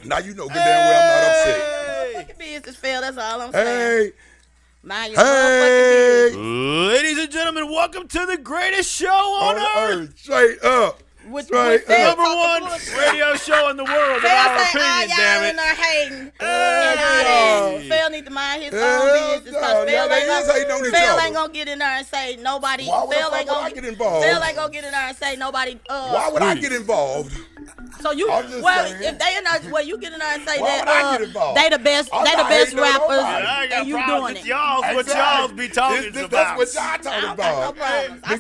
Now you know good damn well I'm not upset. Fucking business, Phil. That's all I'm saying. Hey. Mind your motherfucking business. Ladies and gentlemen, welcome to the greatest show on earth. Straight up. With the number one radio show in the world, in our opinion, damn it. In there hating and all that. Phil need to mind his own business because Phil ain't gonna get in there and say nobody. Phil ain't gonna get involved. Phil ain't gonna get in there and say nobody. Why would I get involved? So you, well, if they in there, well, you get in there and say that they the best rappers, and you doing it. Y'all, what y'all be talking about? That's what y'all talking about. No problems. I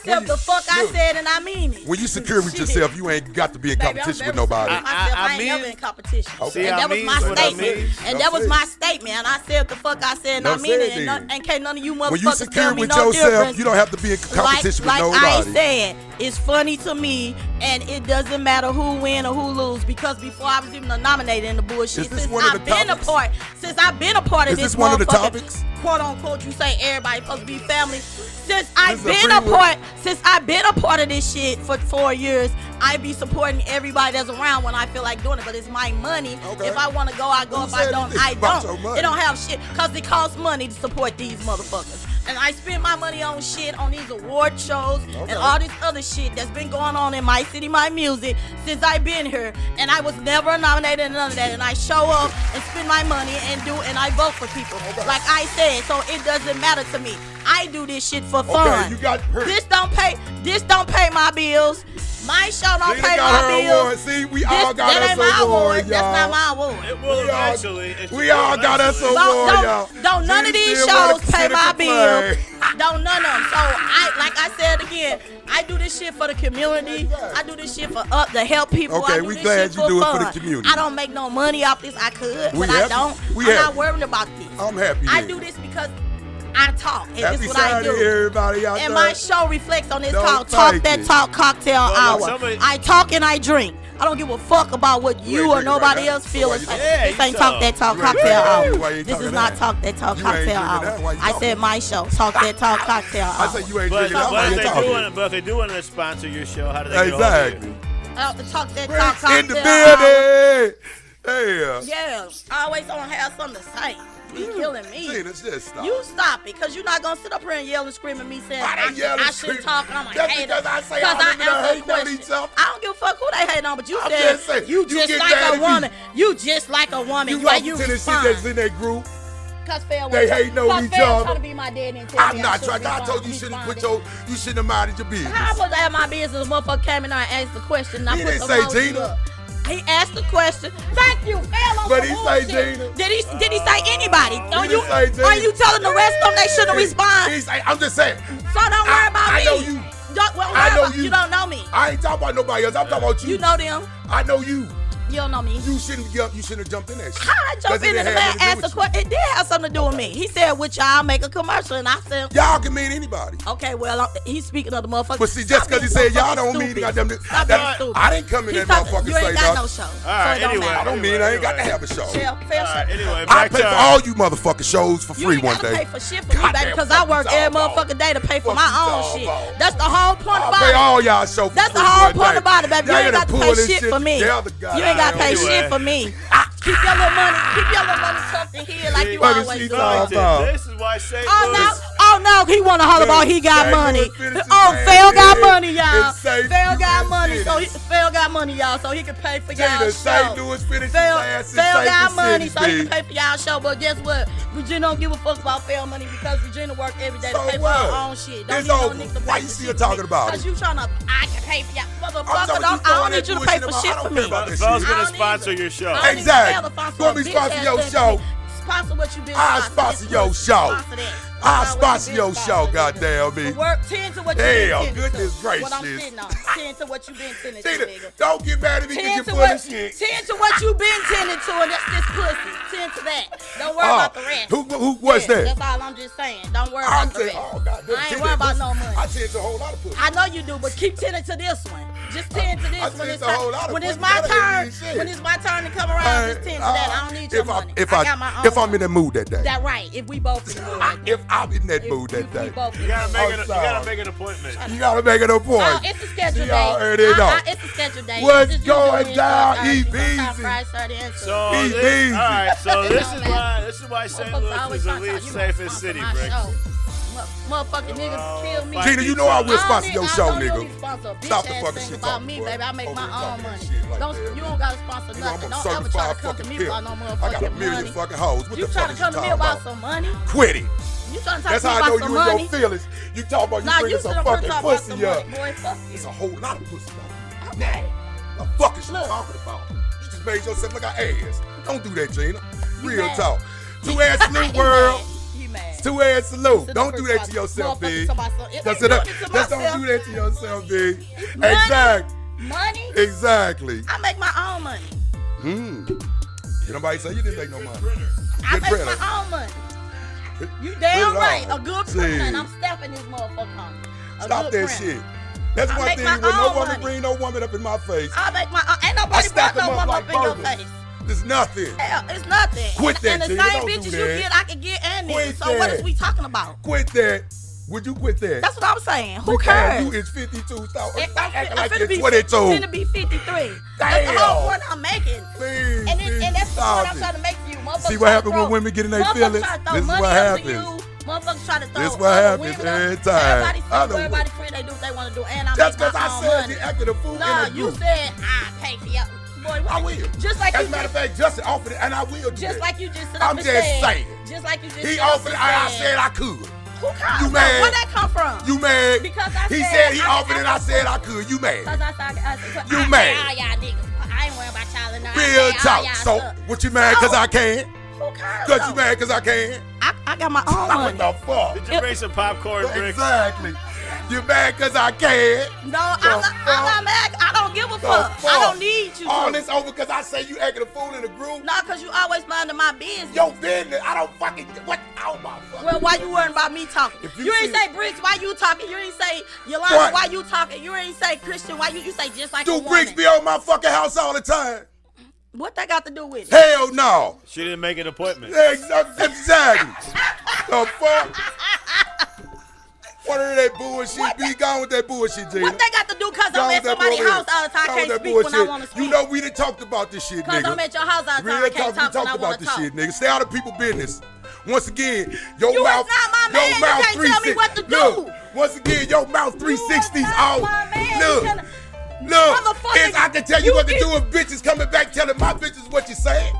said what the fuck I said, and I mean it. When you secure with yourself, you ain't got to be in competition with nobody. I ain't never in competition. Okay. And that was my statement. And that was my statement. And I said what the fuck I said, and I mean it. And can't none of you motherfuckers tell me no difference. You don't have to be in competition with nobody. Like I said, it's funny to me, and it doesn't matter who win or who lose, because before I was even nominated in the bullshit, since I've been a part of this one of the topics? Quote unquote, you say everybody supposed to be family. Since I've been a part of this shit for 4 years, I be supporting everybody that's around when I feel like doing it. But it's my money. Okay. If I want to go, I go. If I don't, I don't. It don't have shit, because it costs money to support these motherfuckers. And I spend my money on shit, on these award shows and all this other shit that's been going on in my city, my music, since I've been here. And I was never nominated and none of that. And I show up and spend my money and I vote for people. Like I said, so it doesn't matter to me. I do this shit for fun. You got hurt. This don't pay my bills. My show don't pay my bills. See, we all got us an award, y'all. That's not my award. It will eventually. We all got us an award, y'all. Don't none of these shows pay my bills. Don't none of them. So like I said again, I do this shit for the community. I do this shit to help people. Okay, we glad you do it for the community. I don't make no money off this. I could, but I don't. I'm not worried about this. I'm happy. I do this because I talk, and happy this is what I do. Everybody out and there. My show reflects on this called Talk That Talk Cocktail Hour. I talk and I drink. I don't give a fuck about what you or nobody else feels. This ain't Talk That Talk Cocktail Hour. This is not Talk That Talk Cocktail Hour. I said my show, Talk That Talk Cocktail Hour. I said you ain't drinking that. But if they do want to sponsor your show, how do they get exactly. Talk That Talk Cocktail Hour. In the building. Yeah. I always don't have something to say. You killing me. Just stop. You stop it, because you're not going to sit up here and yell and scream at me saying I should talk. I'm a hater. Because I say I answer questions. I don't give a fuck who they hate on, but you said you just like a woman. You just like a woman. You like you respond. That's in that group. They hating on each other. Trying to be my daddy and I'm not trying. I told you shouldn't have minded your business. How am I supposed to have my business? Motherfucker came in there and asked the question. He didn't say Gina. He asked the question. Thank you. But he say Gina. Did he say anybody? Are you telling the rest of them they shouldn't respond? I'm just saying. So don't worry about me. I know you. I know you. You don't know me. I ain't talking about nobody else. I'm talking about you. You know them. I know you. You don't know me. You shouldn't have jumped in that shit. How I jump in and the man asked a question? It did have something to do with me. He said, "With y'all make a commercial," and I said, "Y'all can mean anybody." Okay, well, he's speaking of the motherfucker. But see, just because he said y'all don't mean goddamn. I didn't come in that motherfucker say you ain't got no show. All right, anyway, I don't mean I ain't got to have a show. Anyway, I pay for all you motherfucking shows for free one day. You ain't got to pay for shit for me, baby, because I work every motherfucking day to pay for my own shit. That's the whole point about it. I pay all y'all shows. That's the whole point about it, baby. You ain't got to pay shit for me. You ain't got to pay shit for me. Keep your little money tucked in here like you always do. This is why St. Louis. Oh no, he wanna holler about he got money. Phil got money, y'all. Phil got money, so Phil got money, y'all, so he can pay for y'all show. Phil got money, so he can pay for y'all show. But guess what? Regina don't give a fuck about Phil money, because Regina work every day to pay for her own shit. It's over. Why you still talking about it? Because you tryna, I can pay for y'all. Motherfucker, I don't need you to pay for shit for me. Phil's gonna sponsor your show. Exactly. Gonna be sponsor your show. Sponsor what you been. I sponsor your show. I sponsor your show, goddamn me. Tend to what you been tending to. Goodness gracious. What I'm sitting on. Tend to what you been tending to, nigga. Don't get mad at me because you're full of shit. Tend to what you been tending to, and that's this pussy. Tend to that. Don't worry about the rest. What's that? That's all I'm just saying. Don't worry about the rest. I ain't worried about no money. I tend to a whole lot of pussy. I know you do, but keep tending to this one. Just tend to this when it's my turn. When it's my turn to come around, just tend to that. I don't need your money. I got my own. If I'm in the mood that day. That right. If we both in the mood that day. If I'm in that mood that day. You gotta make an appointment. You gotta make an appointment. It's a schedule day. It's a schedule day. What's going down, E-Beezy? So, alright, so this is why St. Louis is the least safest city, Brick. Motherfucking niggas kill me. Gina, you know I will sponsor your show, nigga. Stop the fucking shit about me, baby. I make my own money. You don't gotta sponsor nothing. Don't ever try to come to me about no motherfucking money. I got a million fucking hoes. You trying to come to me about some money? Quit it. You trying to talk That's to me how I about know some you money? in your feelings. You talk about you bringing some fucking pussy up. It's a whole lot of pussy up. Nah. The fuck is you talking about? You just made yourself look like ass. Don't do that, Gina. Real talk. Two-ass salute, world. Two-ass salute. Don't do that to yourself, B. Just don't do that to yourself, B. Exactly. Money? Exactly. I make my own money. Nobody say you didn't make no money. I make my own money. You damn right. A good printer, and I'm stepping this motherfucker home. Stop that shit. That's one thing. When no woman bring no woman up in my face. I make my own. Ain't nobody brought no woman up in your face. It's nothing. Hell, it's nothing. Quit that, and the same bitches you get, I can get and niggas. So what is we talking about? Quit that. Would you quit that? That's what I'm saying. Who cares? You is 52. Stop acting I'm like you're 22. I'm finna be 53. That's the whole point I'm making. Please, and that's the point I'm trying to make to you. See what happens when women get in their feelings? This is what happens. Motherfuckers try to throw this what happens every time. Everybody free, they do what they want to do. And I'm that's because I said you acted a fool in a group. You said I pay for y'all. Boy, I will. Just like as a matter of fact, Justin offered it, and I will do just it. Like you just said. I'm just saying. Just like you just he offered it, I said I could. Who cares? You mad? Where that come from? You mad? Because he said he offered it, I said I could. You mad? Because I said, you mad? All y'all niggas. I ain't worried about y'all and real talk. So, what you mad because I can? Who cares? Because you mad because I can? I got my own money. What the fuck? Did you bring some popcorn, Brick? Exactly. You mad because I can? No, I'm not mad. I don't give a fuck. I don't need you. All this over because I say you acting a fool in the group? No, because you always minding my business. Your business? I don't fucking... What? Oh, my fuck. Well, why you worrying about me talking? You ain't say Briggs, why you talking? You ain't say Yolanda, why you talking? You ain't say Christian, why you say just like a woman? Do Briggs be on my fucking house all the time? What that got to do with it? Hell no. She didn't make an appointment. Exactly. The fuck? What are that bullshit? Be gone with that bullshit, Gina. What they got to do because I'm at somebody's house all the time, I can't speak when I want to speak? You know we done talked about this shit, nigga. Because I'm at your house all the time, I can't talk when I want to talk. Shit, nigga. Stay out of people's business. Once again, your you mouth, is not my man. You can't tell me what to do. Look, once again, your mouth 360s off. Look, I can tell you what to do if bitches coming back telling my bitches what you saying.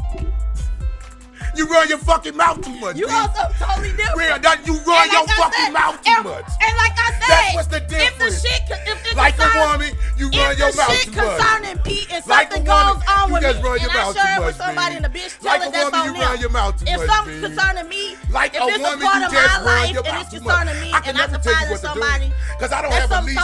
You run your fucking mouth too much. You also totally different. You run your fucking mouth too much. And like I said, that's what's the difference. If the like a woman, you run your mouth too much. If the shit concerning me and something goes on with me, and I share it with somebody and the bitch tell us that's on them. You run your mouth too much. If something concerning me, like if it's a part of my life and it's concerning me and I confide in somebody, because I don't have a leash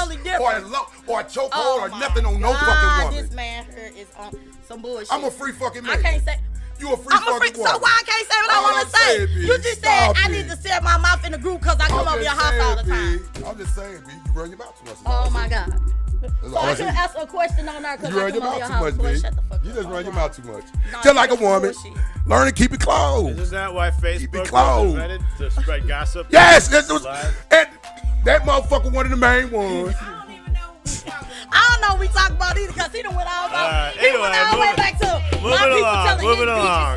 or a chokehold or nothing on no fucking woman. This man here is on some bullshit. I'm a free fucking man. I can't say. You a free fucking woman. So why I can't say what I want to say? You just said I need to set my mouth in the group because I come over your house all the time. I'm just saying, B, you run your mouth too much. Oh my God. So I should ask a question on there because I come over your house. Shut the fuck up. You just run your mouth too much. Just like a woman. Learn to keep it closed. Isn't that why Facebook was invented? To spread gossip? Yes. And that motherfucker one of the main ones. I don't know what we talk about either because he done went all about. He went all the way back to my people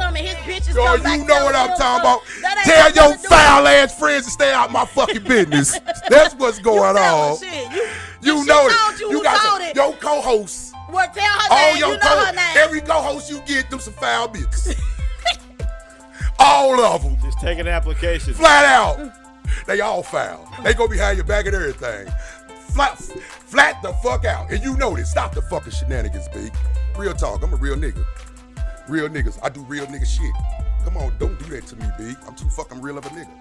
telling his bitches something. His bitches come back. You know what I'm talking about. Tell your foul ass friends to stay out my fucking business. That's what's going on. You know it. You got your co-hosts. Well, tell her name. You know her name. Every co-host you get them some foul bitches. All of them. Just taking applications. Flat out. They all foul. They go behind your back and everything. Flat the fuck out. And you know this. Stop the fucking shenanigans, B. Real talk. I'm a real nigga. Real niggas. I do real nigga shit. Come on, don't do that to me, B. I'm too fucking real of a nigga.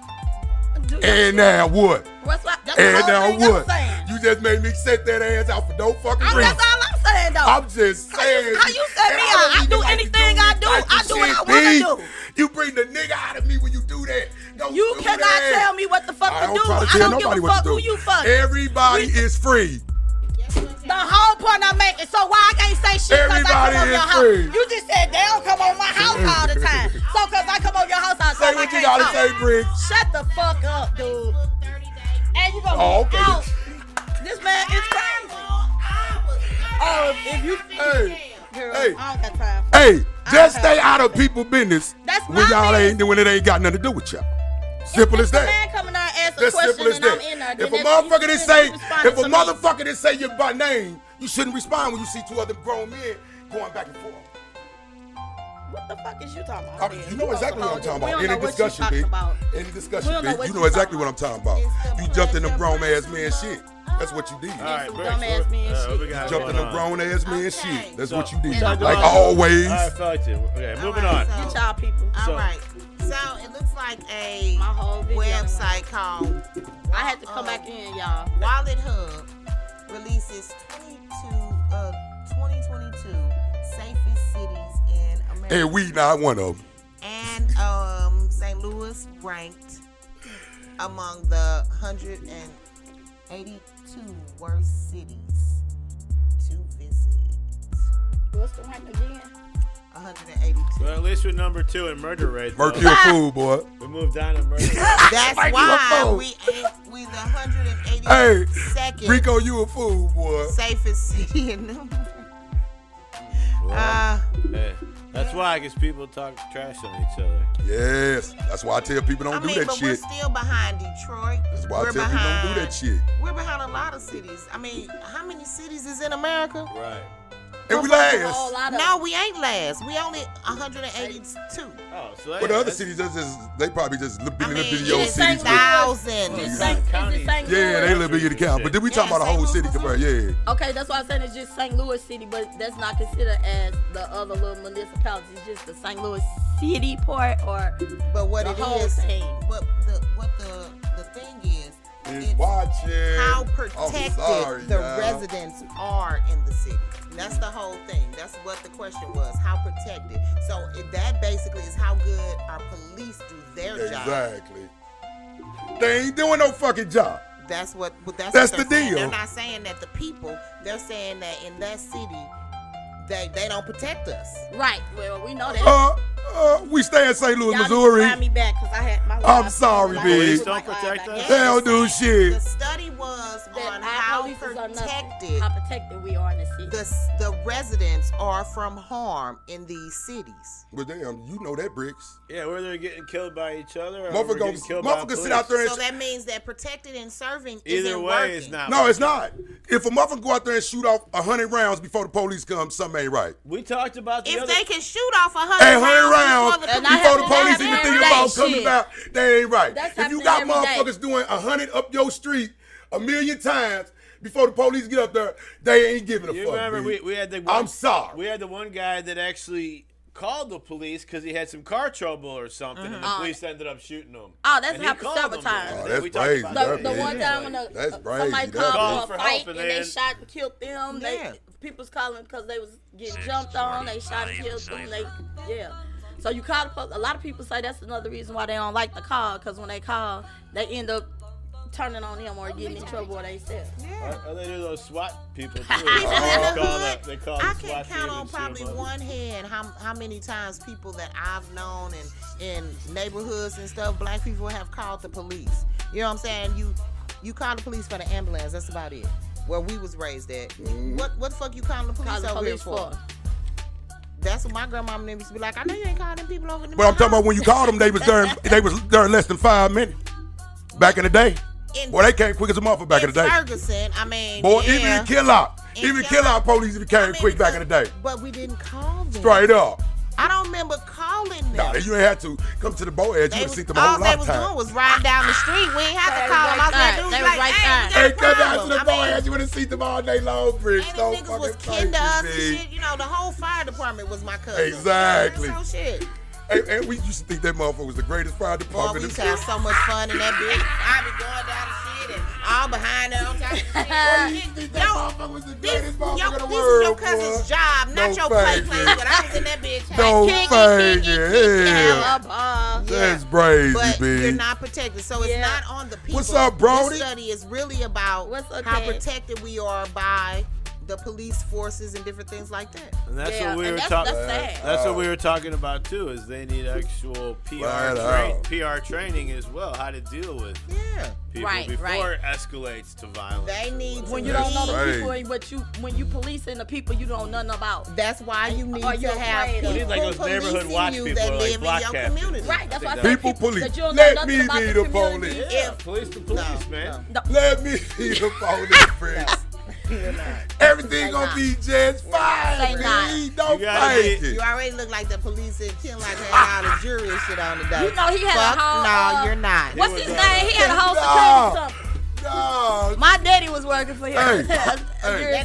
And now what? And now what? You just made me set that ass out for no fucking reason. That's all I'm saying, though. I'm just saying. How you set me out? I do anything I do. I do what I want to do. You bring the nigga out of me when you do that. You cannot tell me what the fuck to do. I don't give a fuck who you fuck. Everybody is free. The whole point I'm making. So why I can't say shit because I come over your house? You just said they don't come over my house all the time. So because I come over your house all the time, say what you gotta say, Briggs. Shut the fuck up, dude. And you gonna be out. This man is crazy. Oh So if you girl, I don't got time for Hey, just stay out of people's business That's when my y'all business. when it ain't got nothing to do with y'all. Simple as that. Man coming out and ask a That's question simple as and I'm that. in there, If then a that's- motherfucker you didn't shouldn't say, be responding if a to me. motherfucker didn't say you by name, you shouldn't respond when you see two other grown men going back and forth. What the fuck is you talking about? I mean, you know exactly what I'm talking about. We Any don't know what you discussion, talking big. about. Any discussion, We don't know big. what You you know exactly talking what I'm talking about. You jumped in them grown ass man shit. That's what you did. All right, Some Brett, dumbass man shit. we got You jumped in them going on. grown ass man Okay. shit. That's So- what you did. Yeah, Like I'm- always. All right, fuck you. Okay, moving All on. right, Get y'all people. All So- right. So it looks like a My whole video website called I had to come back in, y'all. Wallet Hub releases 2022 safest cities in America. And we not one of them. And St. Louis ranked among the 182 worst cities to visit. What's the rank again? 182. Well, at least we're number 2 in murder rate. Murky though. a fool, boy. We moved down to murder rate. That's Like you a why fool. we the 182nd Hey, Rico, you a fool, boy. safest city in the Well, hey, that's why, because people talk trash on each other. Yes, that's why I tell people don't I do mean, that but we're shit. still behind Detroit. That's why I We're tell people don't do that shit. We're behind a lot of cities. I mean, how many cities is in America? Right. And we A whole last. lot of No, we ain't last. We only 182. Oh, so But the other cities, they probably just little I mean, video it's cities. with- 1,000. Is it You're St. not Is it St. Yeah, they Louis? little bit to count. But then we talking Yeah, about the whole St. city, Louis. compared. Yeah. Okay, that's why I said it's just St. Louis City, but that's not considered as the other little municipalities. It's just the St. Louis City part or But what the it whole is, thing. what the thing is Is watching. how I'm protected sorry, the y'all. residents are in the city. That's the whole thing. That's what the question was. How protected? So that basically is how good our police do their job. Exactly. They ain't doing no fucking job. That's what That's they're the saying. deal. They're not saying that the people. They're saying that in that city, they don't protect us. Right. Well, we know that. We stay in St. Louis, Y'all need to Missouri. find me back because I had my. I'm sorry, Police big. don't protect us? They don't do shit. The study was on how protected How protected we are in the city. the residents are from harm in these cities. But damn, you know that, Bricks. Yeah, where they're getting killed by each other. Or we're getting Motherfucker killed by sit out there and So that means that protected and serving Either isn't way, working. it's not. No, it's not. If a motherfucker go out there and shoot off 100 rounds before the police come, something ain't right. We talked about the If other. they can shoot off 100 Hey, 100 rounds before the And I before the have- police that even happen think every about day, coming shit. back, they ain't right. That's If you happening got every day. motherfuckers doing 100 up your street 1,000,000 times before the police get up there, they ain't giving a You fuck. remember B. we had the one, I'm sorry. We had the one guy that actually called the police because he had some car trouble or something, and the police ended up shooting him. Oh, that's And he happened called several them. times. Oh, that's We talked crazy. about The, that. the Yeah. one time when That's crazy. somebody That's called for a crazy. fight and they And shot and killed them. Yeah. People's calling because they was getting jumped on. They shot and killed them. So you call the police. A lot of people say that's another reason why they don't like the call, because when they call, they end up turning on him or getting in trouble or they self. Or they do those SWAT people too. People in the hood, They call I the can SWAT count team on and probably shoot 'em up. one hand how many times people that I've known in neighborhoods and stuff, black people have called the police. You know what I'm saying? You call the police for the ambulance. That's about it. Where we was raised at. What the fuck you calling the police Call the over here police for? for. That's what my grandmama used to be like. I know you ain't calling them people over there. But I'm talking about when you called them, they was there in less than 5 minutes. Back in the day. Boy, they came quick as a motherfucker back in the day. Ferguson, I mean, Boy, yeah. even in kill out. In Even Kill kill out Out. police even came I mean, quick back in the day. But we didn't call them. Straight up. I don't remember calling them. Nah, you ain't had to come to the boat edge. You would have seen them a all whole they lot of was doing times. was riding down the street. We ain't have to call them. All they had to do was They was like, right hey, there. we Hey, got a come down to problem. the boat edge. You would have seen them all day long, Bricks. And No these niggas was fucking kin to us and places, shit. You know, the whole fire department was my cousin. Exactly. So shit. And we used to think that motherfucker was the greatest fire Boy, department. we used to have so much fun in that bitch. I be going down the shit and all behind her on top of shit. That motherfucker was the greatest motherfucker in the This is world, your cousin's boy. job, not No your play faking. place. But I was in that bitch. No Kick, faking. Hell. Yeah. That's crazy, But B. you're not protected, so it's Yeah. not on the people. What's up, Brody? This study is really about What's up, how Ted? protected we are by the police forces and different things like that. And that's Yeah, what we and were that's talking. sad. That's what we were talking about too. Is they need actual PR training as well, how to deal with people before it escalates to violence. They need when you don't know the people, but when you policing the people you don't know nothing about. That's why you need to have You people need like those neighborhood watch you people that like live block in your captains. community. Right, that's why People police. that you don't know Let nothing me about be the the community. police. Yeah, police the police, man. Let me be the police, Prince. Everything gonna be just fine, Say not. man. Don't You gotta fake be- it. You already look like the police in Kim, like had all the jury and shit on the day. You know he had a whole. No, you're not. What's his name? He had a whole No. security something. No. My daddy was working for him. Hey. That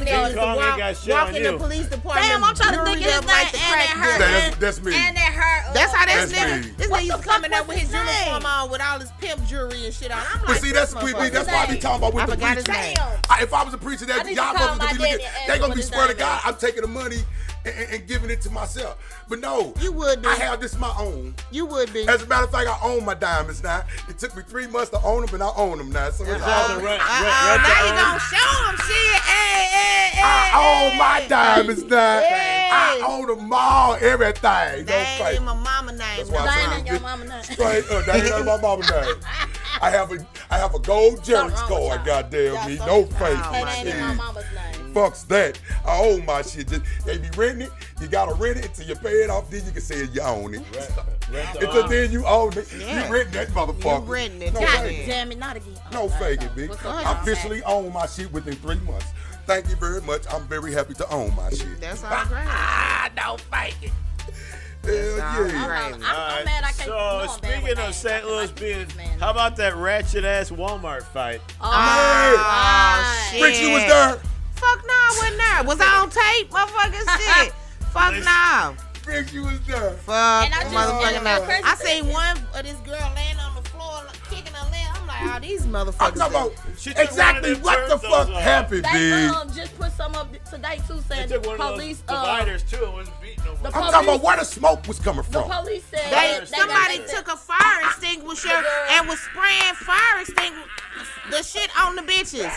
nigga used to Kong ain't got shit walk on in the you. police department. Damn, I'm trying to think of his jury name. like the And crack that hurt. dealer. That's me. And that hurt. That's how That's this me. nigga. This What nigga the used to coming fuck up with his was his uniform name? on with all his pimp jewelry and shit on. I'm But like, see, this that's motherfucker. that's why I be talking about with I the forgot his preachers. name. If I was a preacher, I that need y'all to call motherfuckers my gonna be daddy looking, and they ask gonna him be what swear to his God, name I'm taking the money and giving it to myself. But no, You would be. I have this my own. You would be. As a matter of fact, I own my diamonds now. It took me 3 months to own them, and I own them now. So it's all. Now you gonna show him shit. Hey. I own my diamonds now. Hey. I own them all, everything. That Don't ain't fight. in my mama name. That's why That I ain't said your mama name. straight up. That ain't none of my mama name. I have a gold Jerry's Something wrong with card. y'all. Goddamn me, Yeah, no something- fake. That ain't in my shit. mama's name. Fucks that. I own my shit. Just, they be renting it. You gotta rent it until you pay it off. Then you can say you own it. Until then you own it. Yeah. You renting that motherfucker. You renting it. No God God fake. damn it, not again. No faking, bitch. What's up, I y'all? officially own my shit within 3 months. Thank you very much. I'm very happy to own my shit. That's all great. Don't fake it. That's Hell all yeah. right. I'm mad I can't. So no, I'm bad speaking with of names. St. I Louis like being, this man. how about that ratchet ass Walmart fight? Oh my Hey. God. shit. Rich, you was there. Fuck no, I wasn't there. Was I on tape? Motherfucking shit. Fuck no. Rich, you was there. Fuck And I just- motherfucking and no. the crazy I thing seen one of this girl laying on the floor kicking her leg. I'm like, oh, these motherfuckers. I'm talking about She took exactly one of them what the turntles fuck off. happened, They dude. just put some up today too, They saying took one police. of those dividers too and was beating them. the I'm police- talking about where the smoke was coming The from. police said They, they somebody got- took a fire extinguisher and was spraying fire extinguisher the shit on the bitches.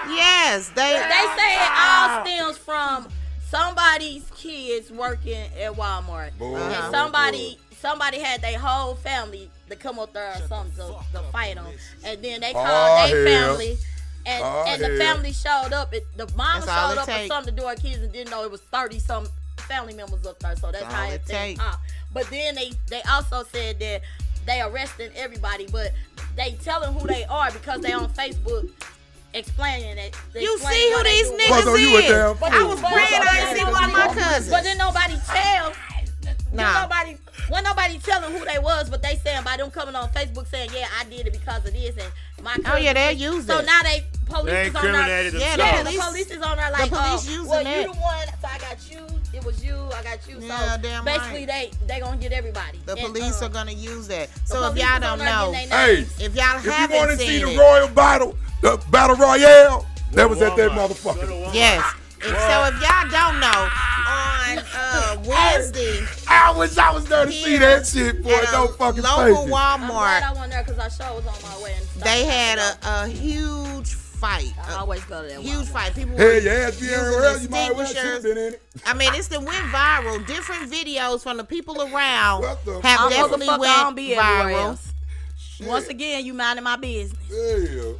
Yes, They say it all stems from somebody's kids working at Walmart, Boy. and somebody had their whole family to come up there or something to fight them, and then they Oh, called their hell. family. And, Oh, and the hell. family showed up. The mama That's all showed it up with take. something to do her kids and didn't know it was 30-some family members up there. So that's That's how all it it thing take. popped. But then they also said that they arresting everybody, but they telling who they are because they on Facebook explaining it. You see who these Well, so you a niggas damn is. fool. I was praying I didn't see one of my cousins. But then nobody tell. Nah. Nobody telling who they was, but they saying by them coming on Facebook saying, yeah, I did it because of this and my cousin. Oh, yeah, they'll use So it. now police They is on there. incriminated Yeah, themselves. The police- police is on there like, police using well, that. you the one, so I got you. It was you, I got you. Yeah, So damn basically, they gonna get everybody. The And, police are gonna use that. the So if police y'all is don't on there know, getting their Hey, names. if y'all if you haven't want to see seen the it, Royal Battle, the Battle Royale, that was at that Walmart. motherfucker. Go to Walmart. yes. And so if y'all don't know, on Wednesday, I wish I was there to see Here that shit, boy. at a Don't fucking local fake it. I'm glad Walmart, I wasn't there because our show was on my way. And they had a huge fight. I always go to that Huge Walmart. fight. People Hey, were you asked me using well, you might well should have extinguishers. been in it. I mean, it's the went viral. Different videos from the people around What the have I'm definitely motherfucker, I went don't be everywhere viral. else. Once again, you minding my business. Yeah.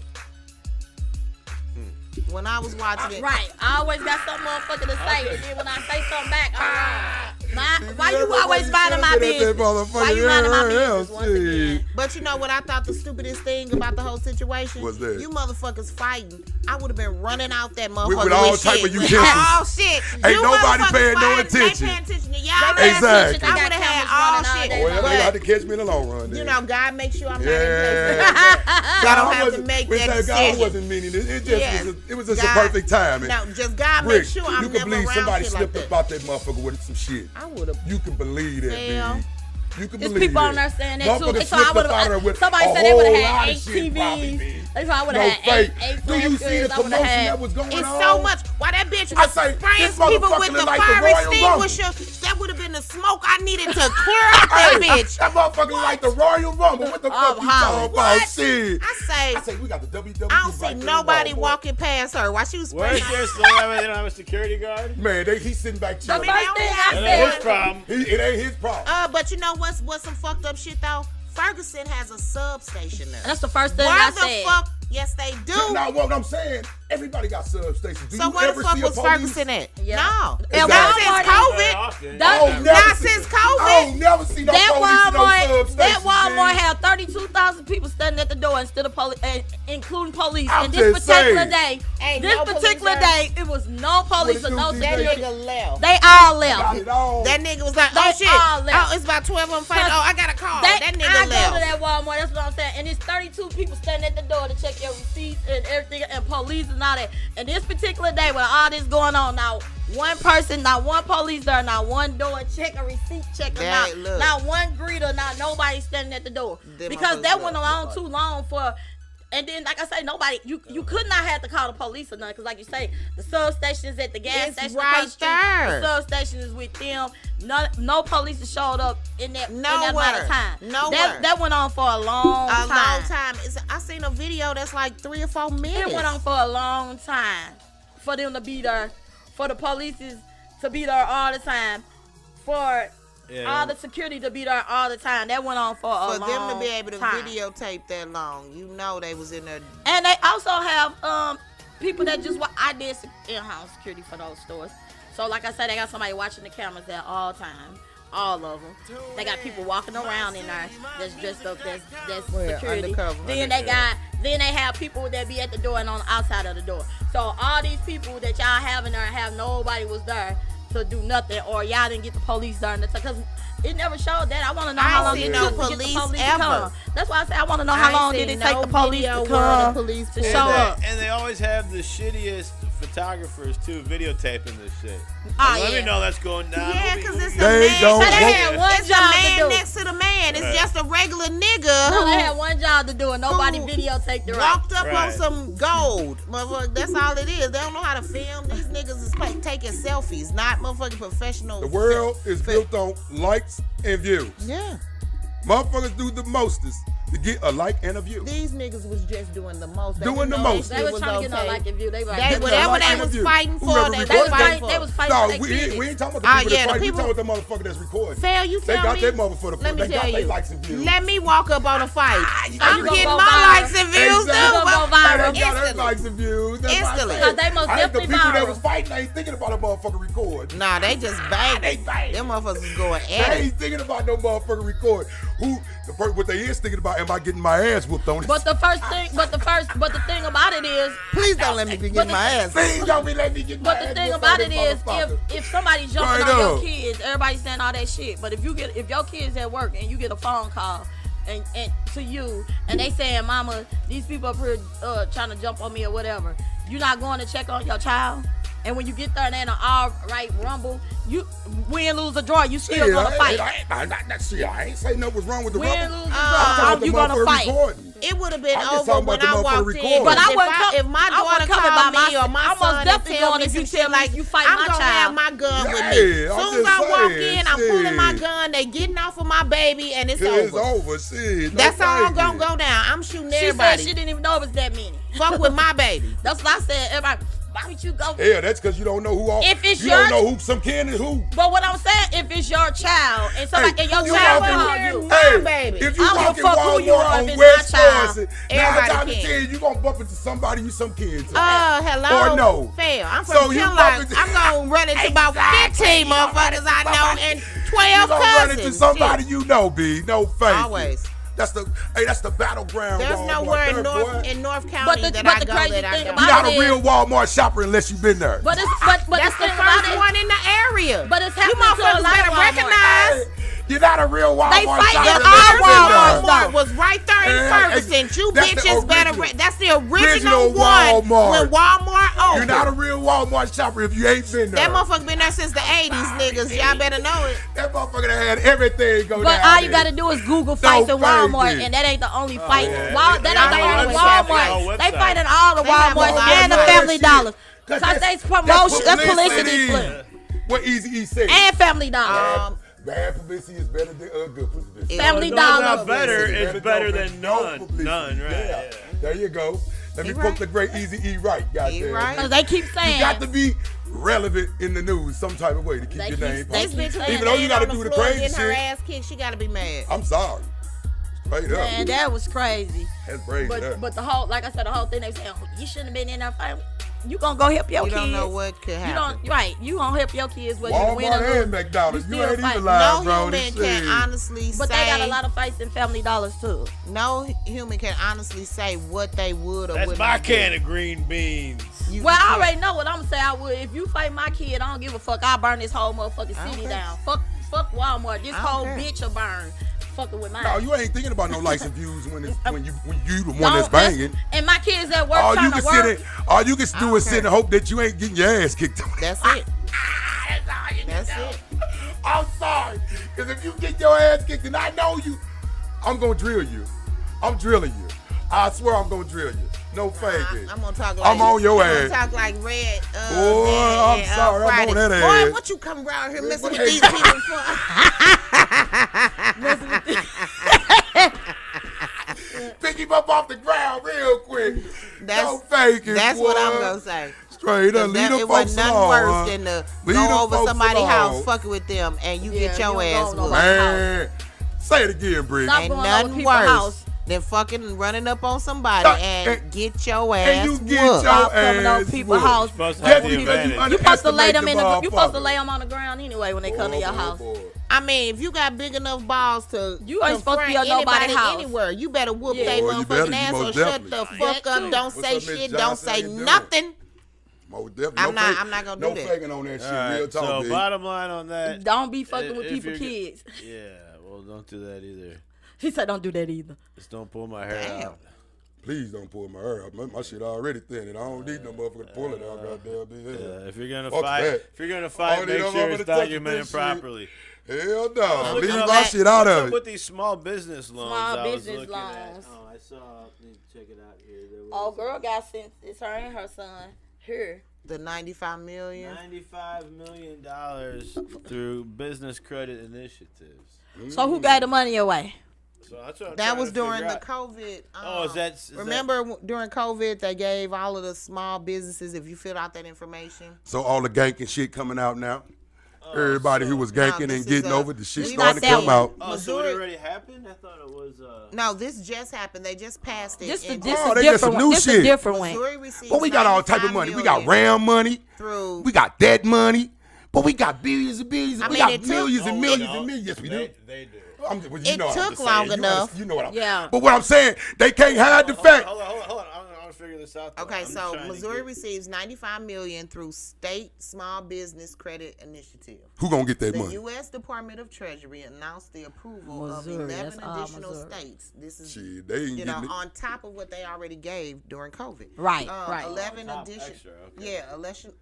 When I was watching it, Right. I always got some motherfucker to say, and then when I say something back, I'm wrong. Why you always minding my business? Why you minding my business once again? but you know what I thought the stupidest thing about the whole situation? What's that? You motherfuckers fighting. I would have been running out that motherfucker With all with type shit. of With utensils. all shit. Ain't You nobody motherfuckers paying no fighting, attention. They paying attention to y'all. They Exactly. I would have had all shit. Well, they had to But, catch me in the long run. you then. know, God makes sure I'm not Yeah. in place. So I don't have to make we that said God decision. wasn't meaning it. It just Yes. it was just God- a perfect timing. No, just God Rick, make sure you I'm can never believe around somebody shit like slipped that. about that motherfucker with some shit. I would have. You can believe that, Hell. man. You can There's believe people on that. there saying that too. Motherfucker So I slipped would up out of there have. with Somebody a said they would whole have lot had of 8 shit, probably, TVs. man. They probably would No have had fake. eight Do you see the transcripts. I would commotion have that had. was going It's on? so much. Why that bitch I was say, spraying this people motherfucker with the look like fire the Royal extinguisher. That would have been the smoke I needed to clear out that bitch. That motherfucker like the Royal Rumble. What the fuck you talking about? Shit. I say we got the WWE. I don't see nobody walking past her while she was spraying. Where's they don't have a security guard? Man, he's sitting back chilling. That ain't his problem. It ain't his problem. But you know what's some fucked up shit though? Ferguson has a substation there. That's the first thing I said. Why the fuck? Yes, they do. Now, what I'm saying, everybody got substations. So where the fuck was Ferguson at? Yeah. No. Exactly. Not since COVID. Not since COVID. I don't never see no police in no substations. That Walmart had 32,000 people standing at the door instead of police, including police. I'm and this particular day, it was no police or no That security. nigga left. They all left. That nigga was like, oh shit. Oh, it's about 12 of them fighting. Oh, I got a call. That nigga left. I go to that Walmart. That's what I'm saying. And it's 32 people standing at the door to check your receipts and everything, and police and all that. And this particular day, with all this going on, now one person, not one police there, not one door checker, receipt checker, not one greeter, not nobody standing at the door. Because that went along too long for. And then, like I say, nobody, you could not have to call the police or nothing, because like you say, the substation's at the gas station right across the there. street. The substation is with them. No police has showed up in that amount of time. Nowhere. That went on for a long time. I seen a video that's like 3 or 4 minutes. It went on for a long time for them to be there, for the police to be there all the time, for all the security to be there all the time. That went on for a long time. For them to be able to videotape that long, you know they was in there. And they also have people that just I did in-house security for those stores. So like I said, they got somebody watching the cameras there all time. All of them. They got people walking around in there that's dressed up that's security. Undercover. Then they have people that be at the door and on the outside of the door. So all these people that y'all have in there have nobody was there to do nothing, or y'all didn't get the police there, because it never showed that. I want to know how long it took to get the police to come. That's why I say I want to know how long did it take the police to come to show up. And they always have the shittiest photographers too videotaping this shit. Let me know that's going down. Yeah, because it's a They man. don't It's the man next to the man. It's just a regular nigga No, who they had one job to do, and nobody videotaped the walked up on some gold. Motherfucker, that's all it is. They don't know how to film. These niggas is taking selfies, not motherfucking professional. The world is built on likes and views. Yeah. Motherfuckers do the mostest to get a like and a view. These niggas was just doing the most. Doing the most. They was trying to get no like and view. They whatever they was fighting for, they was fighting for. They was fighting for their kids. We ain't talking about the people that fight. We talking about the motherfucker that's recording. Fail, you They tell got me. that motherfucker. Let me They got tell their you. likes and views. Let me walk up on a fight. I'm gonna getting go my viral. likes and views Exactly. too. You gonna go viral. They got their likes and views. That's Instantly. why I said, They most I think the definitely people that viral. was fighting ain't thinking about a motherfucker record. Nah, they just bang. They bang. Them motherfuckers was going They at it. ain't thinking about no motherfucker record. What they is thinking about, am I getting my ass whooped on it? But the thing about it is, Please don't let me be getting my ass. Please don't be letting me get my but ass the thing whooped about on it this is, motherfucker. if somebody's jumping Right on your up. kids, everybody's saying all that shit. But if your kids at work and you get a phone call and to you and they saying, "Mama, these people up here trying to jump on me or whatever," you not going to check on your child? And when you get there and they in an all-right rumble, you win, lose, or draw, you still gonna fight. I ain't saying nothing was wrong with the Win, rumble. lose, or I'm draw, you gonna fight. Recording. It would have been I'm just over talking when about the I walked motherfucker in. recording. But I wouldn't if my I daughter wouldn't come called by me or my I'm most son and definitely tell going me if you some tell shit me like you fight I'm my gonna child. have my gun with me. Yeah, I'm Soon as just I walk saying, in, I'm pulling my shit. gun. They getting off of my baby and it's It's over. over. Shit. That's no all thank gonna you. go down. I'm shooting She said everybody. she didn't even know it was that many. Fuck with my baby. That's what I said. Everybody, why would you go? Yeah, that's because you don't know who all. If it's you your- don't know who some kid is who. But what I'm saying, if it's your child and somebody and your you child walking- call you, My baby. If you I don't walk in give a fuck who you Walmart are, if on it's West my child. Florissant, 9 Everybody times can. 10, you gonna bump into somebody you some kids. Hello. Or no. Fail. I'm So from you Kinlock. bumping- I'm gonna run into about 15 motherfuckers I know and 12 You gonna run into cousins. somebody Shit. you know, B. No face. Always. That's the battleground. There's Walmart nowhere there, boy. in North But County the- that but I the go crazy that I thing don't. about You're not a it real Walmart shopper unless you've been there. but That's the the thing about first it, one in the area. but it's You happening to a motherfuckers lot better of Walmart. recognize. You're not a real Walmart They fight shopper in unless our you've been Walmart. there. Walmart was right there in Yeah, Ferguson. You that's the bitches better. original- That's the original original one Walmart. when Walmart opened. You're not a real Walmart shopper if you ain't been there. That motherfucker been there since the 80s, niggas. Y'all better know it. That motherfucker that had everything go But down all you there. gotta do is Google fights in thank Walmart, you. and that ain't the only fight. yeah. That ain't the They only always have Walmart. it. They fight in all the They have a Walmarts lot and the of Family shit. Dollar. Cause they promotion, that's publicity flip. What Eazy-E said. And Family Dollar. Bad publicity is better than good publicity. Family Dollar. Not better. It's better than none. None, right? Yeah. There you go. Let me quote the great Eazy-E right. Goddamn. Right. Cause they keep saying you got to be relevant in the news some type of way to keep your name posted. Even though you got got to do the crazy shit. Her shit. ass kicked, she got to be mad. I'm sorry. Straight up. Man, that was crazy. That's crazy. But the whole, like I said, the whole thing they saying, you shouldn't have been in there fighting. You gonna go help your kids. You don't know what could happen. You gonna help your kids whether you win or Walmart lose. and McDonald's. You ain't fight. even lying, No bro. human can honestly But say. they got a lot of fights in Family Dollars too. No human can honestly say what they would or wouldn't. That's my can of green beans. Well, I already know what I'm gonna say. I would. If you fight my kid, I don't give a fuck. I'll burn this whole motherfucking city down. Fuck Walmart. This whole bitch will burn. Fucking with mine. No, you ain't thinking about no likes and views when you the one that's banging. And my kids at work trying to work. All you can do is sit and hope that you ain't getting your ass kicked. That's it. That's it. I'm sorry, because if you get your ass kicked and I know you, I'm gonna drill you. I'm drilling you. I swear I'm gonna drill you. No faking. I'm gonna talk like I'm on your ass. I'm gonna talk like Red. I'm sorry. Friday. I'm on that ass. Boy, what you come around here messing with these people for? Pick him up off the ground real quick. No faking. That's boy. what I'm gonna say. Straight up. Leave them it folks was nothing alone. worse than to go over somebody's house, fucking with them, and you get your ass whooped. Man, say it again, Briggs. Ain't nothing worse than fucking running up on somebody and get your ass and you get whooped. your Coming ass over people's house. You supposed to lay them you supposed to lay them on the ground anyway when they come to your house. I mean, if you got big enough balls to you ain't supposed to be on nobody's house anywhere, you better whoop that motherfucking ass or shut the fuck up. Don't say shit. Don't say nothing. Most definitely. I'm not gonna do that. No faking on that shit. Right, real talk. so big. Bottom line on that. Don't be fucking with people's kids. Yeah, well, don't do that either. He said don't do that either. Just don't pull my hair out. Please don't pull my hair out. My shit already thin, and I don't need no motherfucker to pull it out. Goddamn, yeah, if you're gonna fight, make sure it's documented properly. Hell no, leave my shit out of it. With these small business loans, Oh, I saw. Need to check it out here. Oh, girl got sent. It's her and her son here. The $95 million. $95 million through business credit initiatives. So who gave the money away? So that's what that was during the COVID. Remember during COVID, they gave all of the small businesses, if you filled out that information. So all the ganking shit coming out now? Everybody who was ganking and getting over, the shit started to come out. Oh, so it already happened? I thought it was... No, this just happened. They just passed it. This is a different one. But we got all type of money. We got RAM money. We got debt money. But we got billions and billions. We got millions and millions and millions. Yes, we do. They do. It took long enough. You know what I'm saying. Yeah. But what I'm saying, they can't hide the fact. Hold on. I want to figure this out. Okay, so Missouri receives $95 million through State Small Business Credit Initiative. Who gonna get that money? The U.S. Department of Treasury announced the approval of 11 additional states. This is, on top of what they already gave during COVID. Right.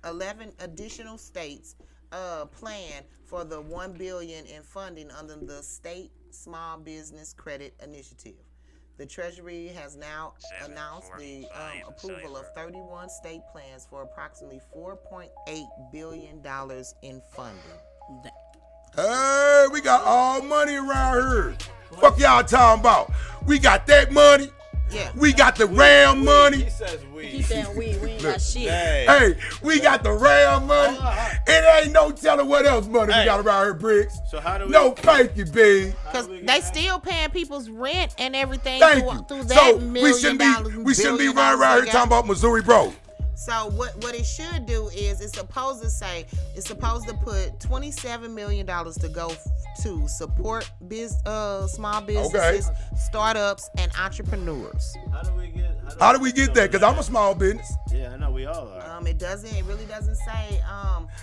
11 additional states plan for the $1 billion in funding under the State Small Business Credit Initiative. The Treasury has now announced the approval of 31 state plans for approximately $4.8 billion in funding. Hey, we got all money around here. Fuck y'all talking about? We got that money. Yeah. We got the RAM money. He says we. He saying we ain't got shit. Hey, we got the RAM money. It ain't no telling what else money we got around here, Briggs. So how do we? No, thank you, B. Because they still paying people's rent and everything through that so $1 million. we shouldn't be running around here talking about Missouri, bro. So what it should do is it's supposed to put $27 million to go to support small businesses, startups, and entrepreneurs. How do we get that? Because I'm a small business. Yeah, I know we all are. It really doesn't say.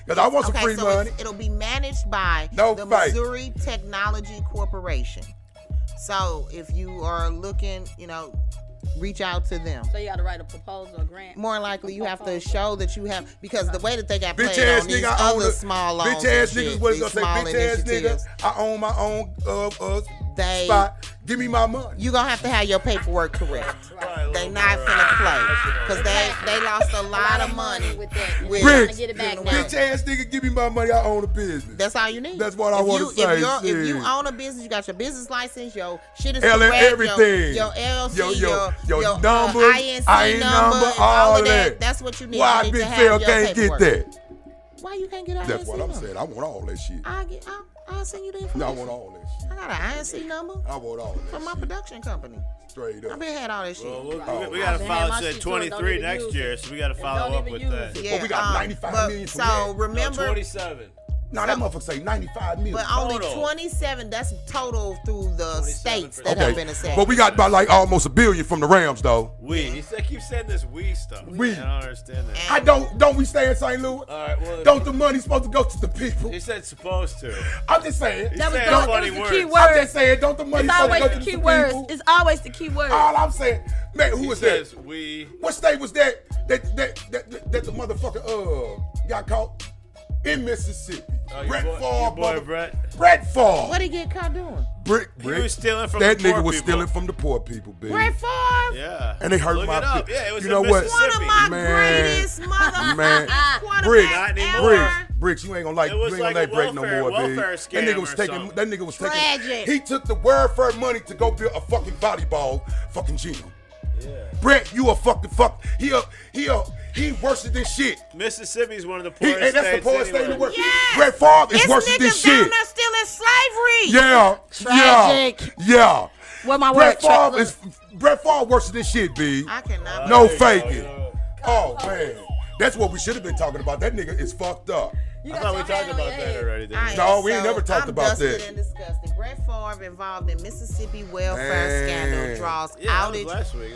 Because I want some free money. It'll be managed by the Missouri Technology Corporation. So if you are looking, reach out to them. So you got to write a proposal, a grant. More likely, you have to show that you have, because the way that they got played on these other small loans, bitch ass niggas, what is gonna say? Bitch ass niggas, I own my own spot. Give me my money. You gonna have to have your paperwork correct. They not finna play because they lost a lot of money with that. Bricks, bitch ass nigga, give me my money. I own a business. That's all you need. That's what I want to say. If you own a business, you got your business license, your shit is correct, everything, your LLC, your number, INC number, all of that. That's what you need. Why Big Phil can't get that? Why you can't get an INC That's what I'm number? saying. I want all that shit. I'll send you the information. No, I want all that shit. I got an INC number. I want all that from my production company. Straight up. I've been had all that shit. Well, we got to follow. Said 23 next year, so we got to follow up with that. Yeah, we got 95 million from that. Remember, 27. No, that motherfucker say 95 million. But only 27, that's total through the states that have been assessed. But we got about like almost $1 billion from the Rams, though. He keeps saying this stuff. I don't understand that. Don't we stay in St. Louis? All right, well, don't the money supposed to go to the people? He said supposed to. I'm just saying. That was the key word. I'm just saying, don't the money supposed to go to the people? It's always the key word. All I'm saying, man, who was that? We. What state was that the motherfucker got caught? In Mississippi. Brett Favre. Brett Favre. What did he get caught doing? He was stealing from that the poor nigga was people. stealing from the poor people, baby. Brett Favre? Yeah. And they hurt Look my it up. Yeah, it was you know what? One of my greatest motherfucking quarterbacks. Bricks, you ain't gonna like Brett no more, baby. That nigga was taking. He took the welfare money to go build a fucking volleyball fucking gym. Yeah. Brett, you a fucking he worse than this shit. Mississippi's one of the poorest states. That's the poorest state in the world. Yes. Brett Favre is worse than this shit. Down there still in slavery. Yeah. Tragic. Yeah. What my Brett Favre worse than this shit, B. I cannot. No faking. Oh man, that's what we should have been talking about. That nigga is fucked up. I thought we talked about that already. No, we ain't never talked about that. I'm dusted and disgusted. Brett Favre involved in Mississippi welfare scandal draws outage last week.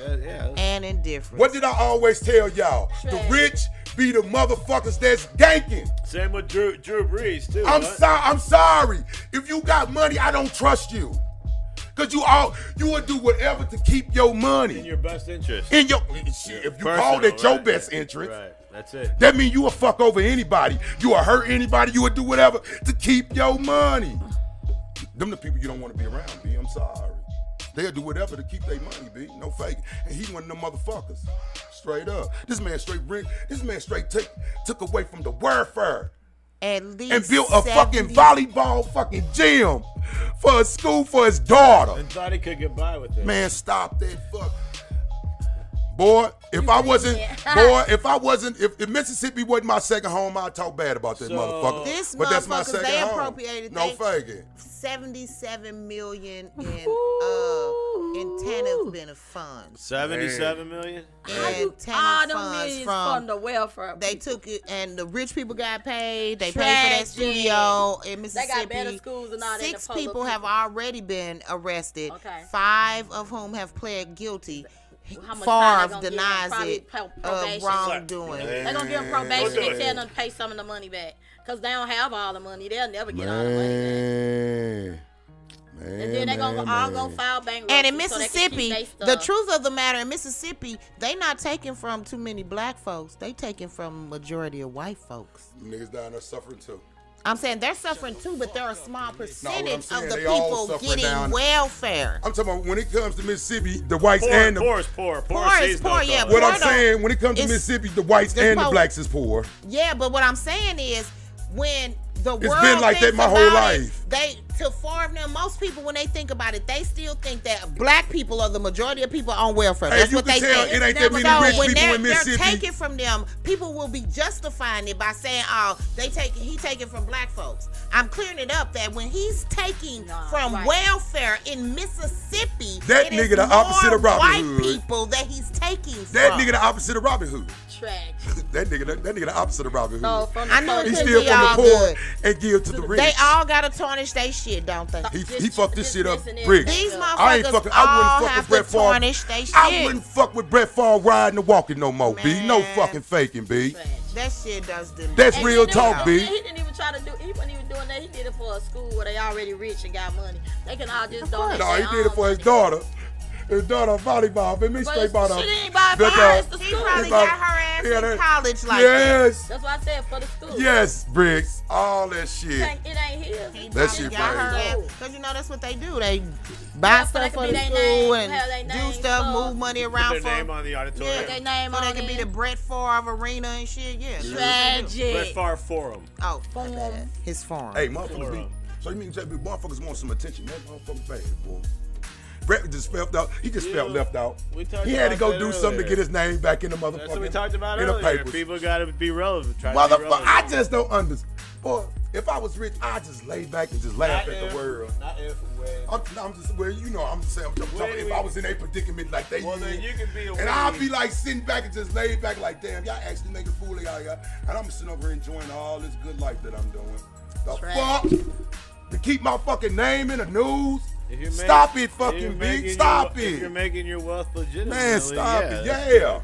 And indifference. What did I always tell y'all? The rich be the motherfuckers that's ganking. Same with Drew Brees too. I'm sorry. If you got money, I don't trust you. Cause you will do whatever to keep your money in your best interest. If you call it your best interest, right. That's it. That means you will fuck over anybody. You will hurt anybody. You will do whatever to keep your money. Them the people you don't want to be around, B. I'm sorry. They'll do whatever to keep their money, B. No fake. And he one of them motherfuckers. Straight up. This man straight took away from the welfare. At least and built a fucking volleyball fucking gym for a school for his daughter. And thought he could get by with it. Man, stop that fuck. Boy, if Mississippi wasn't my second home, I'd talk bad about that motherfucker. But that's my second home. Appropriated no faking. $77 million in tenant funds. 77 million? And tenant funds from the welfare. They took it, and the rich people got paid. They paid for that studio in Mississippi. They got better schools and all that. 6 people have already been arrested. Okay. 5 of whom have pled guilty. Favre denies it of wrongdoing. They're going to give them probation and tell them to pay some of the money back. Because they don't have all the money. They'll never get all the money back. And then they're going to all go file bankruptcy. And in Mississippi, the truth of the matter, in Mississippi, they not taking from too many black folks. They taking from majority of white folks. Niggas down there suffering too. I'm saying they're suffering too, but they're a small percentage of the people getting welfare. I'm talking about when it comes to Mississippi, the whites poor, and the poor is poor. Yeah, what I'm saying, when it comes to Mississippi, the whites and the blacks is poor. Yeah, but what I'm saying is when the world it's been like that my whole life. To far of them, most people when they think about it, they still think that black people are the majority of people on welfare. That's what they think. It ain't that many rich people in Mississippi. They're taking from them. People will be justifying it by saying, "Oh, he taking from black folks." I'm clearing it up that when he's taking from welfare in Mississippi, that nigga the opposite of Robin Hood. White people that he's taking from. That nigga the opposite of Robin Hood. Tragic. that nigga the opposite of Robin Hood. I know he steal from the poor and give to the rich. They all gotta tarnish their shit, don't they? He fucked this shit up brick. These motherfuckers all have to tarnish their shit. I wouldn't fuck with Brett Favre riding and walking no more, B. No fucking faking, B. That shit does them. That's real talk, B. He didn't even try to do. He wasn't even doing that. He did it for a school where they already rich and got money. They can all just donate. No, he did it for his daughter. his daughter volleyball. But me straight bought She didn't buy it for her. It's the He school. probably got her ass in college like that. Yes. That's what I said for the school. Yes, Briggs. All that shit. It ain't his. He That probably shit got her crazy. ass. Because you know that's what they do. They buy stuff for the school and do stuff, move money around Put for their name on the auditorium. Yeah, their name so on they can be it. the Brett Favre arena and shit. Yeah. Tragic. Brett Favre Forum. Oh, his forum. Hey, motherfuckers be. So you mean to tell me motherfuckers want some attention? That motherfucker bad, boy. Brett just felt out. He just felt left out. He had to go do something to get his name back in the motherfucker. That's what we talked about in the earlier. papers. People got to be relevant. Motherfucker, I just don't understand. Boy, if I was rich, I'd just lay back and just laugh at the world. Not if, when. I'm just, well, you know, I'm just saying, I'm talking, if I was in a predicament like they then you can be a and I'll be like sitting back and just laid back like, damn, y'all actually make a fool of y'all. And I'm sitting over here enjoying all this good life that I'm doing. The fuck? To keep my fucking name in the news? Stop it, fucking big. Stop it. If you're making your wealth legitimate. Man, stop it. Yeah.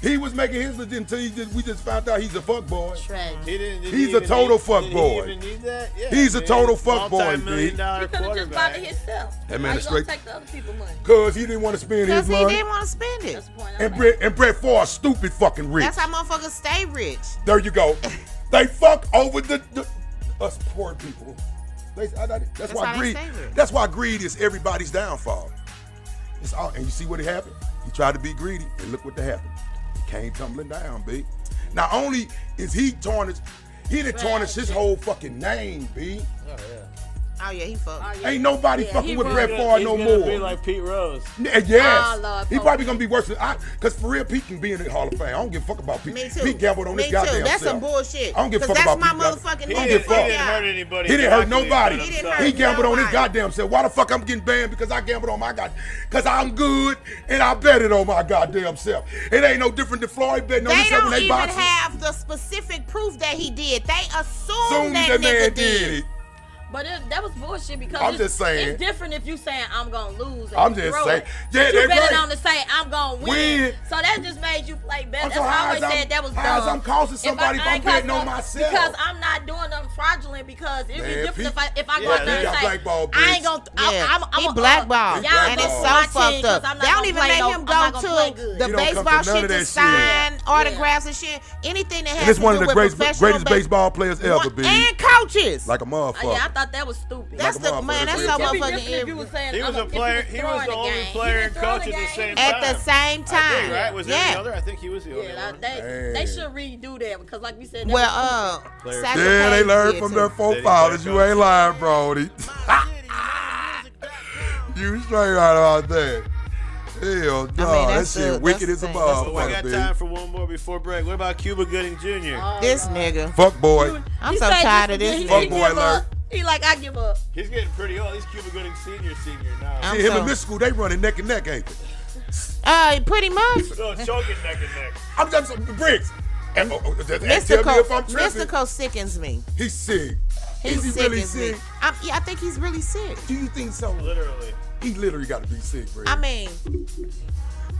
He was making his legit until we just found out he's a fuck boy. He's a total fuck boy. Did he even need that? Yeah, he's a total fuck boy, multi-million-dollar He could have just bought it himself. That man is Why you straight. gonna take the other people's money? Cause he didn't want to spend his money. Because he didn't want to spend it. That's the point I'm And Brett Favre stupid fucking rich. That's how motherfuckers stay rich. There you go. They fuck over the us poor people. That's why greed. That's why greed is everybody's downfall. It's all, and you see what happened? He tried to be greedy, and look what happened. He came tumbling down, B. Not only is he tarnished, he done tarnished his whole fucking name, B. Oh yeah, he fucked. Ain't nobody fucking with Brett Favre no more. He's gonna be like Pete Rose. Yes. Lord, He probably gonna be worse than cause for real, Pete can be in the Hall of Fame. I don't give a fuck about Pete. Me too. Pete gambled on this goddamn That's self. some bullshit. I don't give a fuck that's about my Pete. motherfucking He don't nigga. give a fuck. didn't hurt anybody. He didn't hurt nobody. He didn't hurt He gambled on his nobody. goddamn self. Why the fuck I'm getting banned because I gambled on my cause I'm good and I bet it on my goddamn self. It ain't no different than Floyd betting on They himself don't when they even boxing. have the specific proof that he did. They assume Soon that that man nigga did it. But that was bullshit because I'm just saying. It's different if you saying I'm gonna lose. And I'm just saying. Yeah, you that's betting right. on to say I'm gonna win. So that just made you play better. That's So why I how's always said that was dumb. how's I'm causing somebody if I'm betting on myself? Because I'm not doing them fraudulent. Because it'd be Man, different Pete- if I go out there he and got say blackballed, I ain't bitch. gonna. He blackballed, Y'all and it's go so my team fucked 'cause up. I'm not They don't gonna even play let no- him I'm go not gonna play to good. the He don't come baseball to none shit of to that sign shit. autographs and shit. Anything that has And it's to one do of the with greatest baseball players ever, B. and coaches. Like a motherfucker. Yeah, I thought that was stupid. That's the man. That's so It'd be motherfucking different if you was saying He was a player. He was the only player and coach at the same time. At the same time, I think, right? Was there any yeah. other? I think he was the only Yeah, one. they should redo that because, like we said, that Well, Players. Sasha Yeah, they Page learned did from too. their forefathers. You ain't lying, Brody. You straight right about that. Hell no, that that's shit the- wicked that's as a the thing. We motherfucker, got B. time for one more before break. What about Cuba Gooding Jr.? This nigga. Fuck boy. I'm so tired of this. Fuck He boy give alert. up. He like, I give up. He's getting pretty old. He's Cuba Gooding senior now. I'm See, him so- in middle school, they running neck and neck, ain't they? Pretty much. No, choking neck and neck. I'm just Briggs. And, tell me if I'm tripping. Mystical sickens me. He's sick. He Is he really sickens me. sick? I think he's really sick. Do you think so? Literally. He literally got to be sick, Briggs. I mean,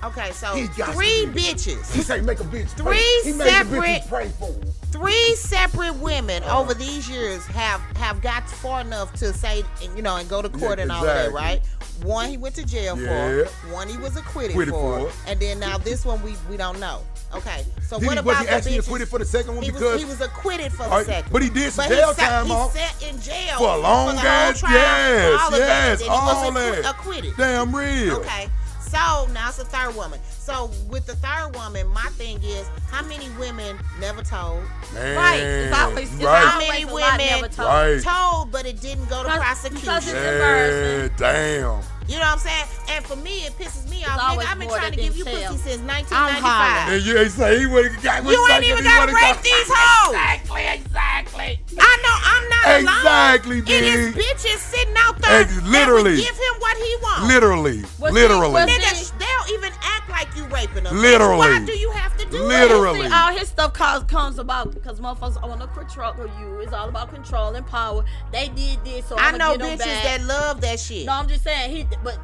okay, so He got to 3 be. bitches. He say make a bitch pray. Three He made the separate- bitches pray for him. 3 separate women over these years have got far enough to say, and go to court and all of that, exactly. right? One he went to jail Yeah. for. One he was acquitted Acquitted for. for. And then now this one we don't know. Okay, so Did what he, about was he the actually bitches? acquitted for the second one? He Because was acquitted for the Alright, second. but he did some But jail he time off. sat in jail For a long the whole ass, trial, yes, all of that, yes, and he all was that. acquitted. Damn real. Okay, so now it's the third woman. So with the third woman, my thing is, how many women never told? Man, Right. It's always right. How many women Right. told, but it didn't go to Because prosecution? it's Yeah, embarrassing. damn. You know what I'm saying? And for me, it pisses me off. always Nigga, I've been more trying to that give you didn't pussy tell. since I'm 1995. And you ain't say he would have got. You ain't even got to rape these hoes. Exactly. I know I'm not alone. Exactly, It is B. bitches sitting out there Literally. that would give him what he wants. Literally. Well, see, Literally. well, Nigga, they'll even act like you raping them. Literally. Why do you have to do Literally. See, all his stuff comes about because motherfuckers want to control you. It's all about control and power. They did this, so I I'm know gonna get bitches them back. that love that shit. No, I'm just saying but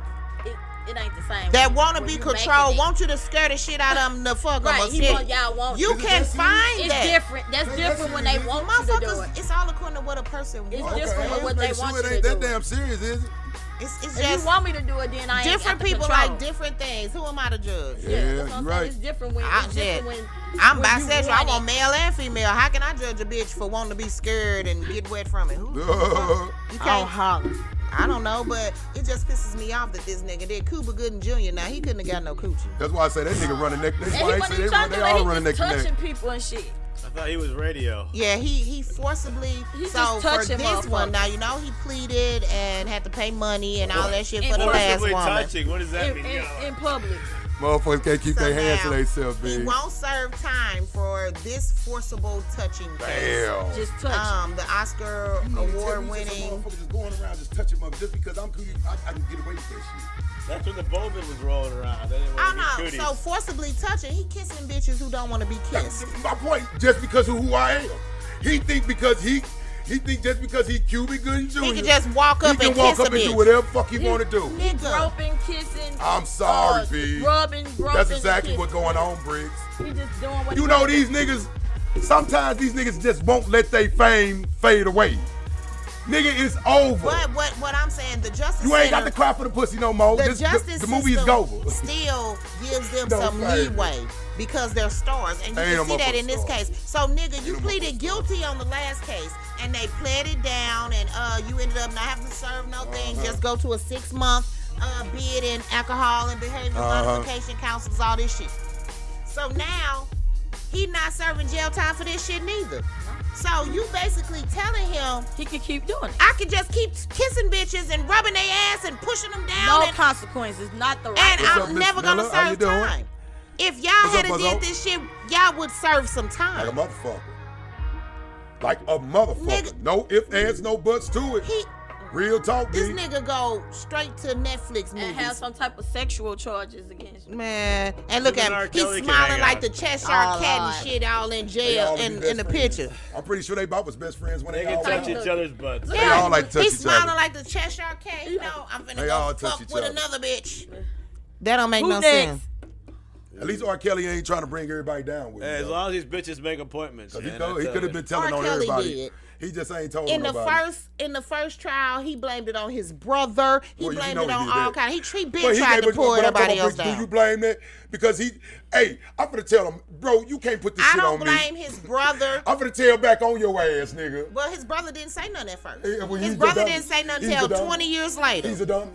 it ain't the same. That want to when be you controlled, making it. want you to scare the shit out of them to fuck them Right, or he shit. want y'all want You it. can find It's that. different. That's different when they want you to do Motherfuckers, it. it's all according to what a person It's wants. different with what they Make want sure you it to ain't do. that damn serious, is it? It's if just you want me to do it, then I ain't different got the people control. like different things. Who am I to judge? Yeah, that's what I'm right. saying. It's different when I'm when you bisexual. I want want it. male and female. How can I judge a bitch for wanting to be scared and get wet from it? Who? You Oh, can't. holler. I don't know, but it just pisses me off that this nigga did. Cuba Gooding Jr. Now he couldn't have got no coochie. That's why I say that nigga running neck. That's And why he they say wasn't trying to they do it. all He running just neck to touching neck. people and shit. I thought he was radio. Yeah, he forcibly. He's so just for touching this one, motherfuckers. now you know he pleaded and had to pay money and all that shit for the And last Forcibly woman. touching. What does that mean? In public. Motherfuckers can't keep So their hands to now, themselves, He big. won't serve time for this forcible touching case. Damn. Just touch. The Oscar award winning. Motherfuckers just going around just touching mother just because I'm cool. I can get away with that shit. That's when the Bowman was rolling around. They didn't I want don't to know. be So cooties. forcibly touching, he kissing bitches who don't want to be That's kissed. my point. Just because of who I am, he think because he think just because he Cuba Gooding Jr. He can just walk up he and can walk kiss up a and do bitch. whatever fuck he want to do. Nigga. Groping, kissing. I'm sorry, B. Rubbing, groping. That's exactly kissing. what's going on, Briggs. He just doing what You he know wants. these niggas. Sometimes these niggas just won't let their fame fade away. Nigga, it's over. But what I'm saying, the justice You ain't center, got to cry for the pussy no more. the justice the movie is system over. still gives them No some favor. leeway because they're stars, and you Ain't can no see that in this motherfucking case. So nigga, you no pleaded motherfucking guilty on the last case, and they pled it down, and you ended up not having to serve no thing. Just go to a 6-month bid in alcohol and behavior modification counselors, all this shit. So now he not serving jail time for this shit neither. So you basically telling him He can keep doing it. I can just keep kissing bitches and rubbing their ass and pushing them down, No and consequences, not the right. and What's I'm up, Miss never gonna Miller? How you serve doing? time. If y'all What's up, had Buzzo? did this shit, y'all would serve some Like a time. motherfucker. Like a motherfucker. Nigga. No ifs, ands, no buts to it. He, Real talk, this B. nigga go straight to Netflix and have movies. some type of sexual charges against you. Man, and look Even at R. him. He's Kelly can smiling hang like out. the Cheshire Oh, cat Lord. and shit, all in They jail all be in best the friends. picture. I'm pretty sure they both was best friends when They they can all touch out. each other's butts. They all like to touch He's each other. smiling like the Cheshire cat. You know, I'm finna They all go touch fuck each with other. another bitch. That don't make Who no next? sense. At least R. Kelly ain't trying to bring everybody down with Hey, as him. long as these bitches make appointments. He man, could have been telling R. on Kelly everybody. did. He just ain't told In the nobody. first trial, he blamed it on his brother. He Well, you blamed know it he on did all that. kinds. He been But he tried gave to it- pull but I'm everybody talking else about, do you down. blame that? Because I'm finna tell him, bro, you can't put this I shit don't on blame me. his brother. I'm finna tell back on your ass, nigga. Well, his brother didn't say nothing at first. Yeah, well, His he's a brother dummy. didn't say nothing He's a until dummy. 20 years later. He's a dummy.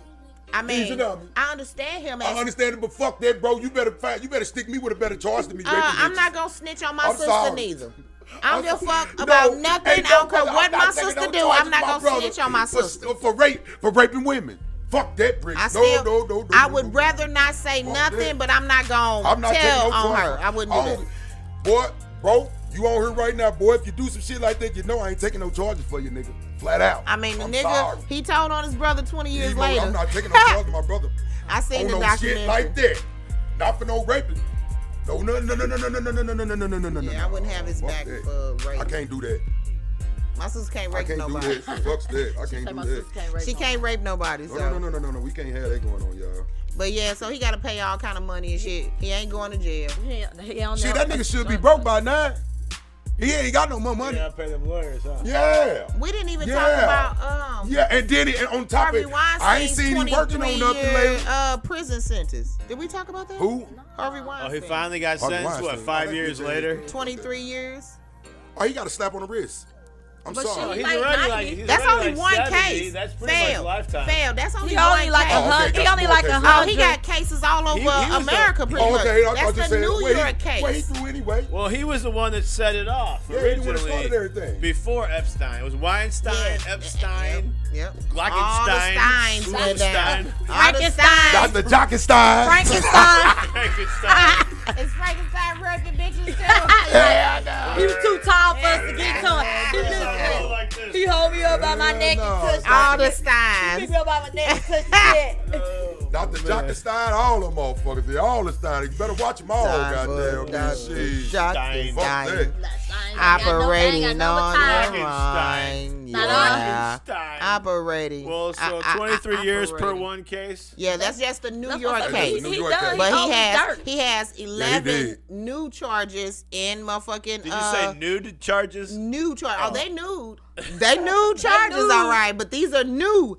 I mean, he's a dummy. I understand him as I understand it, but fuck that, bro. You better stick me with a better charge than me. raping I'm bitches. not gonna snitch on my I'm sister sorry. neither. I don't give a fuck No, about nothing. hey, I don't care no, what I'm my not taking sister no do. charges I'm not with my gonna brother snitch on my for- sister. For raping women. Fuck that, Brick. No. I would rather not say Fuck nothing, that. but I'm not gonna I'm not tell taking no on charges. her. I wouldn't do that. Boy, bro, you on here right now, boy. If you do some shit like that, you know I ain't taking no charges for you, nigga. Flat out. I mean, the I'm nigga, sorry. he told on his brother 20 years He know later. I'm not taking no charges, my brother. I seen the no documentary. shit like that. Not for no raping. No. Yeah, I wouldn't have his Fuck back that. for rape. I can't do that. My sister can't I rape can't nobody. do that. Fuck that. I Say can't my do sister that. can't rape She no can't rape nobody. So. No. We can't have that going on, y'all. But yeah, so he gotta pay all kind of money and shit. He ain't going to jail. He don't See, know- that nigga should be broke by now. He ain't got no more You money. gotta pay them lawyers, huh? Yeah. We didn't even talk Yeah. about Yeah, and then and on top of Harvey it, I ain't Weinstein's seen him working on nothing 23-year lately. prison sentence. Did we talk about that? Who? Harvey Oh, Weinstein. he finally got Harvey sentenced, what, Weinstein. 5 Oh, that years bitch later? 23 years. Oh, he got a slap on the wrist. I'm But sorry. Oh, he's Like already 90. like, he's That's already only like one 70. case. That's pretty Failed. much lifetime. Failed. That's only He one only like case. a hundred. okay, He that's only more like cases. 100. He got cases all over He was the- America, pretty Oh, much. okay, I That's just the said, New York case. Well, he threw anyway. Well, he was the one that set it off Yeah, he the one that originally. started everything. Before Epstein. It was Weinstein, Yeah. Epstein, Yep. Glockenstein, All the Steins went down. Schulestein. All the Steins. Dr. Jockenstein. Frankenstein. Frankenstein. It's Frankenstein raping bitches too. Yeah, I know. He was too tall for us to get to him. Oh, like this. He hold me up by my neck no. and touch All me. the Pick Steins. me up by my neck and touch the head. Oh, Dr. man. Jockenstein, all them motherfuckers. They all the Stein. You better watch them all, goddamn. Shit. Stein. Fuck that. Operating on time. your mind. Not Yeah. Frankenstein. operating. Well, so 23 years per one case. Yeah, that's just the New York case. But he has 11 new charges in motherfucking. Did you say nude charges? New charges. Oh, they nude. They new charges, all right, but these are new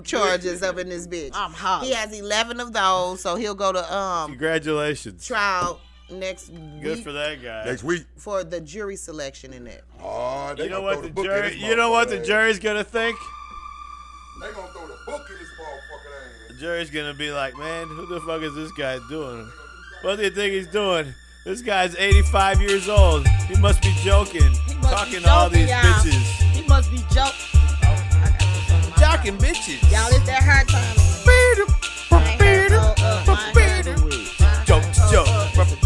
charges up in this bitch. I'm hot. He has 11 of those, so he'll go to congratulations trial next week. Good for that guy. Next week for the jury selection in that. Oh, you know what the jury? You know what the jury's gonna think? They gonna throw the book in this motherfucking ass. The jury's gonna be like, man, who the fuck is this guy doing? What do you think he's doing? This guy's 85 years old. He must be joking. Talking to all these bitches. He must be joking. Jocking bitches. Y'all, it's that hard time. Joke to joke. Joke of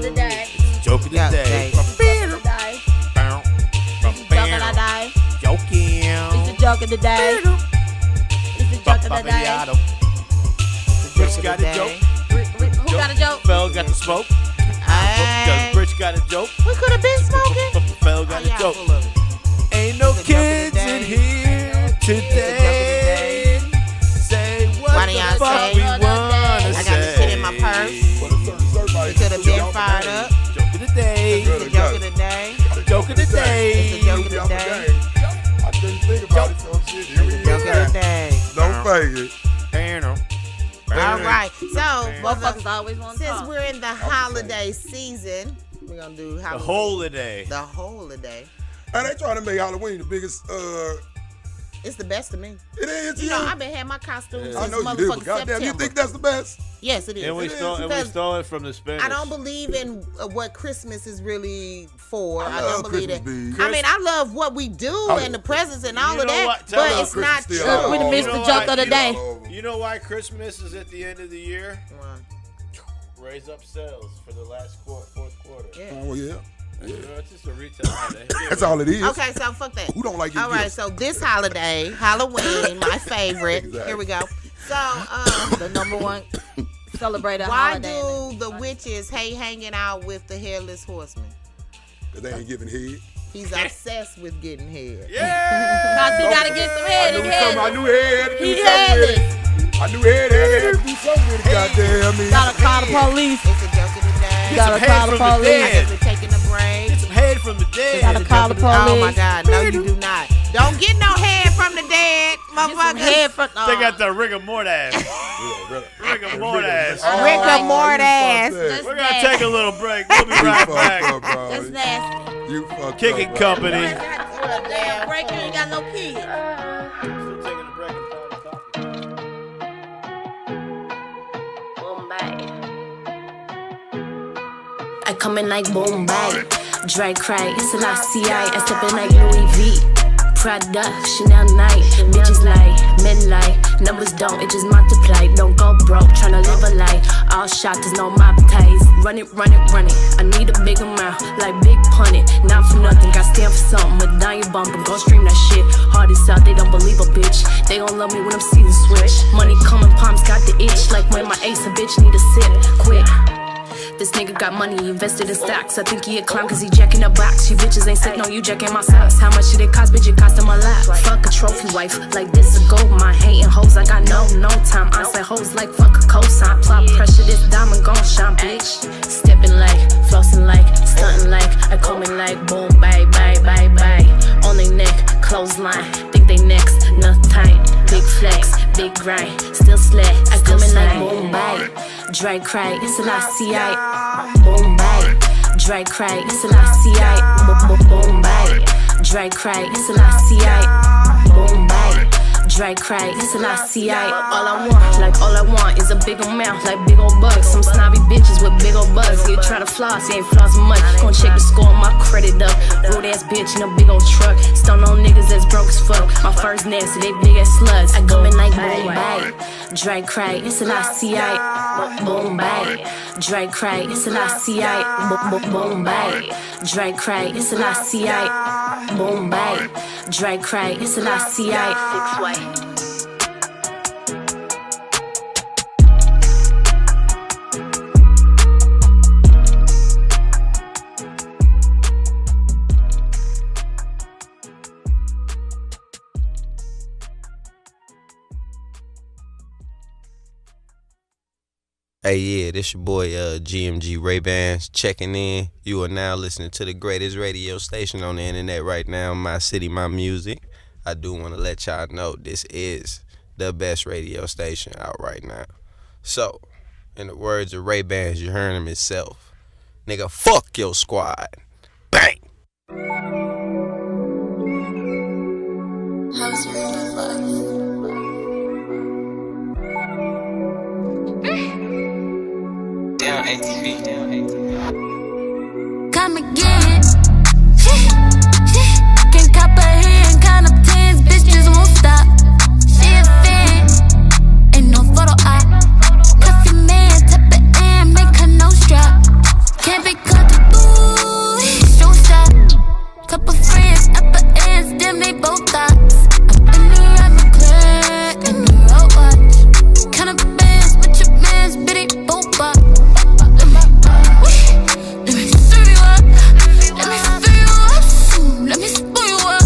the day. Joke of the day. Joking. It's the joke of the day. It's the joke of the day. Rich got a joke. Who got a joke? Fell got the smoke. Because Rich got a joke. We could have been smoking. Fell got a joke. Ain't no kids in here today. Say what the fuck we wanna say. I got this shit in my purse. We could have been fired up. Joke of the day. It's the joke of the day. Joke of the day. It's the joke of the day. I couldn't think about it, so shit. Here we It's the joke of the day. Don't fake it. All right, so motherfuckers always want to since talk. we're in the holiday season, we're gonna do the holiday. The holiday. And they trying to make Halloween the biggest. It's the best to me. It is. You know, I've been having my costumes I since know you do, but motherfucking goddamn, September. you think that's the best? Yes, it is. And we stole it from the Spanish. I don't believe in what Christmas is really for. I love don't believe Christmas it. Eve. I mean, I love what we do and the presents and all You of know that, what? but Tell it's us not Christmas true. still- We done missed the joke of the day. You know why Christmas is at the end of the year? Why? Raise up sales for the last fourth quarter. Yeah. Oh, well, yeah. It's just a retail holiday. That's all it is. Okay, so fuck that. Who don't like your All right, gifts? so this holiday, Halloween, my favorite. Exactly. Here we go. So, The number one celebrated why holiday. do the witches hate hanging out with the headless horseman? Because they ain't giving head. He's obsessed with getting head. Yeah. Cause he gotta get some head. I knew head. He had it. I knew head had to do something with it, goddamn me. Gotta call the police. It's a joke of the day. Gotta some call head the from the police. I just been taking a break. Get some head from the dead. Gotta call the police. Oh my God, no, you do not. Don't get no head from the dead, motherfucker. Head from. They got the rigor mortis. Rigor mortis. Rigor mortis. We're gonna take a little break. We'll be right back. That's nasty. You fucked Kicking up, company. Damn break, you ain't got no kids. Still taking a break and talking. I come in like Bombay, Dre cry, it's a I step in like Louis V, Prada, Chanel night, bitches lie, men lie, numbers don't, it just multiply, don't go broke, tryna live a lie, all shot, there's no mob ties, run it, I need a big amount, like big punny, not for nothing, got stand for something, but down your bumper, go stream that shit, hardest out, they don't believe a bitch, they gon' love me when I'm season switch, money coming, palms got the itch, like when my ace a bitch need a sip, quick. This nigga got money, he invested in stocks. I think he a clown cause he jacking a box. You bitches ain't sick, no, you jacking my socks. How much shit it cost, bitch, it cost in my lap. Fuck a trophy wife, like this a gold mine. Hating hoes, I got no time. I say hoes like fuck a cosign. Plot pressure, this diamond gon' shine, bitch. Stepping like, flossing like, stunting like, I coming like, boom, bye. On they neck, clothesline, think they next, nothing tight. Big flex, big grind, still slack, I coming like boom, bye. Dre cry, it's an ICI, boom, bye. Dre cry, it's an ICI, boom, bye. Dre cry, it's an ICI, boom, bye. Dre cry, it's an ICI. All I want is a big amount, like big old bucks. Some snobby bitches with big old butts. You try to floss, you ain't flossing much. Gon' check the score, my credit up. Rude ass bitch in a big old truck. Stun on niggas that's broke as fuck. My first nasty, they big ass sluts. I come in like boom, bye. Dre cry, it's an ICI, boom, bye. Dre cry, it's an ICI, boom, bye. Dre cry, it's an ICI, boom, bye. Dre cry, it's an ICI. 6 way. Hey, yeah, this your boy GMG Ray-Bans checking in. You are now listening to the greatest radio station on the internet right now, My City, My Music. I do want to let y'all know this is the best radio station out right now. So, in the words of Ray-Bans, you heard him himself. Nigga, fuck your squad. Bang! Down ATV. Come again. Can cop a hand, count up tens, bitch just won't stop. She a fan, ain't no photo op. Cuff your man, tap it in, make her no strap. Can't be comfortable, don't stop. Couple friends, upper ends, them they both thoughts. I'm in the rapper club, in the road watch. Count up bands, with your mans, bitty both bop. Let me spoil you up,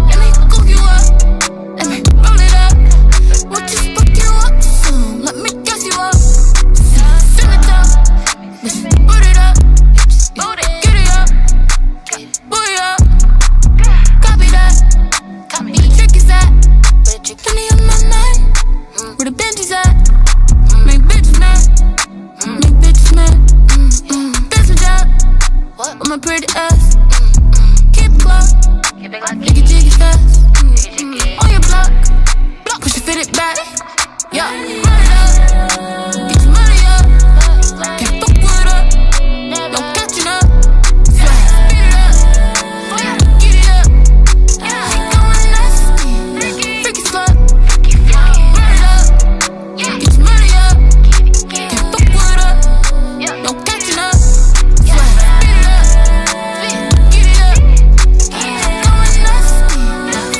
let me cook you up, let me roll it up. What you fuck you up soon? Let me gas you up. Fill it up, boot it up, get it up, boot it up. Copy that, where the trick is at? Money on my mind, where the bench is at? Make bitches mad, make bitches mad. That's my job, with my pretty ass. Make it jiggy fast. On your block, push it, fit it back. Yeah, run it up, get your money up. Can't fuck with up, no catching up. Swag, speed it up, get it up. Ain't going nasty, freaky slut. Run it up, get your money up. Can't fuck with up, no catching up. Swag, speed it up, get it up.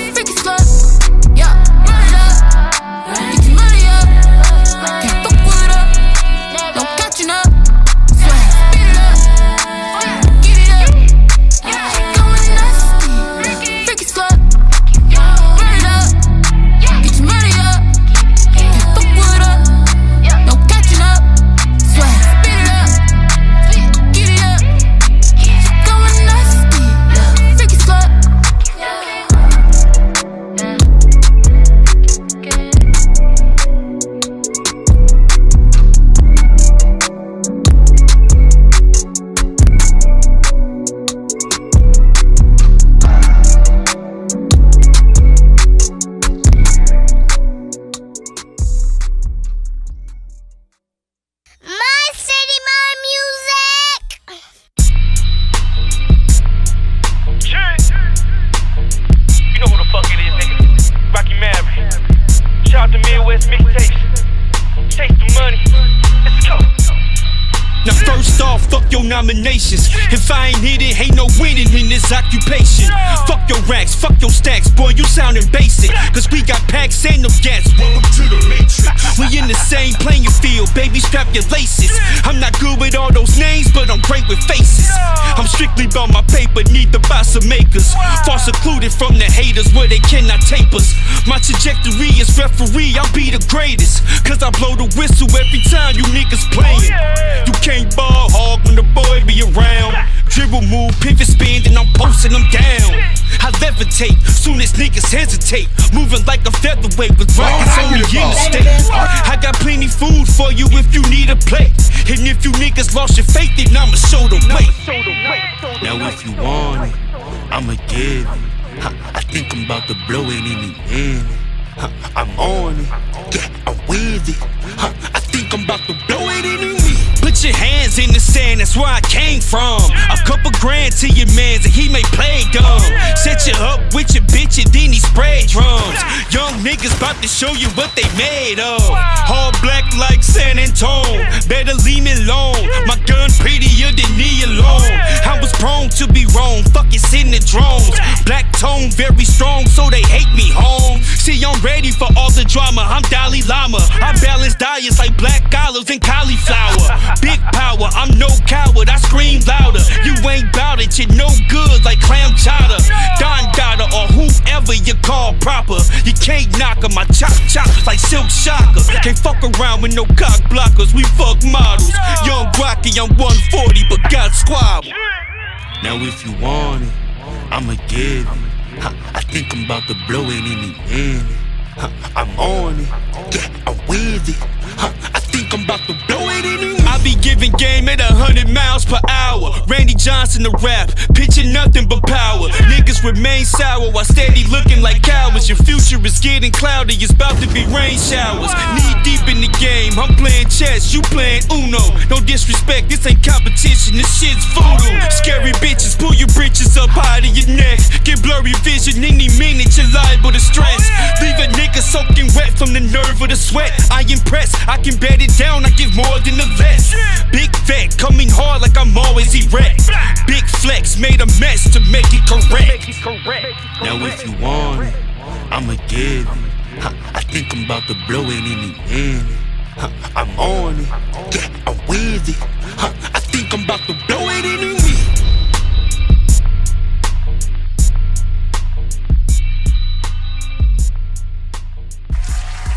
Freaky slut, yeah, run it up, get your money up, can't fuck with up, no catching up, swag, speed it up, get it up, going nasty, freaky slut, run it up, get your money up, can't fuck with up, no catching up, swag, speed it up, get it up, going nasty, freaky slut. Nominations. If I ain't hit it, ain't no winning in this occupation. Fuck your racks, fuck your stacks, boy, you sounding basic. Cause we got packs and no gas. Welcome to the Matrix. We in the same playing field, baby, strap your laces. I'm not good with all those names, but I'm great with faces. I'm strictly about my paper, need to buy some makers. Far secluded from the haters where they cannot tape us. My trajectory is referee, I'll be the greatest. Cause I blow the whistle every time you niggas playing. You can't ball hog when the boy be around. Dribble move, pivot spin, then I'm posting them down. I levitate, soon as niggas hesitate. Moving like a featherweight with rockets only in the States. I got plenty food for you if you need a plate. And if you niggas lost your faith, then I'ma show the way. Now if you want it, I'ma give it. I think I'm about to blow it in the end. I'm on it, yeah, I'm with it. I think I'm about to blow it in the end. Put your hands in the sand, that's where I came from. A couple grand to your mans and he may play dumb. Set you up with your bitch and then he spray drums. Young niggas bout to show you what they made of. All black like San Antone, better leave me alone. My gun prettier than me alone. I was prone to be wrong, fuck it's in the drones. Black tone, very strong, so they hate me home. See, I'm ready for all the drama, I'm Dalai Lama. I balance diets like black olives and cauliflower. Big power, I'm no coward, I scream louder. You ain't bout it, you're no good like clam chowder. Don Dada or whoever you call proper. You You can't knock 'em. I chop choppers like silk shockers. Can't fuck around with no cock blockers. We fuck models. Young Rocky, I'm 140, but got squabble. Now if you want it, I'ma give it. I think I'm about to blow it in the end. I'm on it, yeah, I'm with it. I think I'm about to blow it in the end. I be giving game at 100 miles per hour. Randy Johnson the rap, pitching nothing but power. Niggas remain sour while steady looking like cowards. Your future is getting cloudy, it's about to be rain showers. Knee deep in the game, I'm playing chess, you playing Uno. No disrespect, this ain't competition, this shit's voodoo. Scary bitches, pull your britches up high to your neck. Get blurry vision any minute, you're liable to stress. Leave a nigga soaking wet from the nerve of the sweat. I impress, I can bet it down, I give more than the vest. Big vet, coming hard like I'm always erect. Big flex, made a mess to make it correct. Now if you want it, I'ma give it. I think I'm about to blow it in the end. I'm on it, yeah, I'm with it. I think I'm about to blow it in the end.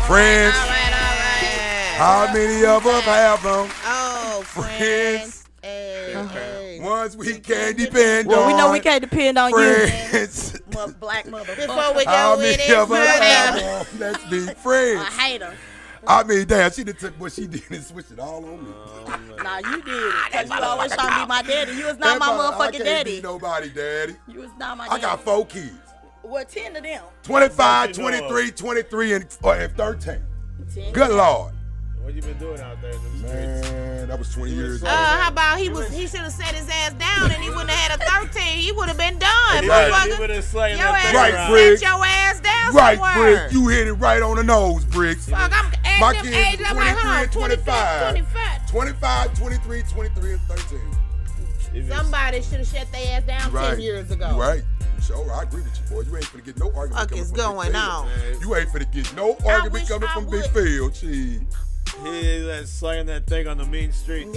Friends. How many of us have them? Oh, friends. Hey. Ones we can't depend on. Well, we know we can't depend on friends. you. Black motherfucker. Before we How go with many of us have it, them? Let's be friends. I hate her. I mean, damn, she done took what she did and switched it all on me. Nah, you did it. Cause you always trying to be my daddy. You was not my motherfucking I can't daddy. be nobody, daddy. You was not my daddy. I got 4 kids. Well, 10 of them. 25, 23, 23, and 13. Good Lord. What you been doing out there in the streets? Man, that was 20 years ago. how about he should have set his ass down and he wouldn't have had a 13. He would have been done. He Motherfucker. would have slaying Your that ass thing Right, around. Briggs. set your ass down Right, somewhere. Briggs. You hit it right on the nose, Briggs. Fuck, I'm My at them kids age. are I'm like, 23 hold on, and 25. 25. 25, 23, 23, and 13. Somebody should have shut their ass down 10 years ago. You right. Sure, I agree with you, boy. You ain't finna get no argument Fuck coming is from going Big Phil. on? You ain't finna get no argument wish coming I from would. Big Phil. Gee. He is slaying that thing on the mean street.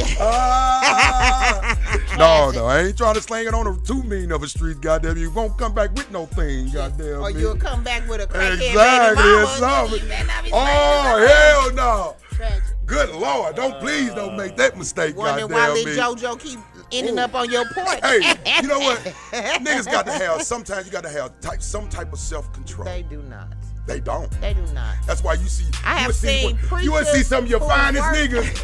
No, I ain't trying to slang it on a too mean of a street, goddamn. You won't come back with no thing, goddamn. Or me. you'll come back with a crackhead Exactly, baby it's mama. something. You better not be Oh, hell no. Tragic. Good Lord, please don't make that mistake, Wondering goddamn why me. Lil JoJo keep ending up on your porch. Hey, you know what? Niggas got to have, sometimes you got to have some type of self-control. They do not. They don't. They do not. That's why you see. I have you seen would see some of your preachers finest who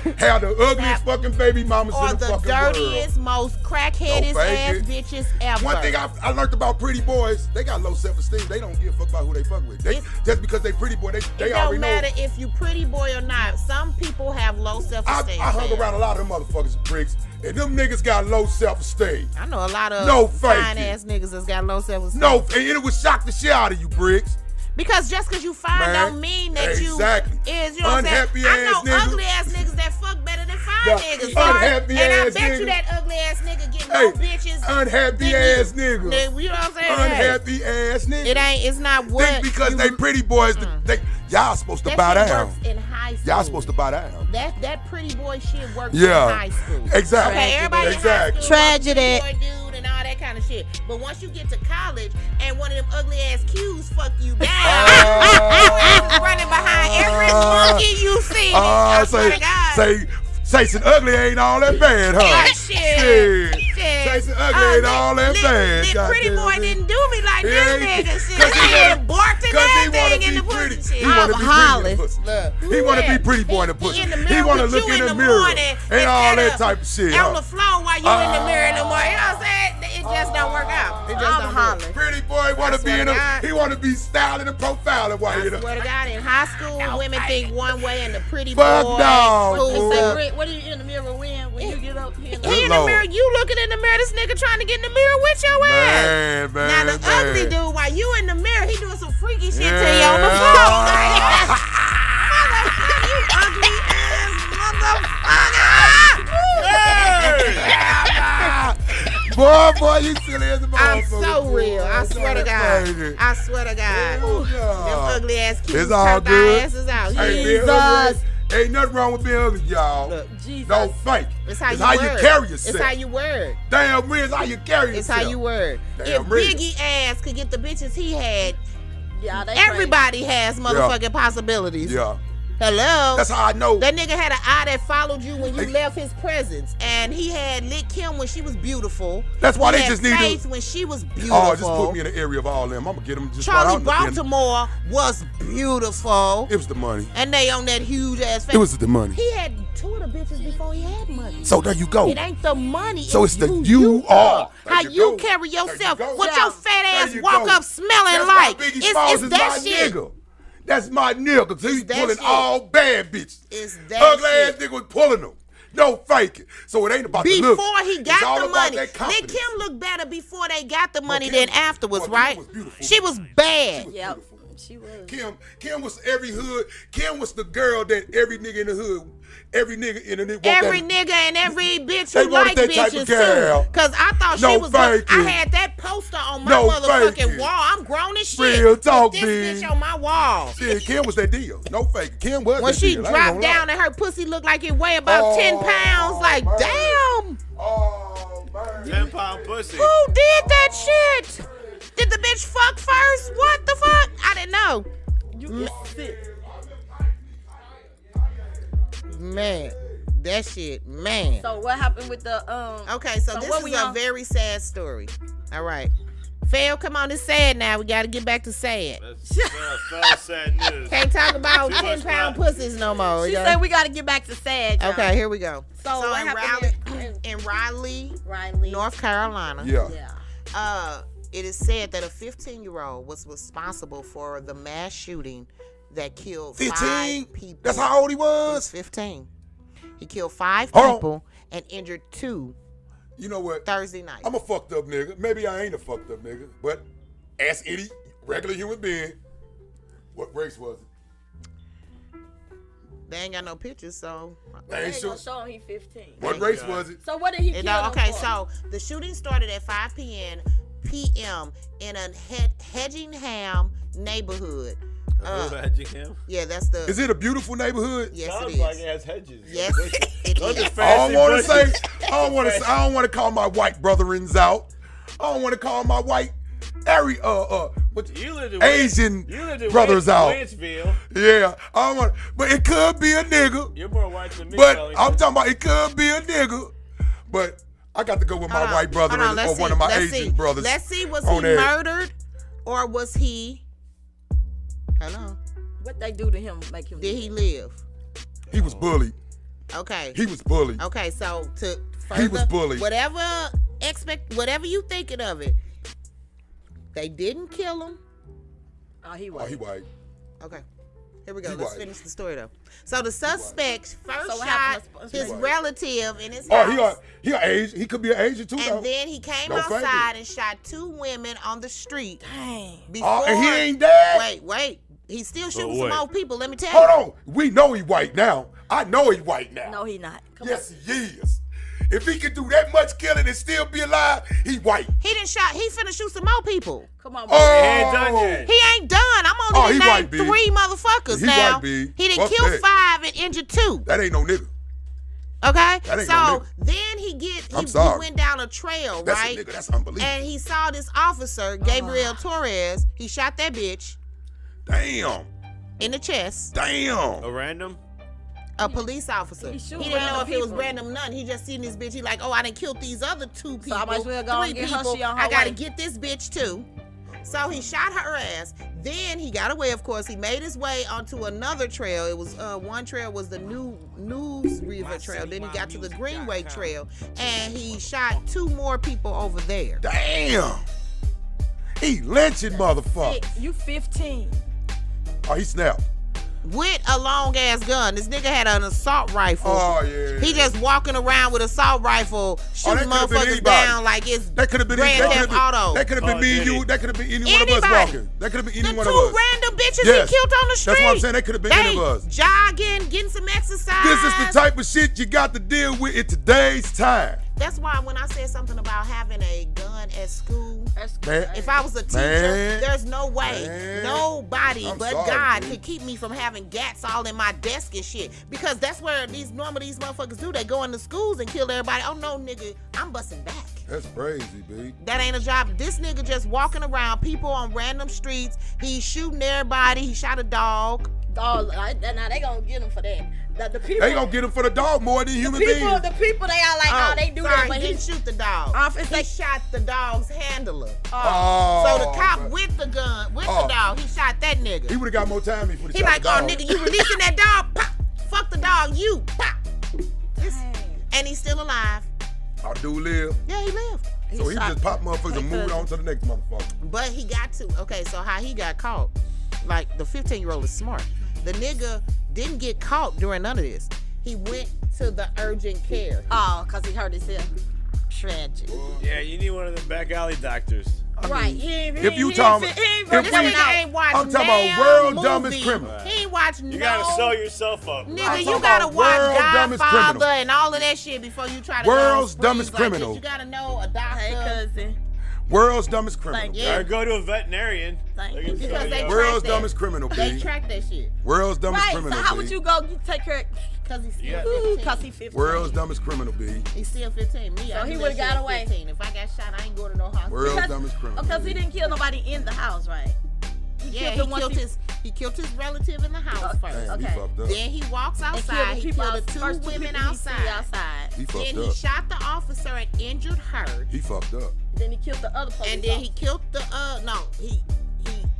niggas have the ugliest fucking baby mamas or in the the fucking dirtiest, most crackheadest Don't fake ass it. bitches ever. One thing I learned about pretty boys, they got low self-esteem. They don't give a fuck about who they fuck with. Just because they pretty boy, they It already don't matter know. if you pretty boy or not. Some people have low I self-esteem. hung man. around a lot of them motherfuckers, bricks, and them niggas got low self-esteem. I know a lot of No fake fine it. ass niggas that's got low self-esteem. No, and it would shock the shit out of you, bricks. Because just because you fine Man, don't mean that exactly. you is, you know what I'm Unhappy saying? I know ass niggas. ugly ass niggas that fuck better than fine The niggas. unhappy and I ass bet you niggas. that ugly ass nigga get Hey, more bitches. unhappy than ass you. nigga. You know what I'm saying? Unhappy ass nigga. It's not what. Think because they pretty boys, y'all supposed to that bow shit down. works in high school. Y'all supposed to bow down. That pretty boy shit works Yeah. in high school. Exactly. Okay, everybody Exactly. in high school, Tragedy. pretty boy dude and all that kind of shit. But once you get to college and one of them ugly ass Qs fuck you down, running behind every monkey you see. I swear to God. Say some ugly ain't all that bad, huh? Yeah, shit. Say some ugly ain't all that bad. That pretty boy didn't do me like He this ain't- nigga. Shit, cause he he wanna- done barked and Cause he wanna everything in be the pretty. pussy He shit. wanna be pretty in the pussy. Look, He wanna be yeah. pretty boy in the He pussy. in the He mirror wanna with look you in the the mirror morning and all instead that of type of shit. on huh? the floor while you in the mirror no more. You know what I'm saying? It just don't work out. It just I'm don't hollering. work. Pretty boy wanna be swear in to him. God. He wanna be styling and profiling while I you know. swear to God, in high school, women think one way and the pretty Fuck boy no, who's fool. the Rick, what are you in the mirror when you get up here? he in the Lord. mirror, you looking in the mirror, this nigga trying to get in the mirror with your ass. Man, Now the man. ugly dude, while you in the mirror, he doing some freaky shit to you on the phone. Motherfucker, you ugly ass motherfucker. Boy, you silly as a I'm motherfucker. so real. I swear to God. Crazy. I swear to God. Oh, Them God. ugly ass kids It's all turned our good. asses out. Hey, being Jesus. ugly, ain't nothing wrong with being ugly, y'all. Look, Jesus. No fake. it's how you word. carry yourself. It's how you word. Damn, Riz, how you carry It's yourself. how you word. Damn, If Riz. Biggie ass could get the bitches he had, Yeah, everybody has motherfucking possibilities. Yeah. Hello. That's how I know. That nigga had an eye that followed you when you left his presence, and he had lit Kim when she was beautiful. That's why he they had just need Faith to. when she was beautiful. Oh, just put me in the area of all them. I'm gonna get them just Charlie right out Baltimore was beautiful. It was the money. And they on that huge ass face. It was the money. He had 2 of the bitches before he had money. So there you go. It ain't the money. So it's the you are. How you carry yourself. What your fat ass walk up smelling like. It's that shit. Nigga. That's my nigga. So he's pulling shit. all bad bitches. It's that ugly shit. ass nigga was pulling them. No faking. So it ain't about the look. Before he got the money. Nick Kim looked better before they got the money Kim, than afterwards, Kim right? was beautiful. She was bad. Yep. She was. Kim was every hood. Kim was the girl that every nigga in the hood, every nigga in the hood. Every nigga and every bitch They who wanted like that type bitches of girl. too. Cause I thought No she was good. faking. I had that poster on my No motherfucking faking. wall. I'm grown as shit. Real talk, Put this bitch. bitch on my wall. Shit, Kim was that deal. No fake. Kim was When that she deal. I ain't dropped gonna down lie. and her pussy looked like it weighed about 10 pounds, like man. damn. Oh, man. 10-pound pussy. Who did that shit? Did the bitch fuck first? What the fuck? I didn't know. You sick. Man, that shit, man. So what happened with the Okay, so this is a very sad story. All right. Fail, come on, it's sad now. We got to get back to sad. That's sad news. Can't talk about Too much 10-pound pussies no more. She said we got to get back to sad. y'all. Okay, here we go. So what happened in Raleigh, Riley, North Carolina. Yeah. It is said that a 15-year-old was responsible for the mass shooting that killed 15? 5 people. That's how old he He was was? 15. He killed 5 Hold on. people and injured 2 You know what? Thursday night. I'm a fucked up nigga. Maybe I ain't a fucked up nigga, but as any regular human being, what race was it? They ain't got no pictures, so. They ain't sure. show him he 15. What race was it? So what did he kill him Okay, for? so the shooting started at 5 p.m. in a Hedgingham neighborhood. Yeah, that's the. Is it a beautiful neighborhood? Yes, Sounds it is. like it has hedges. Yes, it is. I don't want to call my white brethrens out. I don't want to call my white Asian brothers out. Wentzville. Yeah, I don't want. But it could be a nigga. You're more white than me. But Wellington. I'm talking about it could be a nigga. But I got to go with my white brother or one of my Asian brothers. Let's see, was he murdered or was he? Hello. What they do to him make him? Did he live? He was bullied. Okay. He was bullied. Okay, so to further, He was bullied. Whatever you thinking of it, they didn't kill him. Oh, he Oh, he white. Okay. Here we go. He Let's white. finish the story though. So the suspect first So what shot happened? his White. relative in his house. He an Asian. He could be an Asian too. though. And then he came No outside faking. and shot 2 women on the street. Dang. Before, and he ain't dead. Wait. He's still shooting wait. some more people. Let me tell you. Hold on. We know he white now. I know he white now. No, he not. Come Yes, he is. If he can do that much killing and still be alive, he white. He finna shoot some more people. Come on, Oh, boy. He ain't done yet. He ain't done. I'm Oh, only he named white, B. 3 motherfuckers He now. white, B. He done Fuck killed that. 5 and injured 2. That ain't no nigga. Okay? That ain't So no nigga. then I'm he sorry. went down a trail, That's right? a nigga. That's unbelievable. And he saw this officer, Gabriel Torres. He shot that bitch Damn. in the chest. Damn. A random? A police officer. He He shoot didn't know random if it was people. random none. He just seen this bitch. He like, oh, I done killed these other 2 people. I might as well go 3 and get her. people. She on her I gotta way. get this bitch too. So he shot her ass. Then he got away, of course. He made his way onto another trail. It was one trail was the News River Trail. Then he got to the Greenway Trail. And he shot 2 more people over there. Damn. He lynching motherfucker. You 15. Oh, he snapped. With a long ass gun. This nigga had an assault rifle. Oh, yeah. He just walking around with an assault rifle, shooting that could've been motherfuckers anybody. down like it's That could have been Grand Theft Auto. That could have been me and did you. he? That could have been any one of us Anybody. walking. That could have been The any one 2 of us. random bitches Yes. he killed on the street. That's what I'm saying. They could have been They any of us. jogging, getting some exercise. This is the type of shit you got to deal with in today's time. That's why when I said something about having a gun at school, Man. if I was a teacher, Man. there's no way, Man. nobody I'm but sorry, God dude. could keep me from having gats all in my desk and shit. Because that's where these motherfuckers do. They go into schools and kill everybody. Oh no, nigga, I'm busting back. That's crazy, B. That ain't a job. This nigga just walking around, people on random streets. He's shooting everybody. He shot a dog. Dog, now they gonna get him for that. The people, They gonna get him for the dog more than human beings. the people, they are like, oh, they do sorry, that, but he didn't shoot the dog. He shot the dog's handler. Oh, So the cop with the gun, with the dog, he shot that nigga. He would have got more time if he would He have like, shot oh the dog. nigga, you releasing that dog? Pop. Fuck the dog, you. Pop. And he's still alive. Our dude live. Yeah, he lived. So he just popped motherfuckers and moved on to the next motherfucker. But he got to. Okay, so how he got caught? Like the 15-year-old is smart. The nigga didn't get caught during none of this. He went to the urgent care. Oh, cause he hurt himself. Tragic. Yeah, you need one of them back alley doctors. Right. If you talking, This nigga ain't watched I'm talking about damn world movie. dumbest criminal. He ain't watched You gotta sew yourself up. Nigga, you talking gotta about watch world dumbest Godfather criminal. and all of that shit before you try to World's go dumbest springs like criminal. this. You gotta know a doctor. Hey, cousin. World's dumbest criminal. Yeah. Or go to a veterinarian. Thank They you. can Because sew you they up. World's that. dumbest criminal, They B. track that shit. World's dumbest Right, criminal, so how B. would you go you take care? Cause he's still Ooh, 15. cause he 15. World's dumbest criminal, B. He's still 15. Me, So I he do would've that shit got at away. 15. If I got shot, I ain't going to no hospital. World's dumbest criminal. Because B. he didn't kill nobody in the house, right? Yeah, him once he killed his relative in the house first. Damn, he Okay. fucked up. Then he walks And outside. He killed the first two women people he see outside. outside. He fucked Then he up. shot the officer and injured her. He fucked up. Then he killed the other police And then he officer. killed the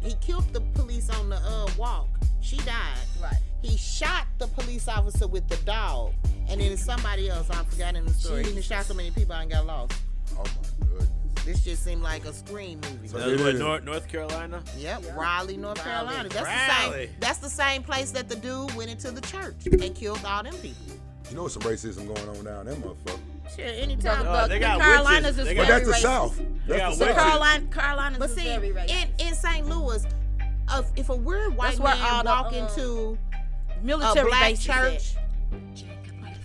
he killed the police on the walk. She died. Right. He shot the police officer with the dog. And then somebody else, I forgot in the story. He done shot so many people I ain't got lost. Oh my goodness. This just seemed like a Scream movie. So That's it what, is. North Carolina? Yep, Raleigh, North Carolina. Raleigh. That's the same place that the dude went into the church and killed all them people. You know some racism going on down there, motherfucker. Shit, anytime. Oh, they got Carolinas witches. is They But got- very that's the racist. South. They got That's the witches. South. Carolinas But is see, very racist. in St. Louis, if a weird white That's where man all the, walk into a military black bases church,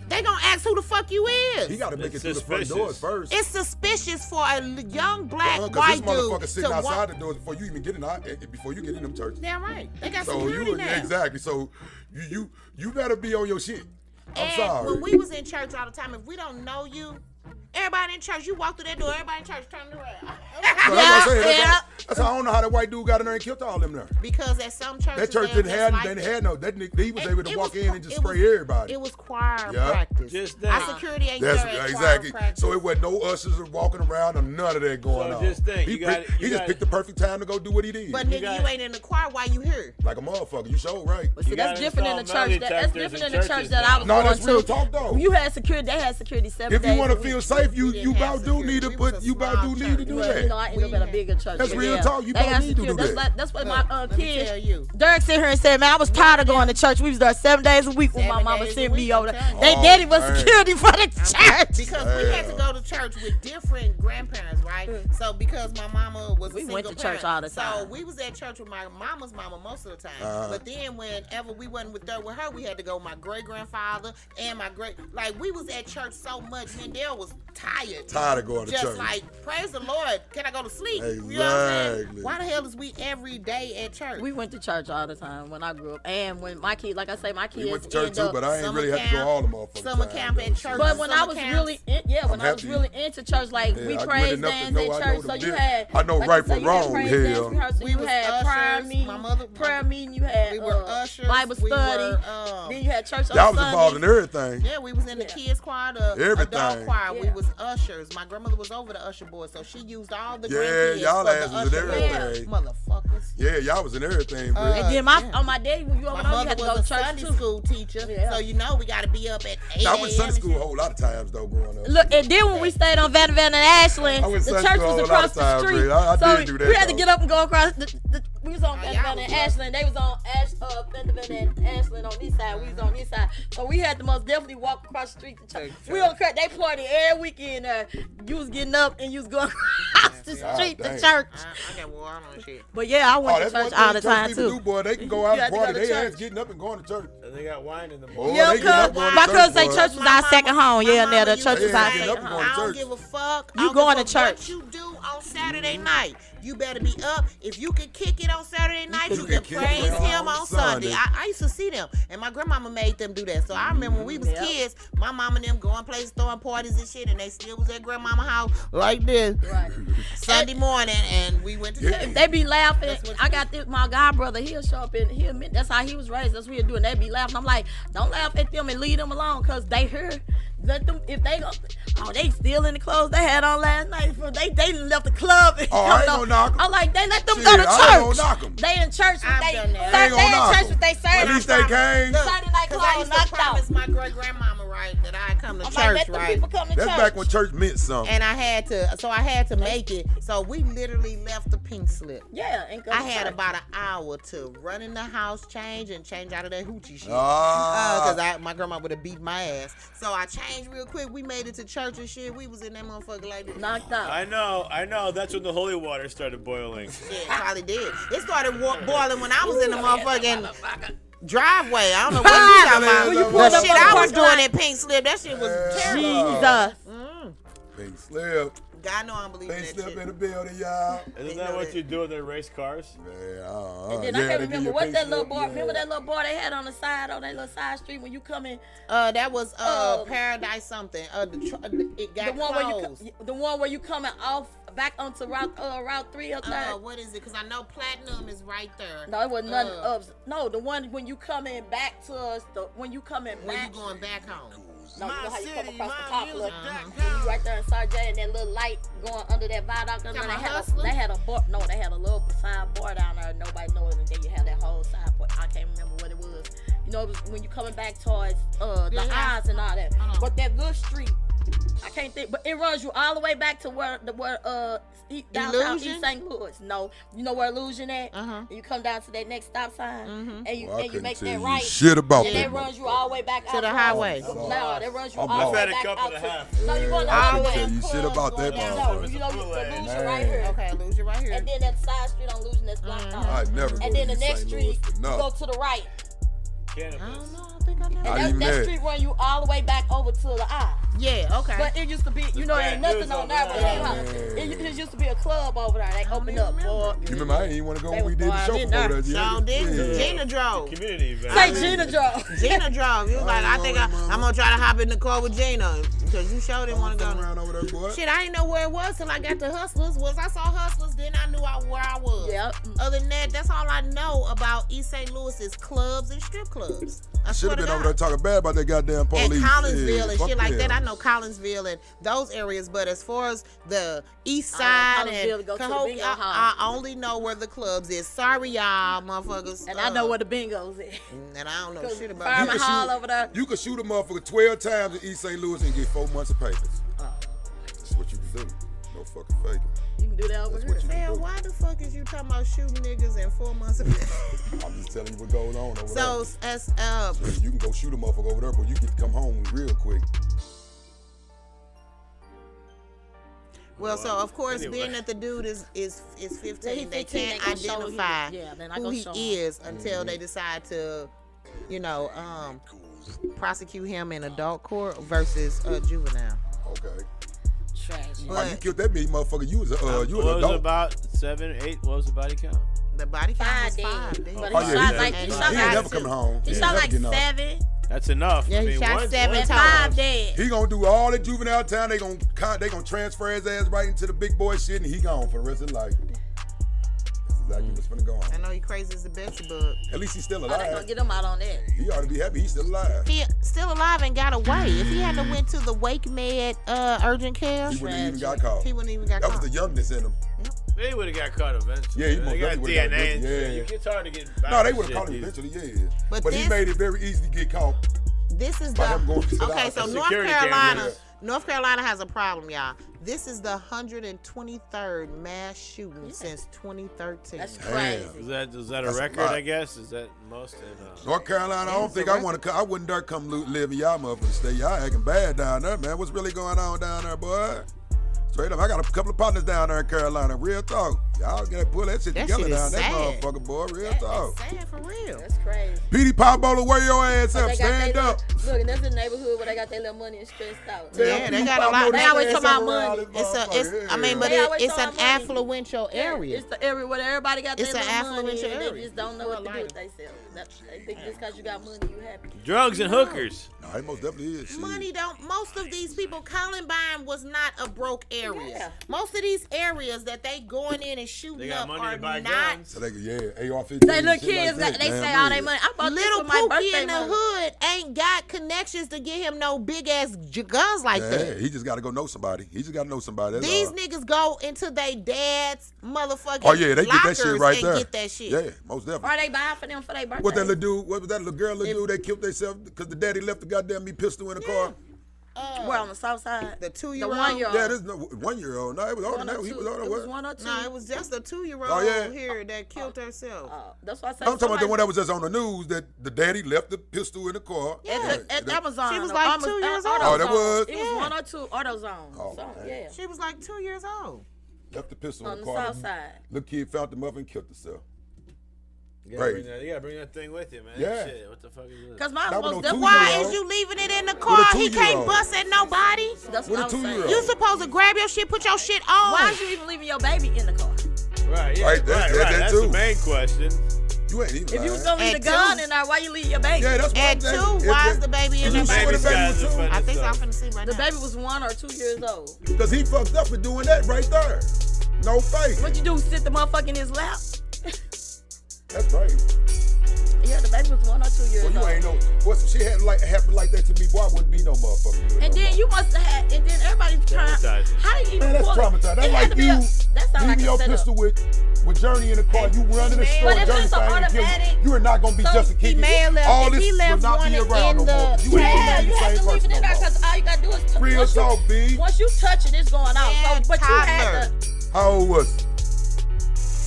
they gonna ask who the fuck you is. He got to make it It's through the front suspicious. doors first. It's suspicious for a young black Because white this dude motherfucker sitting to outside walk. the doors before you even get in. Before you get in them churches. Damn right, they got So security you now. exactly. So you better be on your shit. I'm And sorry. when we was in church all the time, if we don't know you, everybody in church, you walk through that door, everybody in church turn around. So that's what I'm saying. That's how I don't know how that white dude got in there and killed all them there. Because at some churches, That church they're didn't just have, like they didn't that. have no. That nigga, he was able to It walk was- in and just it spray was- everybody. It was choir Yeah. practice. Just Our think. security ain't That's there at exactly. choir practice. So it wasn't no ushers walking around and none of that going So on. just think, he you got- he you just got- picked the perfect time to go do what he did. But nigga, you ain't in the choir while you here. Like a motherfucker. You sure right. But see, You that's gotta different in the install church. metal That's detectors different in in the church churches that now. I was No, going that's real to. talk though. You had security. They had security 7 If days you want a to week. feel safe, you We didn't have about do need to security. put We was a you about small do need to do Well, you know, that. I ended up in a bigger church. That's but real yeah. talk. You They about got need to do security. that. That's what Look, my let me kid, tell you. Derek, sit here and said, "Man, I was tired of going to church. We was there 7 days a week when my 7 mama days a sent me week, over I'm there. telling They you. daddy was Oh, security for the church." Because we had to go to church with different grandparents, right? So because my mama was a We single went to parent, church all the So time. we was at church with my mama's mama most of the time. But then whenever we wasn't with her, we had to go with my great grandfather and my we was at church so much. Mendel was tired. Tired of going to Just church. like, praise the Lord, can I go to sleep? You know what I'm saying? Exactly. Why the hell is we every day at church? We went to church all the time when I grew up, and when my kids, like I say, my kids We went to church end too, up. but I ain't summer really had to go camp, all the motherfuckers. summer camp at church. But when I summer was camps. really, when I was happy. really into church, like we I praise went enough to dance know at I know church, the so you difference. had. I know like right you say, from you had wrong, praise hell. dance rehearsal, We you was had prayer ushers. meeting, My mother- prayer meeting, you had We were ushers. Bible We study, were, then you had church on Y'all was involved in Sunday. everything. Yeah, we was in the kids choir, the Everything. adult choir. We Yeah. was ushers. My grandmother was over the usher board, so she used all the Yeah, grandkids y'all for asses the in usher board. everything. Motherfuckers. Yeah, y'all was in everything, bro. And then on my day when you over My there, you mother had to was go a to church Sunday too. school teacher, Yeah. so you know we got to be up at 8 I went to Sunday a.m. school a whole lot of times though, growing up. Look, and then when we stayed on Van and Ashland, I went to the Sunday church school a was lot across of the times, street. Ray. I So did do that, we had to though. get up and go across. We was on Oh, Van y'all and was Ashland. They was on Van and Ashland on this side. We was on this side. So we had to most definitely walk across the street to church. We on crack. They party every weekend. You was getting up and you was going across the God street damn. to church. I got war on shit. But yeah, I went to that's church one all thing the church time people too. do, boy. They can go out You and had to go party. to They ass church. getting up and going to church. They got wine in the Oh, morning. Yeah, they get up cuz going to my church, cousin say boy. church was our second home. Yeah, mama the used church to was our say, second going home. to I don't church. give a fuck. You I don't going give to a fuck church. What you do on Saturday night, you better be up. If you can kick it on Saturday night, you can praise him on Sunday. I used to see them, and my grandmama made them do that. So I remember when we was kids, my mama and them going places, throwing parties and shit, and they still was at grandmama house like this Sunday morning, and we went to church. They be laughing. I got this, my god brother. He'll show up and he'll admit that's how he was raised. That's what he'll do. And they be laughing. I'm like, don't laugh at them and leave them alone, cause they here. Let them, if they go, they still in the clothes they had on last night. They left the club. And I ain't gonna knock 'em. I'm like, they let them Shit, go to I ain't gonna church. knock 'em. They in church. I've done that. I ain't gonna They in knock church 'em. with they Saturday. At least they came. Saturday night Because I clothes used to knocked out. promise my great grandmama, right, that I'd come to I'm church, like, let them right? people come to That's church. back when church meant something. And I had to make it. So we literally left the pink slip. Yeah, and go I to had church. about an hour to run in the house, change out of that hoochie shit. Ah. Because my grandma would have beat my ass. So I changed real quick. We made it to church and shit. We was in that motherfucker like this. knocked out. I know. That's when the holy water started boiling. Shit, probably did. It started boiling when I was in the motherfucking driveway. I don't know what you talking about. When you The pulled up shit on the I was parking doing lot. at Pink Slip, that shit was terrible. Jesus. Pink slip. God know I don't believe in Pink that slip shit. in the building, y'all. Isn't that what you do when they race cars? Man, And then yeah, I can't they give remember you what pink that little slip, boy. yeah. Remember that little boy they had on the side, on that little side street when you come in. That was Paradise something. It got closed. The one where you coming off back onto Route 3 or that. What is it? Because I know Platinum is right there. No, it was nothing up. No, the one when you coming back to us. When you coming When back. you going back home. No, you know how you come across the poplar. You right there in Sargent and that little light going under that viaduct. Under they had a board. No, they had a little side board down there. Nobody knows. And then you had that whole side board. I can't remember what it was. You know, it was when you coming back towards the eyes and all that. But that little street, I can't think. But it runs you all the way back to where downtown East St. Louis. No, you know where Illusion at? And you come down to that next stop sign, and you make that right. Shit about and that. that runs you all the way back To out the highway. No, that runs you I'm all the way I've had a back cup out and a to. half. No, you're going the I other can way. tell you shit about that No, motherfucker. you know Illusion Man. right here. Okay, Illusion right here. And then that side street on Illusion that's blocked off. I never go And then to the next St. street, Louis for you nothing. go to the right. I Cannabis. don't know. I think I know. Not And even that that. street run you all the way back over to the eye. Yeah, okay. But it used to be, you know, bad ain't nothing news on over there. there. But it used to be a club over there. They opened up. Boy. You remember, I didn't even want to go They when we was did the fine. show Didn't before I? that. So did Yeah. Gina drove. Community event. Say Gina drove. Gina drove. You was like, I think I'm gonna try to hop in the car with Gina because you sure didn't want to go. Around over there, boy. Shit, I didn't know where it was till I got to Hustlers. Once I saw Hustlers, then I knew where I was. Yep. Other than that, that's all I know about East St. Louis is clubs and strip clubs. I Should swear have to been God. over there talking bad about that goddamn police. And Collinsville and fuck shit like them. that. I know Collinsville and those areas, but as far as the east side Collinsville to and go to the Cahokia, bingo I hall. only know where the clubs is. Sorry, y'all, motherfuckers. And I know where the bingos is. And I don't know shit about Fireman You can Hall shoot- over there. You could shoot a motherfucker 12 times in East St. Louis and get 4 months of papers. That's what you can do. No fucking faking. You can do that over That's here. what you can Man, do. why the fuck is you talking about shooting niggas in 4 months of I'm just telling you what goes on over So as there. You can go shoot a motherfucker over there, but you get to come home real quick. well, so of course, Anyway. being that the dude is 15, Yeah, they 15, can't they gonna show him. identify Yeah, then I who gonna he show him. is until they decide to, prosecute him in adult court versus juvenile. Okay. Trash. Oh, you killed that big motherfucker. You was you What an was adult. about 7, 8? What was the body count? The body count was 5 5 days. days. But Oh, he yeah, shot he- like he he ain't shot never like coming home. He He shot never like getting off. 7 That's enough. Yeah, he shot 7 and total. 5 dead. He gonna do all the juvenile time. They gonna transfer his ass right into the big boy shit, and he gone for the rest of his life. That's exactly what's finna go I on. know he crazy as the Betsy bug. At least he's still Oh, they gonna alive. get him out on that. He ought to be happy. He's still alive. He still alive and got away. If he hadn't went to the Wake Med urgent care, He wouldn't even got caught. he wouldn't even got That was caught. the youngness in him. They would have got caught eventually. Yeah, he They most got definitely would've got DNA and good, shit. yeah. It's hard to get No, back they and would have shit, caught him dude. eventually, yeah. But But he this- made it very easy to get caught. This is By him going to the okay. house. So A North security Carolina, camera. North Carolina has a problem, y'all. This is the 123rd mass shooting since 2013. That's Damn. crazy. Is that a That's a record? lot. I guess is that most in. North Carolina, I don't It's think a I want to. I wouldn't dare come live in y'all motherfucking state. Y'all acting bad down there, man. What's really going on down there, boy? Straight up, I got a couple of partners down there in Carolina. Real talk. Y'all gotta pull that shit That together shit is down. That sad. motherfucker, boy. Real talk. That's sad for real. That's crazy. Petey Pop Bowler, wear your ass up. Stand up. Look, and that's the neighborhood where they got their little money and stressed out. Yeah, they got a lot. They always talk about money. It's an affluential area. It's the area where everybody got their It's an little money. affluential And area. they just don't know what to do with themselves. They think just because you got money, you happy. Drugs and hookers. No, it most definitely is. Shit. Money don't. Most of these people, Columbine was not a broke area. Yeah. Most of these areas that they going in and They shooting got up money are to buy not. guns. So they AR-15. They little kids, like they say all their money. I bought this Little for my Pookie birthday in the money. hood ain't got connections to get him no big ass guns like Yeah, that. he just got to go know somebody. He just got to know somebody. That's These all. niggas go into their dad's motherfucking Oh yeah, they get that lockers shit right and there. get that shit. Yeah, most definitely. Or they buy for them for their birthday. What that little dude? What was that little girl? Little dude? They killed themselves because the daddy left the goddamn pistol in the car. Where on the south side? The 2-year-old. The 1-year-old. Yeah, there's no 1-year-old. No, it was older than that. He was older. It was What? 1 or 2. No, it was just a 2-year-old Oh, yeah. here that killed herself. That's why I said I'm talking about the one that was just on the news that the daddy left the pistol in the car. At Amazon. She was like 2 years old. Oh, that was? It was 1 or 2 AutoZone. Oh, So, man. yeah. She was like 2 years old. Left the pistol On in the the car. south side. Little kid found the mother and killed herself. You Right. gotta bring that thing with you, man. Yeah. Shit, what the fuck is this? Because mine That was was no supposed to. 2-year-old. Why is you leaving it in the car? He can't 2-year-old. bust at nobody. That's With what a I was saying. 2-year-old. You supposed to grab your shit, put your shit on. Why is you even leaving your baby in the car? Right, yeah, Right, that's- that That's too. the main question. You ain't even If you was lying. gonna leave At the gun 2. in there, why you leave your baby? Yeah, that's what At I'm saying. 2, why is the baby in You the sure Baby the baby guys was are 2? funny I think I'm stuff. finna see right The now. baby was 1 or 2 years old. Because he fucked up for doing that right there. No face. What you do? Sit the motherfucker in his lap? That's right. Yeah, the baby was 1 or 2 years Well, you old. ain't know. Well, if she had happened like that to me, boy, I wouldn't be no motherfucker. And then you must have had, and then everybody's trying. Traumatizing. How do you even Man, that's pull it? traumatized. That's It had like to be you that sound like leaving a your setup. pistol with Journey in the car. You run to the store, But if Journey it's an thing and kill automatic- you. You are not gonna be So just a he kid. may have left- All if this he left will not one be in around no the- more. You ain't Yeah, gonna you be the have same to leave person it in no there more. because all you gotta do is Real once you- talk, B. Once you touch it, it's going out. Yeah, So, but you had toddler. to. How old was he?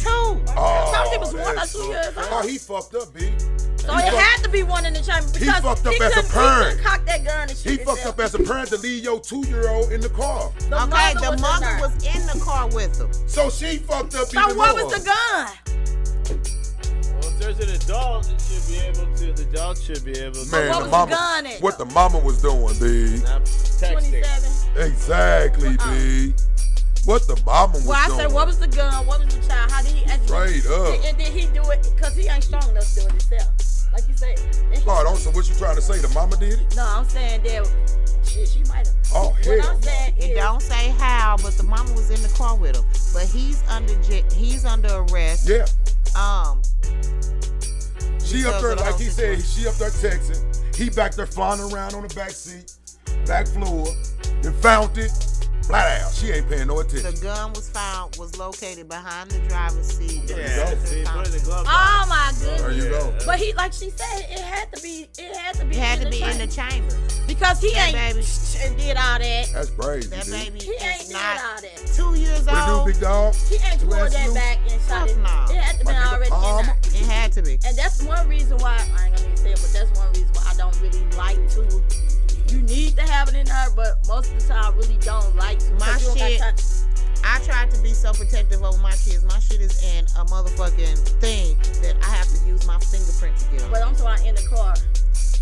2. Thought he was 1 or that's 2 fucked. years old. Oh, he fucked up, B. So it had to be 1 in the chamber because fucked up as a couldn't- parent. He couldn't cock that gun and He shoot fucked himself. up as a parent to leave your 2-year-old in the car. The Okay, mother the was mother in there. was in the car with him. So she fucked up So even what more. was the gun? Well, if there's an adult, it should be able to. The adult should be able to. Man, what the was mama, the gun at? what the mama was doing, B. Not texting. 27. Exactly, B. What the mama was Well, I doing. said, what was the gun? What was the child? How did he actually? Straight up. And did he do it? Because he ain't strong enough to do it himself. Like you said. And he- Oh, don't. So what you trying to say? The mama did it? No, I'm saying that shit, she might have. Oh, What hell I'm no. saying It is, don't say how, but the mama was in the car with him. But he's under arrest. Yeah. She Because up there, of the like whole he said, situation. she up there texting. He back there flying around on the back seat, back floor, and found it. Flat out. She ain't paying no attention. The gun was located behind the driver's seat. Yeah, go. see, put it in the glove box. oh my goodness. There you go. But he, like she said, it had to be. It had to be in the chamber. because he That ain't baby. and did all that. That's crazy, That dude. baby He ain't is did not all that. 2 years What it do, old. big dog? He ain't Two pulled ass that Snoop? back and shot it. Fuck no. It had to be My nigga already in Palmer. there. It had to be. And that's one reason why I ain't gonna even say it, but that's one reason why I don't really like to. You need to have it in there, but most of the time I really don't like to. My 'cause you don't got shit- time- I tried to be so protective over my kids. My shit is in a motherfucking thing that I have to use my fingerprint to get on. But I'm talking in the car.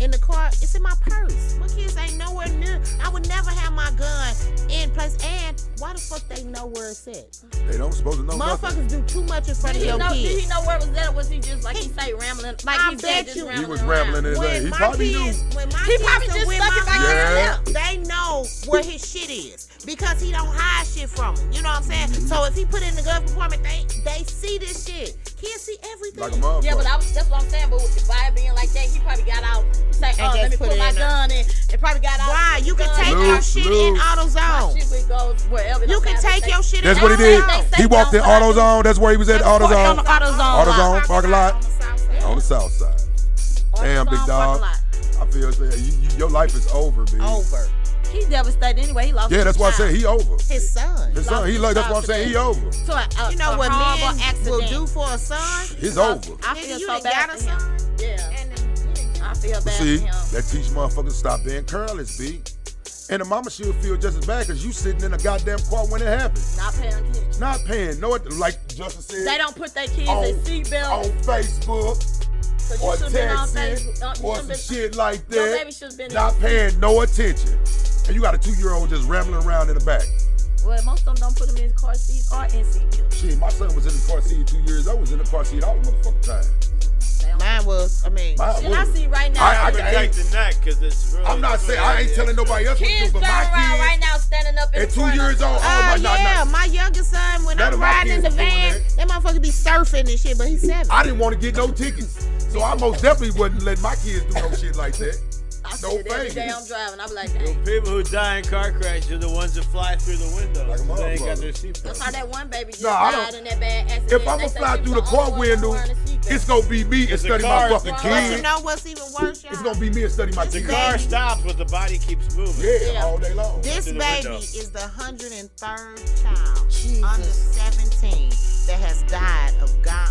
In the car, it's in my purse. My kids ain't nowhere near. I would never have my gun in place. And why the fuck they know where it's at? They don't supposed to know nothing. Motherfuckers do too much in front Did of your did he kids. know where it was at? Or was he just like he say rambling? Like I he said, bet just you- rambling He was around. rambling his ass. When He my probably kids, knew. when my He kids probably are just with stuck my it back Yeah. in they know where his shit is because he don't hide shit from them. You know what I'm saying? Mm-hmm. So if he put it in the glove compartment, they see this shit. Kids see everything. Like a motherfucker. Yeah, but that's what I'm saying. But with the vibe being like that, he probably got out, say, And oh, just let me put put it my in there. gun in. It probably got out. Why? You can take Lou, your shit Lou. in My AutoZone. shit would go wherever. You can take your shit That's in what he did. AutoZone. He walked in AutoZone. That's where he was at, On the AutoZone. AutoZone. AutoZone parking lot. On the south side. On the south side. Damn, big dog. I feel your life is over, B. Over. He's devastated anyway. He lost. Yeah, that's why I said he over. His son. His son, he like that's why I'm saying he over. So You know what horrible men accident. will do for a son? He's over. I Nigga, feel you so done bad got a for him. son? Yeah, And then, I feel bad See, for him. that teach motherfuckers stop being careless, B. And the mama should feel just as bad because you sitting in a goddamn car when it happens. Not paying attention. Not paying no, like Justice said. They don't put their kids in seatbelts. On Facebook. So Or texting, or some shit like that. Your baby should've been not paying no attention. And you got a 2-year-old just rambling around in the back. Well, most of them don't put them in car seats or in seatbelts. Shit, my son was in the car seat 2 years. I was in the car seat all the motherfucking time. Mine was, I see right now. I protect the neck because it's really. I'm not saying, I ain't telling nobody else what to do, Kids but driving my around kids, right now standing up in at 2 front years of old, my youngest son, when I'm riding in the van, that motherfucker be surfing and shit, but he's 7. I didn't want to get no tickets. So I most definitely wouldn't let my kids do no shit like that. I No see it every thanks. day I'm driving. I be like, The dang. people who die in car crashes are the ones that fly through the window. Like a They ain't got motherfucker. their seatbelt. That's how that one baby just I died don't- in that bad accident. If I'm They gonna said fly she through was the the car only one window, wearing a seatbelt. it's gonna be me and It's a study my car- fucking But But you kids. know what's even worse, y'all? It's gonna be me and study my The kids. car stops, but the body keeps moving. Yeah, all day long. This through the baby window. is the 103rd child under 17 that has died of gun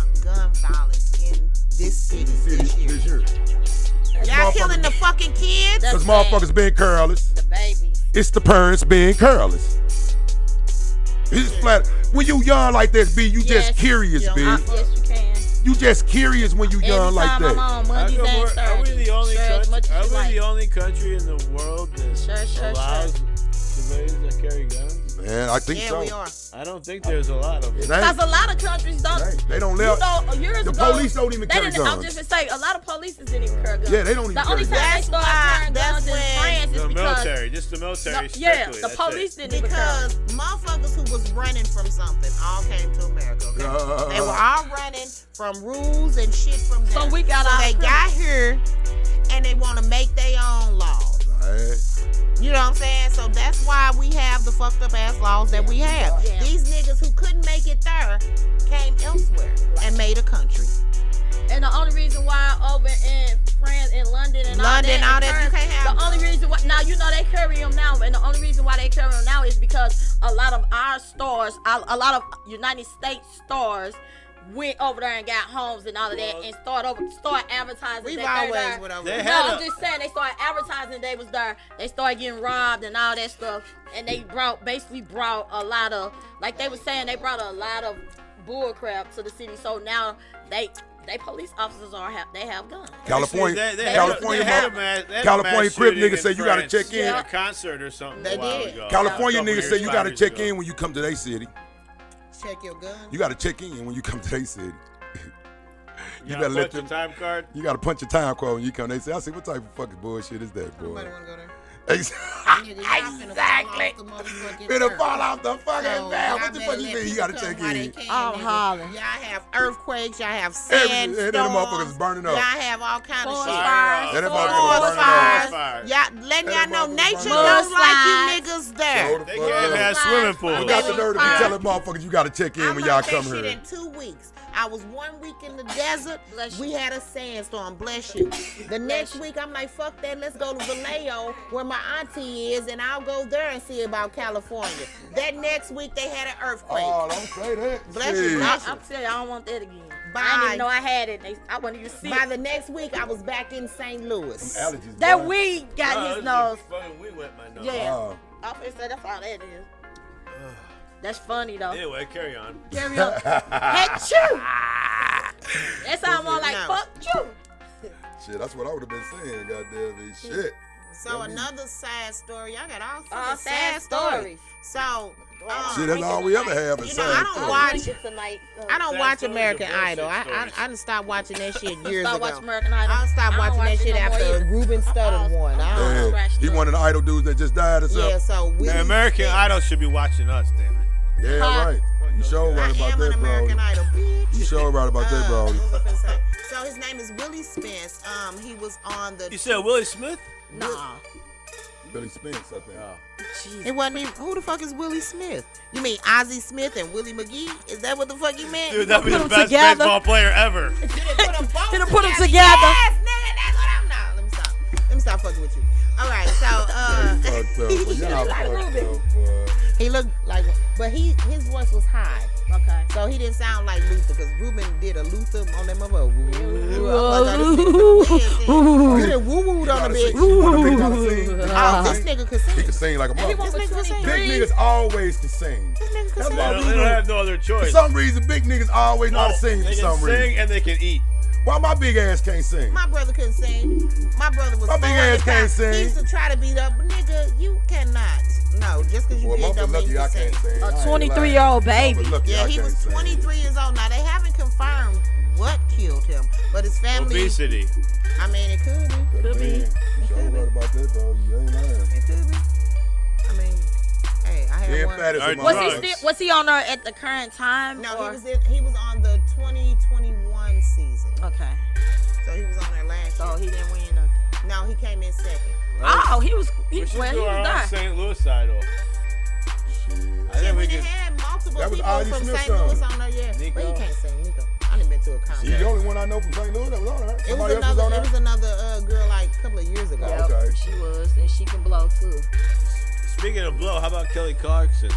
violence in this city this year. Y'all killing the fucking kids? Because motherfuckers being careless. The babies. It's the parents being careless. It's flat. When you young like this, B, you just curious, B. Yes, you can. You just curious when you young like Anytime I'm that. on Mondays and Are we Thursdays. the only Sure, as much country? as Are you we like. the only country in the world that Sure. allows civilians that carry guns? Man, I think Yeah, so. we are. I don't think there's a lot of them. It Because ain't. a lot of countries don't. They don't You let. know, years The ago, police don't even they carry didn't. I'm guns. just gonna say, a lot of police didn't even carry guns. Yeah, they don't even The only carry time guns. they started carrying That's guns in when France is The because military, just the military. yeah, strictly, the that's police it. didn't even carry. Because motherfuckers who was running from something all came to America. Okay? They were all running from rules and shit from there. So we got our they got here and they want to make their own laws. You know what I'm saying? So that's why we have the fucked up ass laws that we have. Yeah. These niggas who couldn't make it there came elsewhere and made a country. And the only reason why over in France and London and all You that, can't have the only reason why now you know they carry them now, and the only reason why they carry them now is because a lot of our stores, a lot of United States stores, went over there and got homes and all of that, and start advertising. We've that they're always there. went over They there. had I'm just saying they started advertising they was there. They started getting robbed and all that stuff, and they basically brought a lot of, like they were saying, they brought a lot of bull crap to the city. So now they police officers they have guns. California, They California, had a mass California crip shooting niggas say in you gotta France check in. at a concert or something. They a while did. ago. California A couple niggas say years, you 5 gotta years check ago. in when you come to their city. Check your gun. You gotta check in when you come to their city. You better let punch them. your time card. You gotta punch your time card when you come. They say, I say, what type of fucking bullshit is that, boy? Nobody wanna go there. Exactly. Finna fall off the fucking So, van. y'all What the better fuck you let mean? You people gotta come check while they in. can, I'm nigga. hollering. Y'all have earthquakes. Y'all have Everything. sandstorms. Them motherfuckers burning up. Y'all have all kind of Forest shit. fires. Let them Forest motherfuckers fires. burning up. Y'all letting y'all Let them know motherfuckers nature burn up. don't like you niggas there. Hold the They fuck can't up. have swimming You pools. got the nerve to be telling motherfuckers you gotta check in I when learned y'all that come shit here. in 2 weeks. I was 1 week in the desert. Bless We you. had a sandstorm. Bless you. The next week, I'm like, fuck that. Let's go to Vallejo, where my auntie is, and I'll go there and see about California. That next week, they had an earthquake. Oh, don't say that. Bless you, Shit. bless you. I'm telling you, I don't want that again. Bye. I didn't even know I had it. I wouldn't even see By it. the next week, I was back in St. Louis. Allergies. That boy. weed got Oh, his this nose. is fucking weed wet my nose. Yeah. Oh. I was say that's all that is. That's funny though. Anyway, carry on. Carry on. Hey, chew. That sound more like No. fuck you. Shit, that's what I would have been saying. Goddamn it. Shit. So another sad story. Y'all got all All fucking sad sad stories. stories. So, Shit, that's all we ever have is You know, I sad don't stories. watch- Tonight. I don't Sad watch stories American are bullshit Idol. I stories. done stopped watching that shit years Stop ago. watching American Idol. I stopped I don't watching watch that it shit no more after either. Ruben Studdard won. I don't know. Yeah. He one of the idol dudes that just died or something. Yeah, so we. Man, American Idol should be watching us, damn it. Yeah, right. You sure I right about am an that, bro. American Idol, bitch. You sure right about that, bro. What was I finna say? So his name is Willie Spence. He was on the. You said Willie Smith? Nah. Billy Spence, I think. It wasn't even. Who the fuck is Willie Smith? You mean Ozzie Smith and Willie McGee? Is that what the fuck you meant? Dude, that'd be Put the 'em best together. baseball player ever. You done put them both Didn't put 'em together. Yes, nigga, that's what I'm not. Let me stop. Let me stop fucking with you. All right, so Fucked up, but y'all Like fucked Ruben. up, boy. he looked like, but his voice was high, Okay. so he didn't sound like Luther because Ruben did a Luther on that motherfucker. He done woo-wooed on the bitch. Oh, this nigga could sing. He could sing like a motherfucker. Big niggas always can sing. They don't have no other choice. For some reason, big niggas always know how to sing for some reason. They can sing and they can eat. Why my big ass can't sing? My brother couldn't sing. My brother was. My big ass can't sing. He used to try to beat up, but nigga, you cannot. No, just because you big don't mean you can sing. A 23-year-old baby. Yeah, he was 23 years old. Now they haven't confirmed what killed him, but his family. Obesity. I mean, it could be. Could be. Sure right about that though. You ain't lying. It could be. I mean, hey, I had one. Was he on there at the current time? No, he was on the 2021 season. Okay. So he was on there last year. So he didn't win nothing. No, he came in second. Right. Oh, he was there. there. St. Louis side though. I think we had multiple people from St. Louis on there. Yeah, Nico. But he can't sing. Nico. I done been to a concert. He's the only one I know from St. Louis that was on there. It was another girl like a couple of years ago. Yep, okay. She was, and she can blow too. Speaking of blow, how about Kelly Clarkson?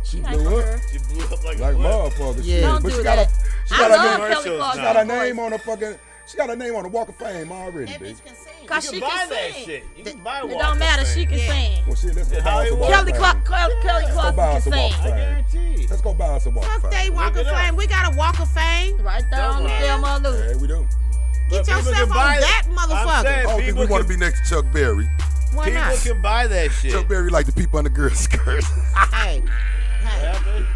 She blew up. She blew up like a motherfucker. Yeah. Don't but do she that. got a Kelly name on a fucking. She got a name on the Walk of Fame already, That bitch. bitch can sing. Cause she buy can that sing. shit. You can buy It Walk don't of matter. Fame. She can sing. Well, shit, let's go buy us a Hollywood. Walk of Kelly Fame. Clarkson buy can us a Walk sing. of I Fame. guarantee. Let's go buy us a Walk of Fuck Fame. they Walk of Fame. We got a Walk of Fame. Right there on the Thelma Lou. Yeah, we do. Get yourself on that motherfucker. saying, I don't think we want to be next to Chuck Berry. Why not? People can buy that shit. Chuck Berry like the people on the girl skirts. Hey.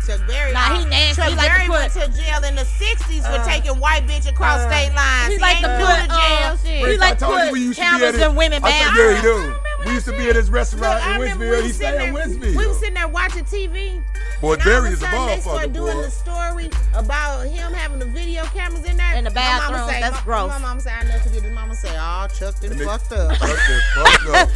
Chuck Berry. Nah, he nasty. Chuck He like Berry to went to jail in the 60s for taking white bitch across state lines. He like to ain't put new to jail shit. He like to I told you put we used to be cameras at it. in women I said, bathrooms. yeah, he do. We used to be at his restaurant I in remember Winsville. He was stayed sitting in there- Winsville. We was sitting there watching TV. Boy, And all of Berry a is a sudden, they motherfucker, started doing boy. the story about him having the video cameras in there. In the My mama bathroom, say- that's gross. My mama say, I never forget this. Mama say, oh, Chuck done fucked up. Fucked up.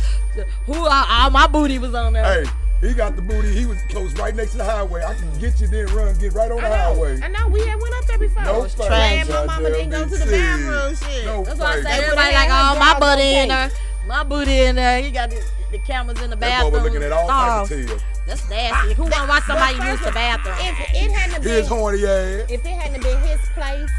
All my booty was on there. Hey, he got the booty. He was close right next to the highway. I can get you then run, get right on the highway. I know. We had went up there before. No Trash. thanks, My mama didn't go to the bathroom. Shit. No That's why I thanks. say They everybody would've like, had oh, her my dog booty on in there. My booty in there. He got the cameras in the That boy bathroom. was looking at all types of tail. That's nasty. Who want to watch somebody use the bathroom? If it hadn't His been, horny ass. if it hadn't been his place,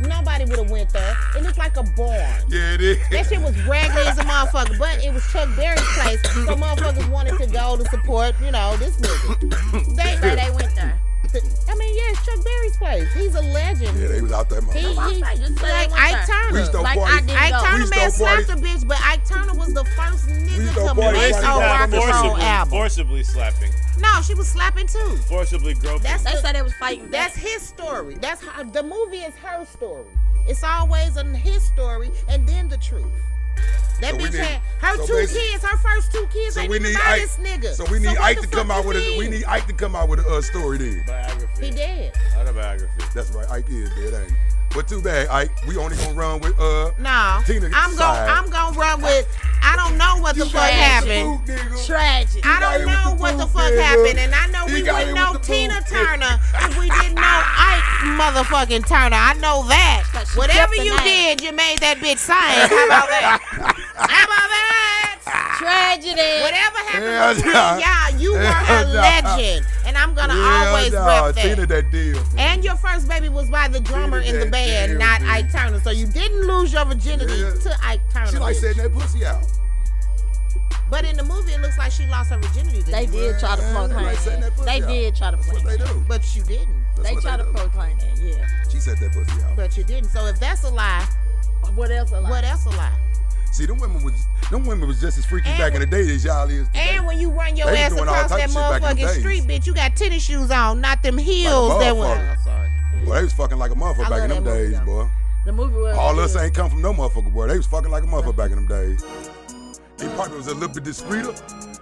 nobody would have went there. It looked like a barn. Yeah, it is. That shit was raggedy as a motherfucker, but it was Chuck Berry's place, so motherfuckers wanted to go to support, this nigga. They went there. I mean, yeah, it's Chuck Berry's place. He's a legend. Yeah, they was out there, He motherfucker. Just say like they went Ike there. Turner. We used to Like party. I didn't Ike go. Turner We man used to party. slapped a bitch, but Ike Turner was the first nigga used to to party make right a now. rock and roll album. Forcibly slapping. No, she was slapping too. Forcibly groping. That's They said they was fighting. That's his story. That's how the movie is her story. It's always his story and then the truth. That So we bitch need- had her so two basically- kids. Her first two kids So ain't we even need by Ike. this nigga. So we need what Ike the to come fuck out with you a. We mean? need Ike to come out with a story then. Biography. He dead. Autobiography. That's right. Ike is dead, ain't he? But too bad, Ike. We only gonna run with No, Tina I'm side. gonna run with. I don't know what the You fuck got happened. the food, nigga. tragic. I don't hit know with the what the boot, fuck nigga. happened, and I know He we got wouldn't hit know with the Tina boot. Turner if we didn't know Ike motherfucking Turner. I know that. She Whatever kept the you name. did, you made that bitch sing. How about that? How about that? Tragedy. Whatever happened Yeah, between nah. y'all, you were Yeah, a nah. legend, and I'm gonna always rep Tina that. that deal. And your first baby was by the drummer in the that band, deal, not man. Ike Turner. So you didn't lose your virginity Yeah. to Ike Turner. She like bitch. setting that pussy out. But in the movie, it looks like she lost her virginity. They didn't it? did try to Man, proclaim like setting that that. pussy They out. did try to That's what proclaim they that. do. But you didn't. That's They what try to do. proclaim that, yeah. She set that pussy out. But you didn't. So if that's a lie, What else? what else a lie? See, them women was just as freaky back in the day as y'all is today. And when you run your They was ass doing all across type that of shit back in the motherfucking days. street, bitch, you got tennis shoes on, not them heels that went. motherfucker. Sorry. Boy, they was fucking like a I motherfucker back in love them that movie, days, though. boy. The movie was. All us good. ain't come from no motherfucker, boy. They was fucking like a motherfucker back in them days. They probably was a little bit discreeter,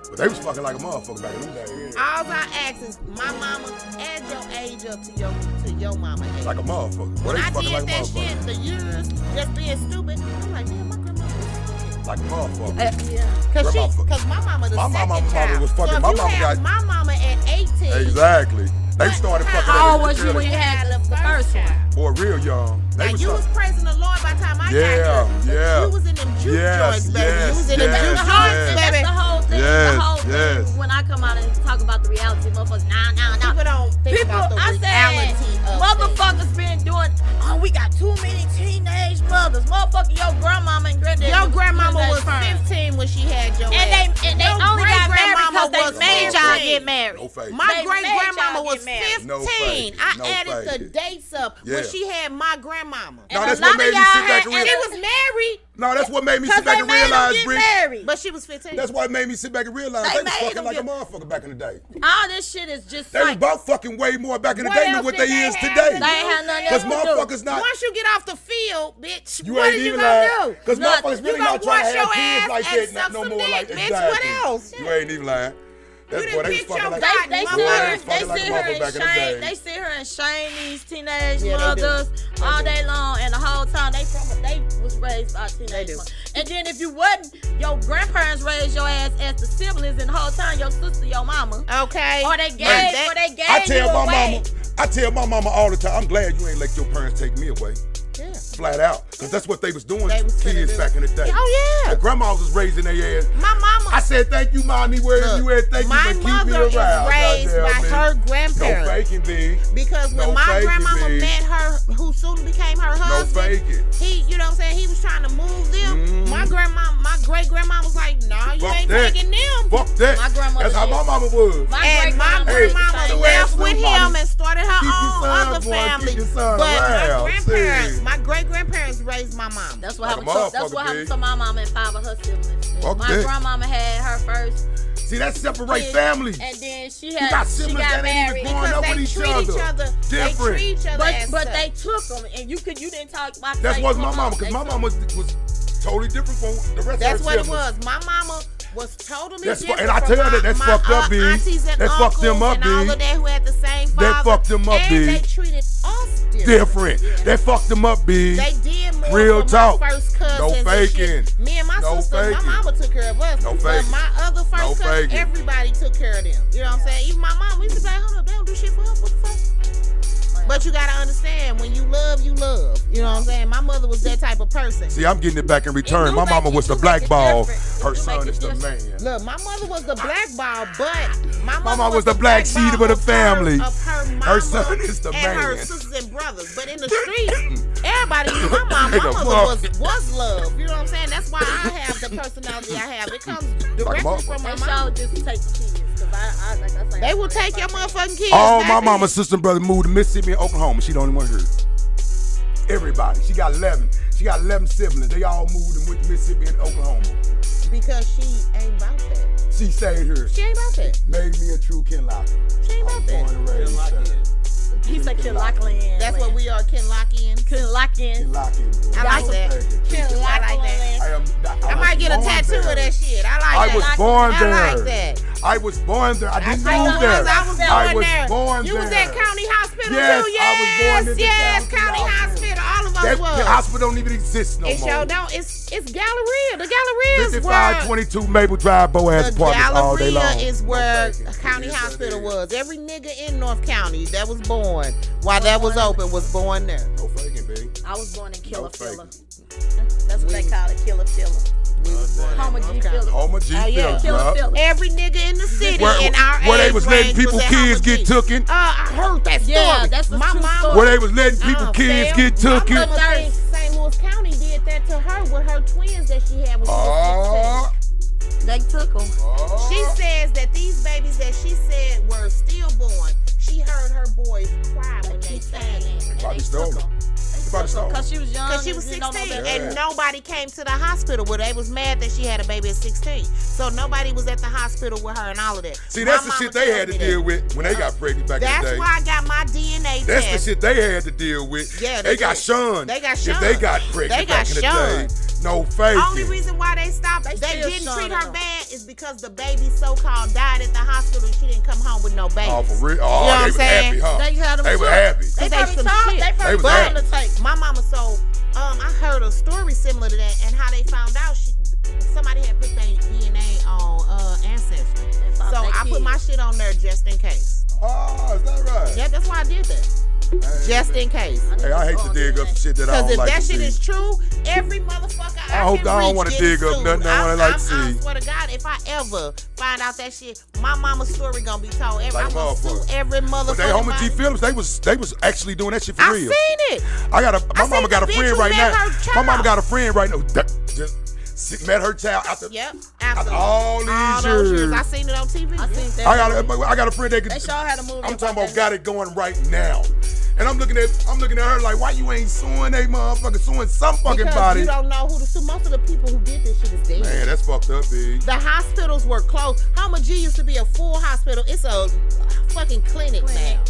but they was fucking like a motherfucker back in them days. All I ask is my mama, add your age up to your mama age. Like a motherfucker. Boy, When they I was fucking did like a that motherfucker. shit, the years just being stupid, I'm like, damn, my grandma was Like a motherfucker. Yeah. Cause my mama the My second mama child. was fucking- So if my you mama have got- my mama at 18. Exactly. They But started fucking How old at was you when you had the first one? child. Boy, real young. Now They was you was fucking- praising the Lord by the time I Yeah, got here. yeah. You was in them juke Yes, joints, baby. yes, You was in them yes, juke yes. joints, That's baby. the whole thing. Yes, the whole yes. thing. When I come out and talk about the reality, motherfuckers, nah. People don't think about the I reality said, of motherfuckers been doing. Oh, we got too many teenage mothers. grandmothers. Motherfucker, your grandmama and granddaddy. Your grandmama was 15 when she had your ass. And they only got married because they made y'all get married. No fake. My great-grandmama was 15. No fake. No I added fake. the dates up when she had my grandmama. No, that's what made me sit back and And realize. she was married. No, that's what made me sit back and realize, Britt. But she was 15. That's why it made me sit back and realize they was fucking like a motherfucker back in the day. All this shit is just They was both fucking way more back in the day than what they is today. They ain't had nothing else Because to do. motherfuckers not. Once you get off the field, bitch, You what ain't is you even gonna lying. do? Because motherfuckers really not trying to have kids like and that suck no some more. dick, Like bitch. exactly. What else? You ain't even lying. That's You boy, done they was picked fucking your like. God- They Boy, sit they her was fucking like a motherfucker back in the day. they sit her and shame these teenage Yeah, they do. mothers all day long, and the whole time they was raised by teenage mothers. And then if you wasn't, your grandparents raised your ass as the siblings, and the whole time your sister, your mama. Okay. Or they gave I tell you my away. mama. I tell my mama all the time. I'm glad you ain't let your parents take me away. Yeah. Flat out. Because that's what they was doing They was to kids finna do. back in the day. Oh, yeah. The grandmas was raising their ass. My mama. I said, thank you, mommy, wherever you at. Thank you My for keeping me mother is around. raised by Goddamn, her man. grandparents. No faking, B. Because when No my faking, grandmama B. met her, who soon became her No husband, faking. he, you know what I'm saying, he was trying to move them. My great-grandma was like, nah, you Fuck ain't that. taking them. Fuck that. My grandmother That's how my did. mama was. And my grandmama Hey, left hey, with little him mommy. and started her Keep your own son, other boy, family. keep your son But my around. grandparents, See. my great-grandparents raised my mom. That's what Like a happened. That's what motherfucker, happened B. to my mama and 5 of her siblings. Fuck My that. grandmama had her first See, that separate kid, families. and then she You got got siblings that ain't married. even growing up They with each treat each other. other. They Different. treat each other as But such. they took them, and you didn't talk about. That's how what you my took mama, them. because They my took mama was totally different from the rest That's of her what it siblings. was. My mama was totally That's different. and I tell you that that's my fucked up, B. aunties and That fucked them uncles up, and B. all of that who had the same father. That fucked them up, and B. they treated us Different. That fucked them up, B. They did more Real for talk. my first cousins No and faking. shit. Me and my No sister, faking. my mama took care of us. No But faking. my other first No cousins, faking. everybody took care of them. You know what I'm saying? Even my mom, we used to be like, hold up, they don't do shit for us. What the fuck? But you gotta understand, when you love, you love. You know what I'm saying? My mother was that type of person. See, I'm getting it back in return. My mama was the blackball. Her son is the man. Look, my mother was the blackball, but my Mama was the black sheep of the family. Of her mama Her son is the and her man. sisters and brothers. But in the streets, everybody knew my mama. Nigga, My mother was love. You know what I'm saying? That's why I have the personality I have. It comes directly from my They mama. just take the kids. Cause like I say, They will take your motherfucking kids. All my baby. mama's sister and brother moved to Mississippi and Oklahoma. She the only one here. Everybody. She got 11. She got 11 siblings. They all moved and went to Mississippi and Oklahoma. Because she ain't about that. She stayed here. She ain't about that. Made me a true Ken Locker. She ain't about Born that. and raised there. he said Kenlockian. That's what we are, Kenlockian. Kenlockian. I like that. I like that. I might get a tattoo of that shit. I like that. I was born there. I like that. I was born there. I didn't I move there. I was born I was there. born You there. was at County Hospital Yes, too. I was born in the Yes, County County Hospital. All of us That was. hospital don't even exist no It more. sure don't. It's Galleria. The Galleria is where 5522 Maple Drive, Boaz the Apartments all day long. Galleria is where No faking. County It is Hospital what it was. Every nigga in North County that was born while that was open was born there. No faking, baby. I was born in Killer No Filler. faking. That's what they call it, Killer Filler. Homer G Filler. Homer G. Oh, yeah. Phillips, Killer yup. Filler. Every nigga in the city Where- in our where they age was letting range people, was at kids Homer get G. tooken. I heard that story. Yeah, that's the my true mama. story. Where they was letting people, kids get tooken. My mama thinks St. Louis County did that to her with her twins that she had when she was 16. They took them. She says that these babies that she said were stillborn, she heard her boys cry when they came. Probably stole them. Probably stole them. Because she was young. Because she was and didn't know no 16 better. and nobody came to the hospital where they was mad that she had a baby at 16. So nobody was at the hospital with her and all of that. See, My that's the mama shit they tells had to me deal that. with when they got pregnant back in the That's day. why I got my DNA That's test. the shit they had to deal with. Yeah, they got did. shunned. They got If shunned. they got pregnant They got back in the shunned. day. No faking. Only reason why they stopped, they still didn't treat shunned her them. bad is because the baby so-called died at the hospital and she didn't come home with no baby. Oh, for real? Oh, You know what they I'm was saying? happy, huh? They had them They were took. happy. They They probably some told shit. they They probably was told happy. them to take. My mama, so I heard a story similar to that and how they found out somebody had put their DNA on Ancestry. So I put my shit on there just in case. Oh, is that right? Yeah, that's why I did that. Just in case. Hey, I hate to dig up some shit that I Because don't if like that to shit see. is true, every motherfucker I hope I don't want to dig up nothing I like to I see. swear to God, if I ever find out that shit, my mama's story gonna be told. Like I'm gonna sue motherfucker. every motherfucker. But they Homer G Films, they was actually doing that shit for I real. seen it. My mama got a the bitch friend who right met now. her My mama child. got a friend right now. Just met her child after Yep. after Absolutely. all those these years. I seen it on TV. I seen that. I got a friend that could. They sure had a movie. I'm talking about about got it going right now. And I'm looking at her like, why you ain't suing they motherfucker, suing some fucking because body? you don't know who to sue. Most of the people who did this shit is dead. Man, that's fucked up, big. The hospitals were closed. Homer G used to be a full hospital. It's a fucking clinic now.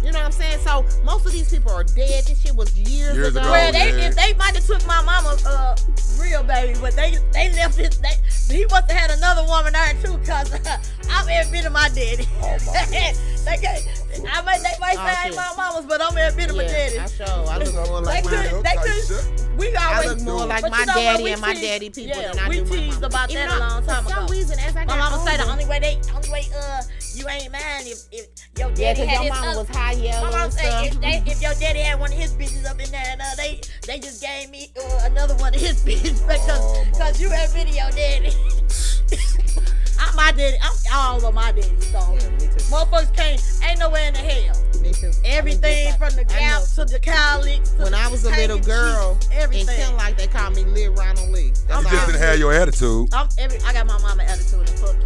You know what I'm saying? So most of these people are dead. This shit was years ago. Well, if they might have took my mama's real baby, but they left it. He must have had another woman there too, cause I'm every bit of my daddy. Oh my they might say I ain't my mama's, but I'm every bit of my daddy. I look more like We I always look more like but my you know what, daddy we and my teased- daddy people yeah, than I we do my teased mama. about that a long time for ago. some reason, as I got My mama say the older- only way you ain't mine if your daddy Yeah, had because your his mama other- was high yellow My mama and say stuff. if your daddy had one of his bitches up in there, and they just gave me another one of his bitches because you had video daddy. I'm my daddy. I'm all of my daddy. So motherfuckers ain't nowhere in the hell. Me too. Everything from the Gap to the Cowlicks. When I was a little girl, everything. in Ken like they called me Lil Ronald Lee. You just didn't have your attitude. I got my mama attitude and fuck you.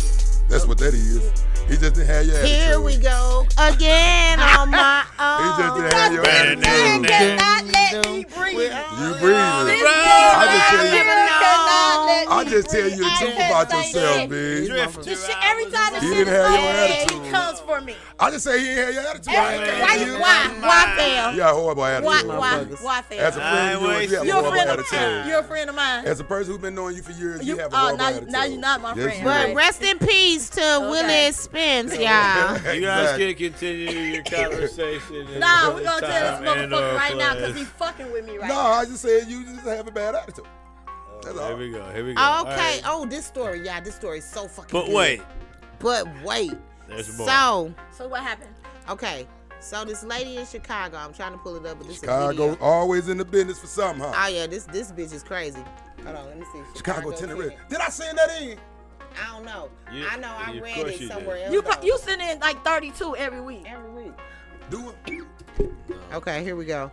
That's what that is. He just didn't have your attitude. Here we go again on my own. He just didn't have your attitude. Cannot let me breathe. You breathing. I just tell you the truth about yourself, B. Every time the He shit didn't is have your bad, attitude. he comes for me. I just say he ain't had your attitude. I ain't Why, you. why fail? You got a horrible attitude. Why fail? As a friend of yours, you have a You're a horrible friend attitude. of mine. You're a friend of mine. As a person who's been knowing you for years, you have a horrible attitude. Now you're not my friend. But rest in peace to Willie Spence, y'all. You guys can continue your conversation. Nah, we're gonna tell this motherfucker right now because he's fucking with me right No, now. I just said you just have a bad attitude. That's all. Here we go. Okay. Right. Oh, this story, y'all. This story is so fucking But good. wait. There's more. So what happened? Okay. So this lady in Chicago, I'm trying to pull it up, but this is a Chicago video. always in the business for something, huh? Oh yeah, this bitch is crazy. Hold on, let me see. Chicago Tenerife. Did I send that in? I don't know. I know I of read course it you somewhere did. else. You send in like 32 every week. Every week. Do it. Okay, here we go.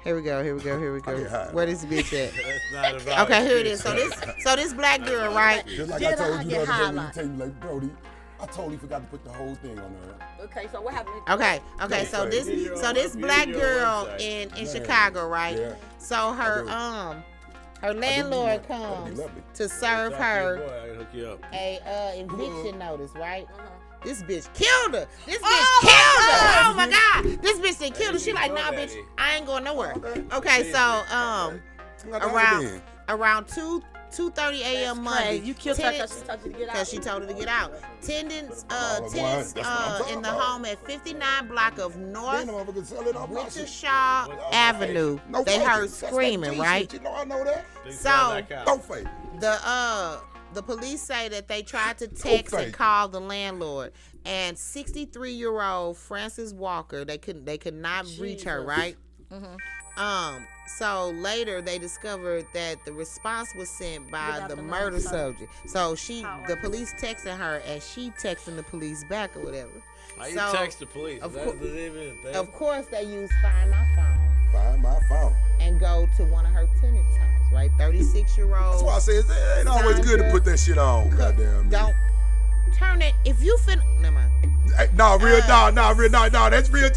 Here we go. I get high. Where this bitch at? That's not about Okay, here it is. So this black girl, right? Just like Did I told I you get the other day when you highlighted? tell me like, Brody, I totally forgot to put the whole thing on there. Okay, so what happened? Okay. So this black girl in Chicago, right? Yeah. So her landlord comes to serve her a eviction notice, right? This bitch killed her. Oh my God. This bitch done killed her. She like, nah, bitch, I ain't going nowhere. Okay, so around 2:30 a.m. Monday. You killed her because she told you to get out. Because she told her to get out. Tenants in the home at 59 block of North Wintershaw Avenue. They heard screaming, right? You know I know that. So Don't fake. the police say that they tried to text and call the landlord, and 63-year-old Frances Walker, they could not reach her, right? So later they discovered that the response was sent by the murder subject. So the police texting her as she texting the police back or whatever. How you text the police? Of course they use Find My Phone. Find my phone. And go to one of her tenants' house, right? 36-year-old. That's why I say it ain't always good to put that shit on. Goddamn. Don't turn it. If you never mind. No, that's real.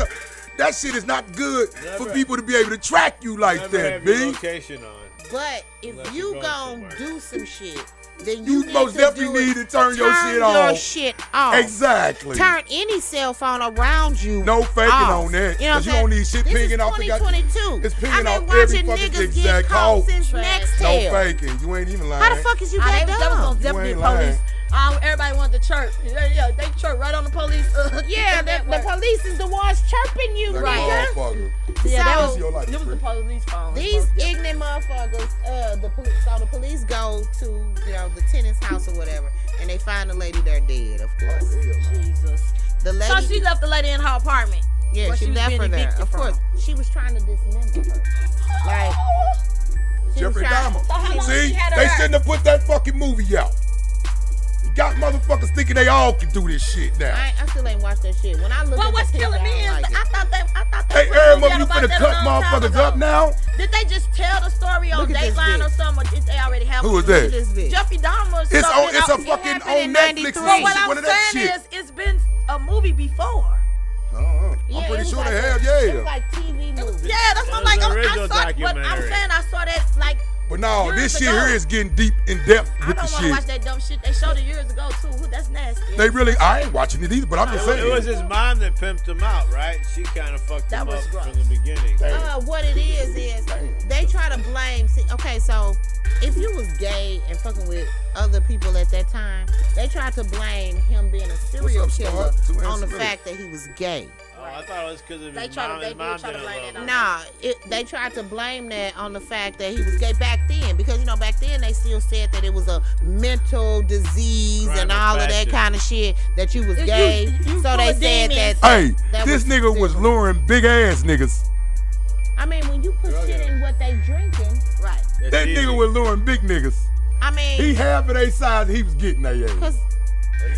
That shit is not good for people to be able to track you like that, B. Location on. But if you gon' do some shit, then you most definitely need to turn your shit off. Turn your shit off. Exactly. Turn any cell phone around you. No faking off. on that. You know Because you don't need shit pinging off the goddamn. 2022. It's pinging I've off been every watching fucking niggas exact get caught code. since Nextel. No faking. You ain't even lying. How the fuck is you that That was dumb? gonna definitely ain't police. lying. Everybody wanted to chirp. Yeah, they chirp right on the police. Yeah, the police is the ones chirping you, Like nigga. a motherfucker. Yeah, that So, was the police phone. These ignorant motherfuckers, the police go to the tenant's house or whatever, and they find the lady there dead, of course. Jesus. The lady, So she left the lady in her apartment. Yeah, What she was left being her there. evicted Of from. course, she was trying to dismember her. Like, she was Jeffrey trying- Dahmer. So how long See, she had her they at? shouldn't have put that fucking movie out. You got motherfuckers thinking they all can do this shit now. I still ain't watched that shit. When I look Well, at what's the picture, killing me I is don't like it. I thought that Hey, was Aaron, movie you about finna that a cut long time motherfuckers ago. up now? Did they just tell the story on Look at this Dateline or bitch. something? Or did they already have? Who was Look at that? this bitch. Jeffrey Dahmer. It's stuff on. been It's a out- fucking happened on in Netflix. 93. But what One I'm of that saying shit. is, it's been a movie before. I'm Yeah, pretty it sure was they like have. It was Yeah. like TV movies. Yeah, that's what I'm It like. was I the original saw, but I'm documentary. saying I saw that like. But no, Years this shit ago. here is getting deep in depth I with don't the want to watch shit. that dumb shit. They showed it years ago too. That's nasty. They really. I ain't watching it either, but I'm just It saying. was his mom that pimped him out, right? She kind of fucked That him was up gross. from the beginning. What it is they try to blame. See, okay, so if you was gay and fucking with other people at that time, they tried to blame him being a serial What's up, killer Star? 2 on the minutes. fact that he was gay. Oh, I thought it was because of They his try to- mom. they His did mom try to didn't blame love it him. on Nah, they tried to blame that on the fact that he was gay back then, because you know back then they still said that it was a mental disease Crime and of all of that passion. kind of shit, that you was You- gay. you So full they of said demons. that. Hey, that this nigga was different. luring big ass niggas. I mean, when you put shit in what they drinking, Right. That's That easy. nigga was luring big niggas. I mean, He half of their size, and he was getting their ass. cause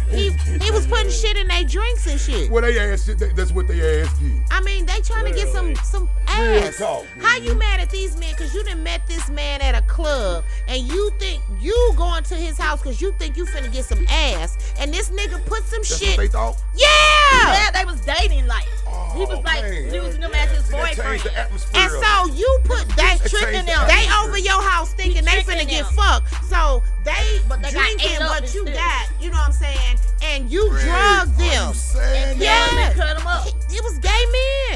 he was putting shit in their drinks and shit. Well, they ass shit. That's what they ass get. I mean, they trying to get some Real ass. talk, How man. you mad at these men because you done met this man at a club and you think you going to his house because you think you finna get some ass, and this nigga put some That's shit. what they thought. Yeah, they was dating like. He was like man. using them as his See, that boyfriend. changed the atmosphere. And so you put they tricking changed the them. they atmosphere. over your house thinking they finna tricking get them. fucked. So they But they got drinking ate up what you instead. got, you know what I'm saying? And you Red, drug are them. you saying Yeah. that? They cut him up. It was gay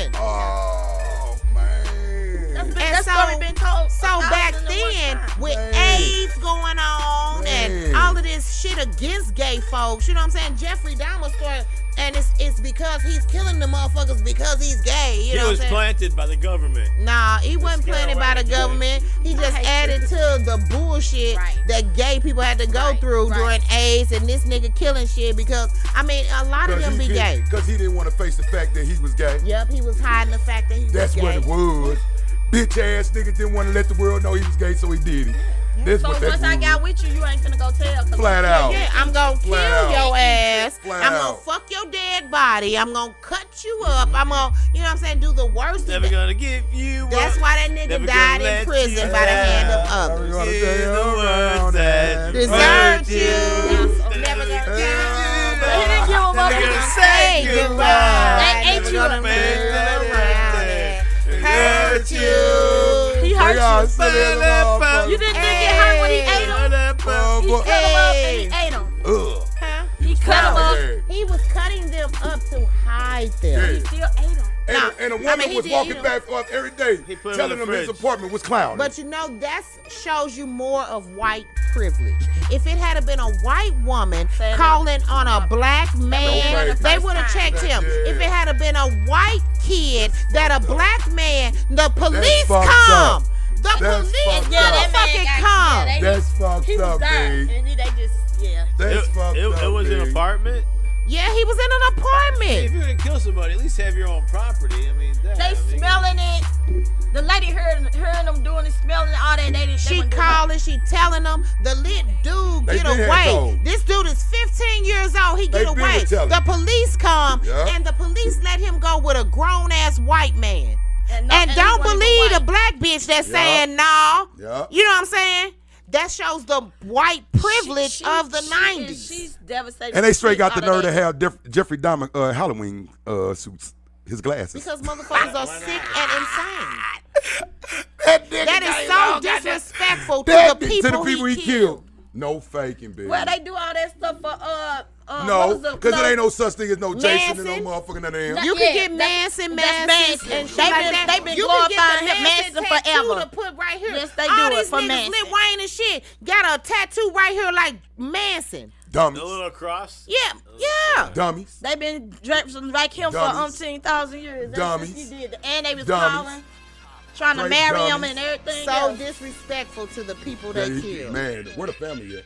men. Oh man. That's And that story so- been told. So back then, with Man. AIDS going on Man. and all of this shit against gay folks, you know what I'm saying? Jeffrey Dahmer's story, and it's because he's killing the motherfuckers because he's gay. You He know what I'm was saying? planted by the government. Nah, he wasn't planted by the scallywag. government. He just hate added to the bullshit Right. that gay people had to go Right, through right. during AIDS and this nigga killing shit because, I mean, a lot of them be gay. Because he didn't want to face the fact that he was gay. Yep, he was hiding the fact that he was That's gay. what it was. Bitch ass nigga didn't want to let the world know he was gay, so he did it. That's So what that once I was. got with you ain't finna go tell. 'cause Flat I'm out. Yeah, I'm gonna kill Flat out. your ass. Flat I'm out. gonna fuck your dead body. I'm gonna cut you up. I'm gonna, you know what I'm saying, do the worst. Never gonna give you That's up. why that nigga Never died gonna in let prison you by the hand of down. others. Gonna Hear say the around words that Desert hurt you. you. Never gonna Never give you But he didn't give him up. Never He gonna just say said goodbye. They ate Never you gonna up. make it around it. hurt you. He hurt you. You didn't think it hurt when he ate him? He cut him up and he ate him. Ugh. Huh? He cut him up. He was cutting them up to hide them. He still ate him. And a woman I mean, he was did walking eat 'em. back up every day He put 'em telling in the him his fridge. apartment was clowning. But you know, that shows you more of white privilege. If it had been a white woman Saying calling on a black man, right. they would have checked him. Yeah. If it had been a white kid that a black man, the police fucked come. up. The That's police fucked Yeah, up. that man motherfucking got- come. yeah, they- That's fucked He was up, there, babe. and they just, yeah. That's fucked up. It was an babe. apartment. Yeah, he was in an If apartment. you're gonna kill somebody, at least have your own property. I mean, that, They I mean, smelling it. The lady heard them doing it, smelling it, all that. They didn't. She calling, she telling them, the lit dude They get been had away. told. This dude is 15 years old. He They get been away. with telling. The police come, Yeah. and the police let him go with a grown ass white man. And he don't wasn't believe even the black bitch that's Yeah. saying no. Yeah. You know what I'm saying? That shows the white privilege She- of the she- 90s. She's devastated. And they straight got the All of nerve to that. have Jeffrey Dahmer Halloween suits, his glasses. Because motherfuckers are sick and insane. that nigga That got is his so own goddamn- disrespectful That to the people he he killed. No faking, baby. Well, they do all that stuff for what No, was the because it club? ain't no such thing as no Jason and Manson. no motherfucking none of them. You Yeah, can get that's Manson Manson. and shit They like been- that. they been You can get glorifying the him Manson tattoo forever. to put right here. Yes, they All do it these for niggas, Manson. Lil Wayne and shit, got a tattoo right here like Manson. Dummies. the little cross. Yeah. Dummies. They been dressing like him Dummies. for 1,000 years. That's Dummies. what he did. And they was Dummies. calling, trying to Straight marry him dummies. and everything. So else. disrespectful to the people Yeah, they killed. man, where the family at?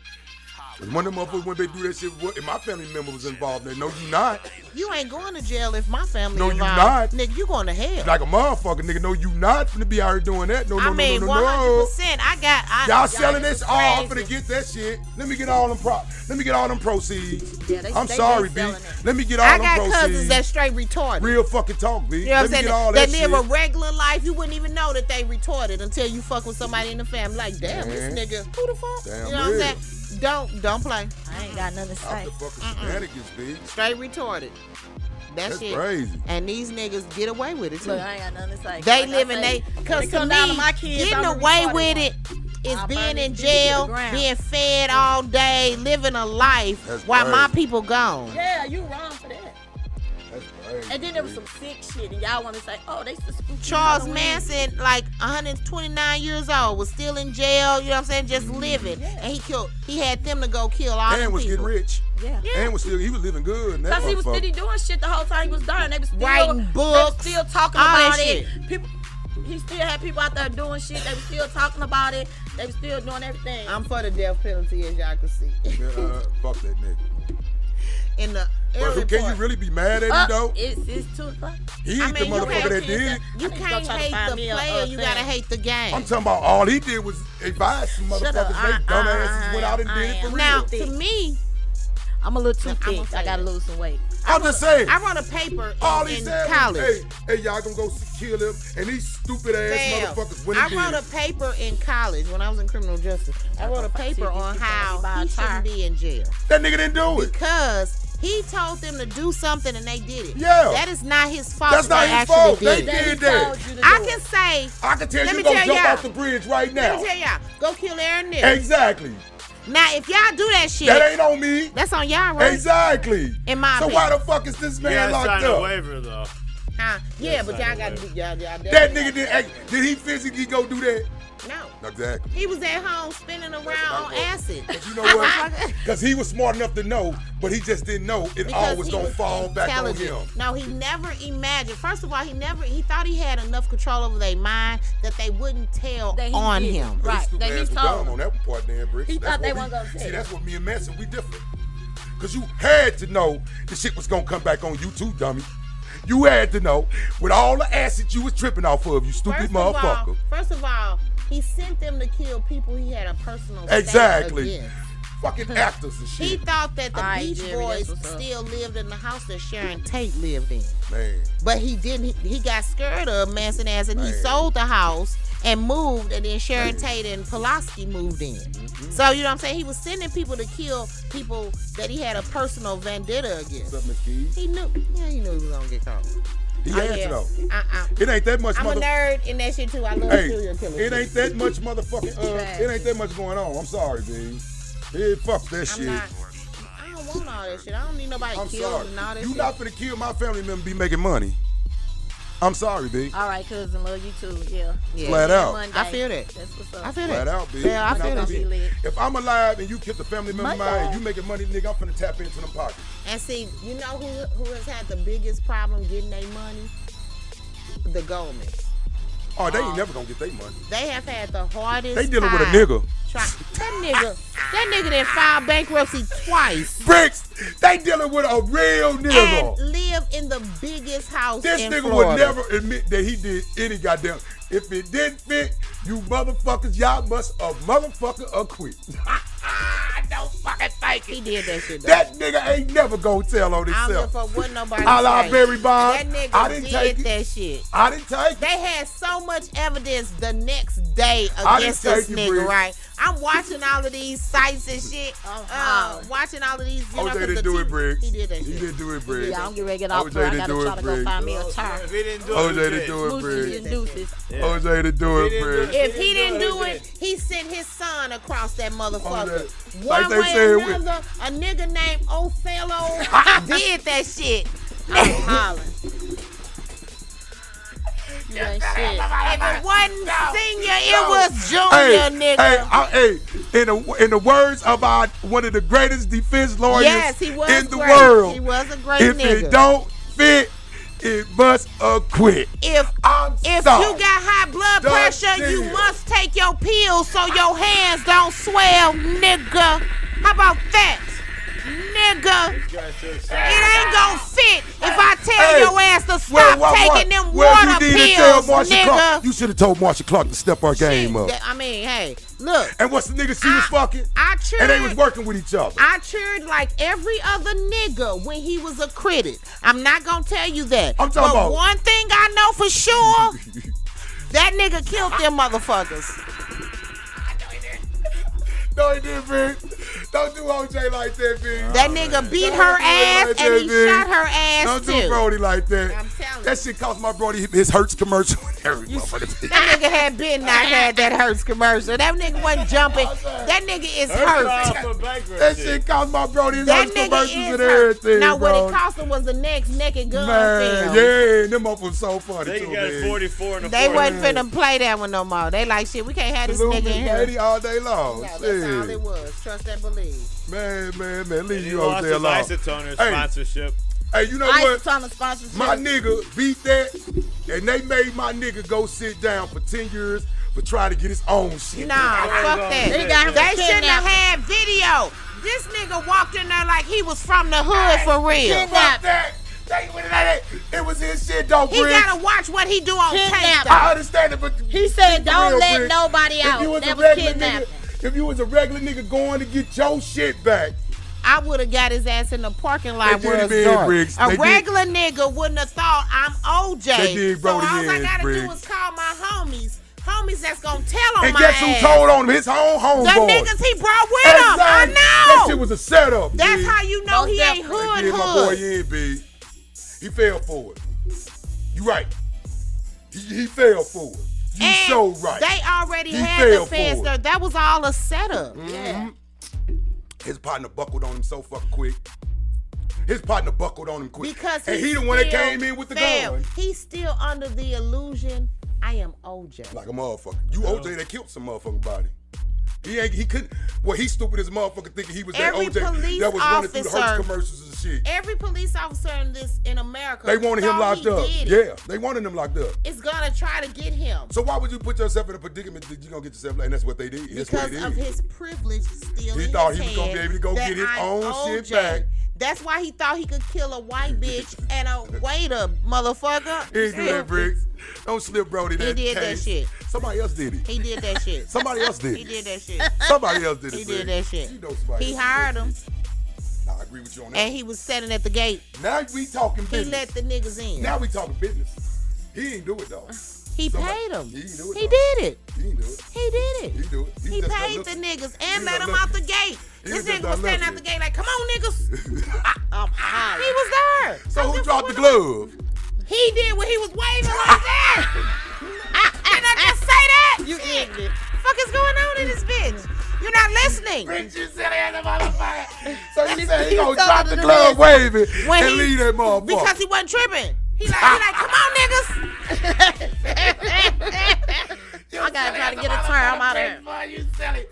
One of them motherfuckers when they do that shit, if my family member was involved in it, no, you not. You ain't going to jail if my family No, involved. you not. Nigga, you going to hell. Like a motherfucker, nigga. No, you not finna be out here doing that. No, 100%. Y'all selling this? Oh, I'm finna get that shit. Let me get all them proceeds. Yeah, I'm sorry, B. Let me get all them proceeds. I got cousins that straight retarded. Real fucking talk, B. You know what I'm saying? Get all that that live shit. a regular life. You wouldn't even know that they retarded until you fuck with somebody in the family. Like, damn, this nigga, who the fuck? Damn, you know what I'm saying? Don't play. I ain't got nothing to say. Out the fucking shenanigans, B. Straight retarded. That's shit. Crazy. And these niggas get away with it too. Look, I ain't got nothing to say. They live in cause to me, getting away with it is being in jail, being fed all day, living a life while my people gone. Yeah, you wrong for that. That's crazy. And then there was some sick shit, and y'all want to say, oh, they just spook Charles Manson, like 129 years old, was still in jail. You know what I'm saying? Just living, and he had them to go kill all them And was people. getting rich. Yeah. And he was living good. Because he was still doing shit the whole time he was dying. They was still writing books, they was still talking all about that it. shit. People, he still had people out there doing shit. They was still talking about it. They was still doing everything. I'm for the death penalty, as y'all can see. Fuck that nigga. In the But can you really be mad at him though? It's 2 o'clock. He ain't the motherfucker that did it. You can't hate the player, you gotta hate the game. I'm talking about all he did was advise some motherfuckers. They dumbasses went out and did it for real. Now, to me, I'm a little too thick. I gotta lose some weight. I'm just saying. I wrote a paper in said college. Was, hey, y'all gonna go kill him? And these stupid ass motherfuckers went and did I wrote a paper in college when I was in criminal justice. I wrote a paper on how he shouldn't be in jail. That nigga didn't do it. Because he told them to do something and they did it. Yeah. That is not his fault. That's not his fault. They did that. I can tell you go jump off the bridge right now. Let me tell y'all. Go kill Aaron Nick. Exactly. Now, if y'all do that shit, that ain't on me. That's on y'all, right? Exactly. In my opinion. why the fuck is this man locked up? Sign a waiver though. Yeah, but y'all got to do y'all. That nigga did he physically go do that? No. Exactly. He was at home spinning around on acid. But you know what? Because he was smart enough to know, but he just didn't know it all was gonna fall back on him. No, he never imagined. First of all, he thought he had enough control over their mind that they wouldn't tell on him. Right. They he told on that part, Dan Bricks. He thought they weren't gonna tell. See, that's what me and Manson, we different. Because you had to know the shit was gonna come back on you too, dummy. You had to know with all the acid you was tripping off of, you stupid motherfucker. First of all, he sent them to kill people he had a personal exactly. against. Fucking actors and shit. He thought that the Beach Boys still lived in the house that Sharon Tate lived in. Man. But he didn't. He got scared of Manson ass and he sold the house and moved, and then Sharon Tate and Pulaski moved in. So, you know what I'm saying? He was sending people to kill people that he had a personal vendetta against. What's up, Miss Keys? He knew he was gonna get caught. He had to though. It ain't that much. I'm a nerd in that shit too. I love serial killers. It ain't that much motherfucking. It ain't that much going on. I'm sorry, B. Fuck that shit. I don't want all that shit. I don't need nobody killed and all that shit. You not finna kill my family member be making money. I'm sorry, B. All right, cousin, love you too. Yeah. Flat out. Monday. I feel that. That's what's up. I feel Flat that. out, B. Yeah, I feel that. If I'm alive and you killed the family member of mine and you making money, nigga, I'm finna tap into them pockets. And see, you know who has had the biggest problem getting their money? The Goldmans. Oh, they ain't never gonna get their money. They have had the hardest. They dealing with a nigga. That nigga that filed bankruptcy twice. Bricks, they dealing with a real nigga. And live in the biggest house this in nigga Florida. would never admit that he did any goddamn. If it didn't fit, you motherfuckers, y'all must motherfucker acquit. Don't fucking think it. He did that shit though. That nigga ain't never gonna tell on himself. I don't give a fuck what nobody I la say. Barry Bond. That nigga I didn't take that shit. I didn't take it. They had so much evidence the next day I against didn't this take it, nigga, Bree. right? I'm watching all of these sites and shit. Watching all of these. You know, OJ didn't do it, Briggs. He did that shit. He didn't do it, Briggs. Yeah, I'm getting ready to get off OJ there. I didn't gotta do try it, to go Briggs. find me a tire. If he didn't do it, OJ didn't do it, Smoochie Briggs. and deuces. OJ didn't do it, Briggs. If he didn't do it, he sent his son across that motherfucker. Like One they way said, or another, a nigga named Othello did that shit. I'm hollering. You ain't shit. If it wasn't senior, it was junior, nigga. In the words of one of the greatest defense lawyers Yes, he was in the great. world, He was a great if nigga. it don't fit, it must acquit. If you got high blood Done pressure, you deal. must take your pills so your hands don't swell, nigga. How about that? Nigga, it ain't gonna fit if I tell your ass to stop taking them water pills, nigga. You should have told Marsha Clark to step her game up. I mean, hey, look. And what's the nigga she was fucking? I cheered. And they was working with each other. I cheered like every other nigga when he was a critic. I'm not gonna tell you that. I'm talking about one thing I know for sure. That nigga killed them motherfuckers. No, he didn't, Big. Don't do OJ like that, Big. That nigga beat her ass and he shot her ass too. Don't do Brody like that. I'm telling you. That shit cost my Brody his Hertz commercial and everything. That nigga had been not had that Hertz commercial. That nigga wasn't jumping. That nigga is hurt. That shit cost my Brody his Hertz commercials and everything. Now what it cost him was the next naked gun film. Yeah, them up was so funny they too, got man. 44 in the They wasn't finna play that one no more. They like, shit, we can't have this nigga in here. Lady all day long. No, that's all it was. Trust and believe. Man, leave you lost over there alone. Isotoner sponsorship. Hey, you know what? Isotoner sponsorship. My nigga beat that, and they made my nigga go sit down for 10 years for trying to get his own shit. Nah, fuck that. They shouldn't have had video. This nigga walked in there like he was from the hood for real. Fuck that. It was his shit, though, He Briggs. gotta watch what he do on tape. I understand it, but he said, "Don't let Briggs. nobody out." That was kidnapping. If you was a regular nigga going to get your shit back, I would have got his ass in the parking lot They where did it's it, dark. Briggs. A They regular nigga wouldn't have thought I'm OJ. They did so all Brody I in, gotta Briggs. do is call my homies that's gonna tell on and my guess ass. who told on him? His own homeboy. The niggas he brought with him. I know. That shit was a setup. That's B. how you know Most he ain't definitely. Get my boy hood. in, B. He fell for it. You right. He fell for it. You And so right. They already He had the fell fans for there. it. That was all a setup. Yeah. His partner buckled on him so fucking quick. His partner buckled on him quick. Because and he the one that came in with the gun. He's still under the illusion I am OJ. Like a motherfucker. You OJ that killed some motherfucking body. He couldn't. Well, he stupid as a motherfucker thinking he was that Every OJ police that was running through the officer- Hertz commercials and shit. Every police officer in America, They wanted him thought locked he up. did it. Yeah, they wanted him locked up. It's gonna try to get him. So why would you put yourself in a predicament that you're gonna get yourself like, and that's what they did. That's what Because they of did. his privilege still He in thought his he was gonna head be able to go that get his I'm own shit OJ. back. That's why he thought he could kill a white bitch and a waiter, motherfucker. He did that, Briggs. Don't slip Brody that He did that case. shit. Somebody else did it. He did that shit. Somebody else did it. He did that shit. Somebody else did it. He Briggs. did that shit. You know somebody He else hired did him. it. Nah, I agree with you on that. And he was standing at the gate. Now we talking He business. let the niggas in. Now we talking business. He ain't do it though. He Somebody- paid him. He didn't do it. He though. did it. He didn't do it. He did it. He do it. He just paid done the looking. niggas and He let done them out the looking. gate. He This just nigga done was standing out looking. the gate like, come on, niggas. I'm high. He was there. So who dropped the glove? He did when he was waving like that. Didn't I just say that? You ignorant. Fuck is going on in this bitch? You're not listening. You silly as a motherfucker. So he said he He's gonna so drop the under glove this. waving When and he- leave that motherfucker. Because he wasn't tripping. He like, come on, niggas. I gotta try to get a turn. I'm out of here. You silly.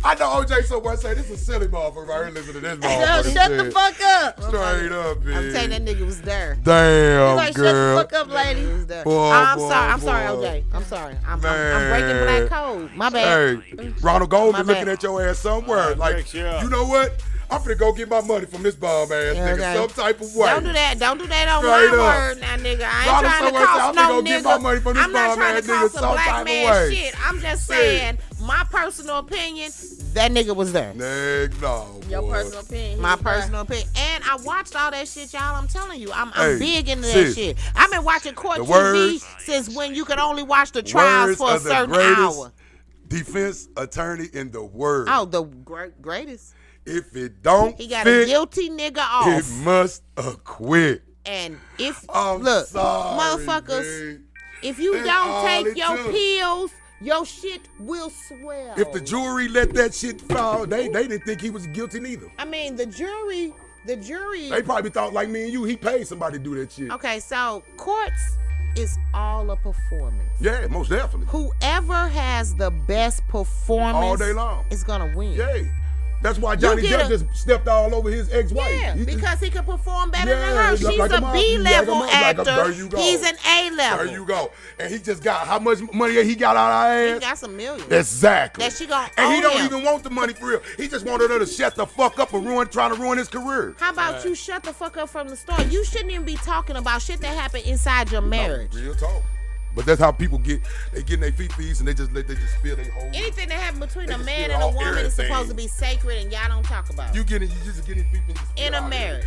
I know OJ so much say this is a silly motherfucker right here. Listen to this Yo, motherfucker. shut the fuck up. Straight up, bitch. I'm saying that nigga was there. Damn, Like, shut girl. the fuck up, lady. He was there. Boy, I'm boy, sorry. I'm boy. sorry, OJ. I'm sorry. I'm Man. breaking black code. My bad. Hey, Ronald Goldman My bad. looking at your ass somewhere. Like, Bricks, you're up. you know what? I'm finna go get my money from this bum ass nigga Okay. some type of way. Don't do that. Don't do that on Straight my up. word now, nigga. I ain't Ronald trying to somewhere said, cost I'm no finna go get my nigga. money from this I'm not bum trying ass to nigga cost a some black type of man way. shit. I'm just See. saying, my personal opinion, that nigga was there. Nigga, no. Your boy. personal opinion. My personal opinion. And I watched all that shit, y'all. I'm telling you. I'm Hey, big into that sis, shit. I've been watching court the TV words- since when you could only watch the trials Words for a of the certain greatest hour. defense attorney in the world. Oh, the greatest. If it don't He got fit, a guilty nigga it off. must acquit. And if, I'm look, sorry, motherfuckers, babe. if you That's don't all take it your took. pills, your shit will swell. If the jury let that shit fall, they didn't think he was guilty neither. I mean, the jury. They probably thought like me and you, he paid somebody to do that shit. Okay, so courts is all a performance. Yeah, most definitely. Whoever has the best performance All day long. is gonna win. Yeah. That's why Johnny Depp just stepped all over his ex-wife. Yeah, because he could perform better than Yeah, her. She's like a B-level actor. there you go. He's an A-level. There you go. And he just got how much money he got out of her ass? He got some millions. Exactly. That she gonna And he own don't him. even want the money for real. He just wanted her to shut the fuck up and trying to ruin his career. How about you shut the fuck up from the start? You shouldn't even be talking about shit that happened inside your marriage. No, real talk. But that's how people get. They getting their feet fees and they just spill their whole. Anything that happened between a man and a woman is supposed to be sacred, and y'all don't talk about it. You just getting feet fees in a marriage.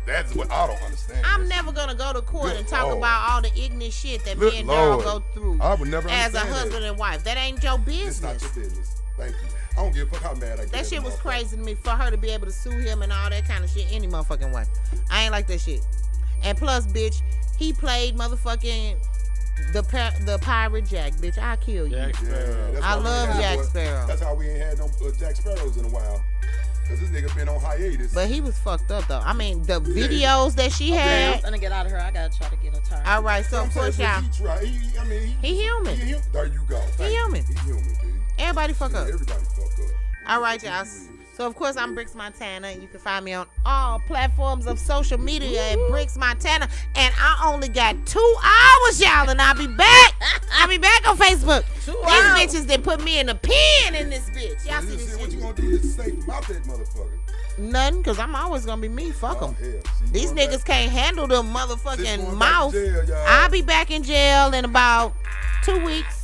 That's what I don't understand. I'm never gonna go to court and talk about all the ignorant shit that me and Daryl go through. I would never as a understand husband that. and wife. That ain't your business. It's not your business. Thank you. I don't give a fuck how mad I get. That shit was crazy to me for her to be able to sue him and all that kind of shit any motherfucking way. I ain't like that shit. And plus, bitch, he played motherfucking the pirate Jack, bitch. I kill you. Jack Sparrow. Yeah, I love Jack Sparrow. That's how we ain't had no Jack Sparrows in a while. Cause this nigga been on hiatus. But he was fucked up though. I mean, the videos that she had. I'm gonna get out of her. I gotta try to get a turn. All right, so push out. He human. There you go. He human. He human, baby. Everybody fuck up. Everybody fuck up. All right, y'all. So, of course, I'm Bricks Montana, and you can find me on all platforms of social media at Bricks Montana. And I only got 2 hours, y'all, and I'll be back. I'll be back on Facebook. These bitches that put me in a pen in this bitch. Y'all see this shit? What you gonna do to safe out that motherfucker? Nothing, because I'm always going to be me. Fuck them. Hell, These niggas can't handle them motherfucking mouth. Jail, I'll be back in jail in about 2 weeks.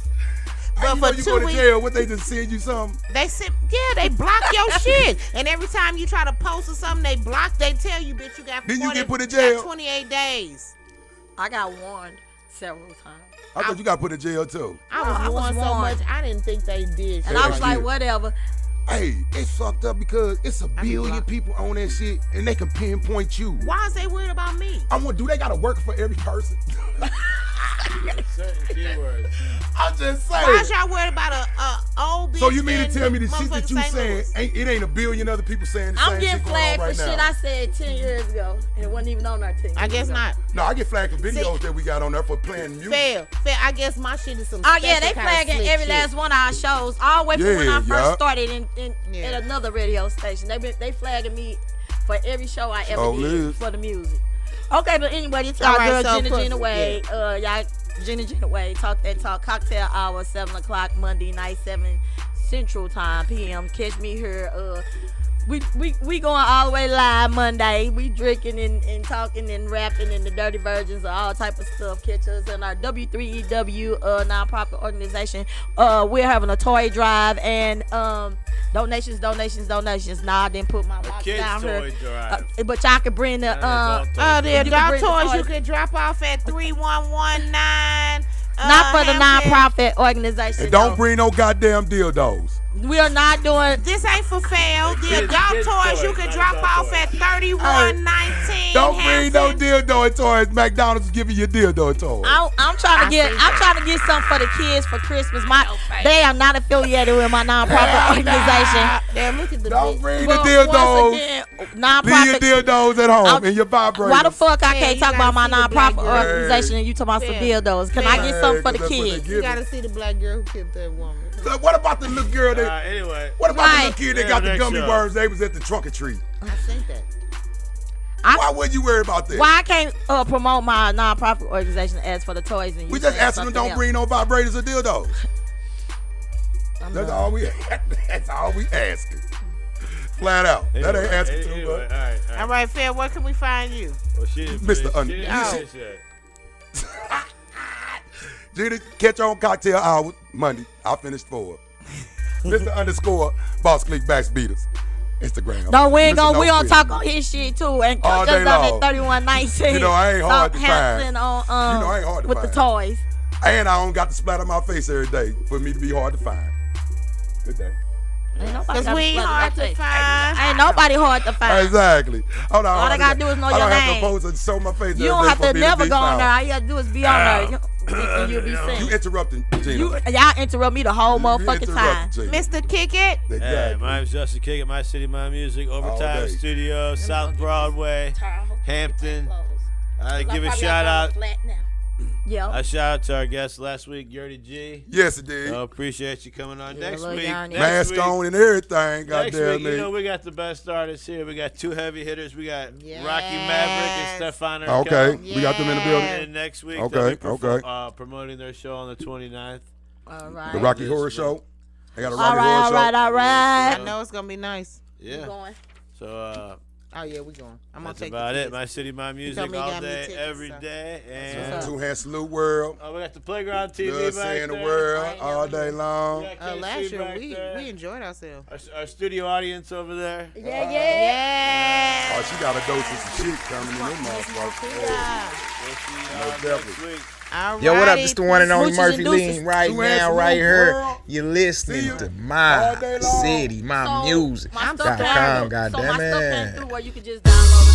But for you 2 go to weeks, jail, what they just send you something? they block your shit. And every time you try to post or something, they tell you, bitch, you got 40, Then you get put in jail. got 28 days. I got warned several times. I thought you got put in jail too. I was warned so much, I didn't think they did. And I was like, whatever. Hey, it's fucked up because it's a billion people on that shit and they can pinpoint you. Why is they worried about me? Do they gotta work for every person? Certain keywords. I'm just saying. Why is y'all worried about a old bitch? So you mean to tell me the shit that you motherfucking saying, it ain't a billion other people saying the I'm same getting shit going on flagged right for now? shit I said 10 years ago. And it wasn't even on our 10 years I guess ago. not. No, I get flagged for videos that we got on there for playing music. Fair. I guess my shit is some Oh yeah, special they kind of flagging slick every shit. last one of our shows, all the way from when I Yeah, first started Yeah. at another radio station. They flagging me for every show I ever Oh, did Liz. for the music. Okay, but anyway, it's All our right, girl so Gina Wade. Y'all, Gina Wade, Talk That Talk, Cocktail Hour, 7 o'clock Monday night, 7 Central Time PM. Catch me here. We going all the way live Monday. We drinking and talking and rapping and the dirty virgins and all type of stuff. Catch us in our W3EW nonprofit organization. We're having a toy drive and donations. Nah, I didn't put my box Kids down toy here. drive. But y'all can bring the The you can adult bring the toys you toys. can drop off at 3119. Not for the Hampton. nonprofit organization. And don't though. bring no goddamn dildos. We are not doing. This ain't for fail. The Kids adult toys you toys, can not drop adult off toys. at 3119. Don't bring no Hampton. dildo toys. McDonald's is giving you dildo toys. I'm trying to get something for the kids for Christmas. They are not affiliated with my nonprofit organization. Damn, look at the Don't bitch. bring But the dildos. once again, Leave nonprofit. your dildos at home in your vibrators. Why the fuck I Yeah, can't you talk about gotta my see the black nonprofit girl. organization and you talking about some Fair. dildos? Can I Fair. get something for the That's what they kids? give. You gotta see the black girl who killed that woman. Look, what about the little girl that? Anyway. What about the little kid that Yeah, got the next gummy show. worms? They was at the trunk or treat. I think that. Why would you worry about that? Why I can't promote my nonprofit organization as for the toys and you We just saying asking them something don't else? bring no vibrators or dildos. I'm That's done. all we. That's all we asking. Flat out. That ain't asking too Anyway, much. All right, Fair, where can we find you? Well, she didn't Mr. finish- Under- she didn't Oh. finish yet. Gina, catch her on Cocktail Hour Monday. I finished 4. Mr. Underscore Boss Click Backs Beaters. Instagram. No, we ain't Mr. gonna No talk Fit. on his shit too. And All just day on long. that 3119. You know, I ain't hard to Southampton find. on You know, I ain't hard to with find. the toys. And I don't got to splatter my face every day for me to be hard to find. Good day. Ain't nobody Because got we ain't splatter hard my to face. find. Ain't nobody hard to find. Exactly. Hold on. All they gotta do is know your I don't name. have to pose and show my face. You don't every day have for to me never be go on found. there. All you have to do is be on there. And you'll be You seen. interrupting, Gina. Y'all interrupt me the whole You motherfucking time. interrupted, Gina. Mr. Kick It. Hey, Exactly. my name's Justin Kick at My City, My Music, Overtime day. Studio, South Broadway, Hampton. I give a shout out. Yeah. A shout out to our guest last week, Yurdy G. Yes, it did. Appreciate you coming on next week. Mask on and everything. Goddamn me. You know we got the best artists here. We got 2 heavy hitters. We got Rocky Maverick and Stefan. Okay, we got them in the building. And next week, promoting their show on the 29th. All right. The Rocky Horror Show. They got a Rocky Horror Show. All right. I know it's gonna be nice. Yeah. We going. So. Oh yeah, we going. I'm gonna that's take about it. My city, my music, all day, every day. And Two Hand Salute World. We got the Playground TV Love back seeing there. the world all day long. Last year we enjoyed ourselves. Our studio audience over there. Yeah. Oh, she got a dose of some shit coming in them motherfuckers. Definitely. Yo, what up? It's the one and only Murphy Lean right now, right here. You're listening to my city, my music. My stuff .com, so my stuff goddamn came it. through where you could just download it.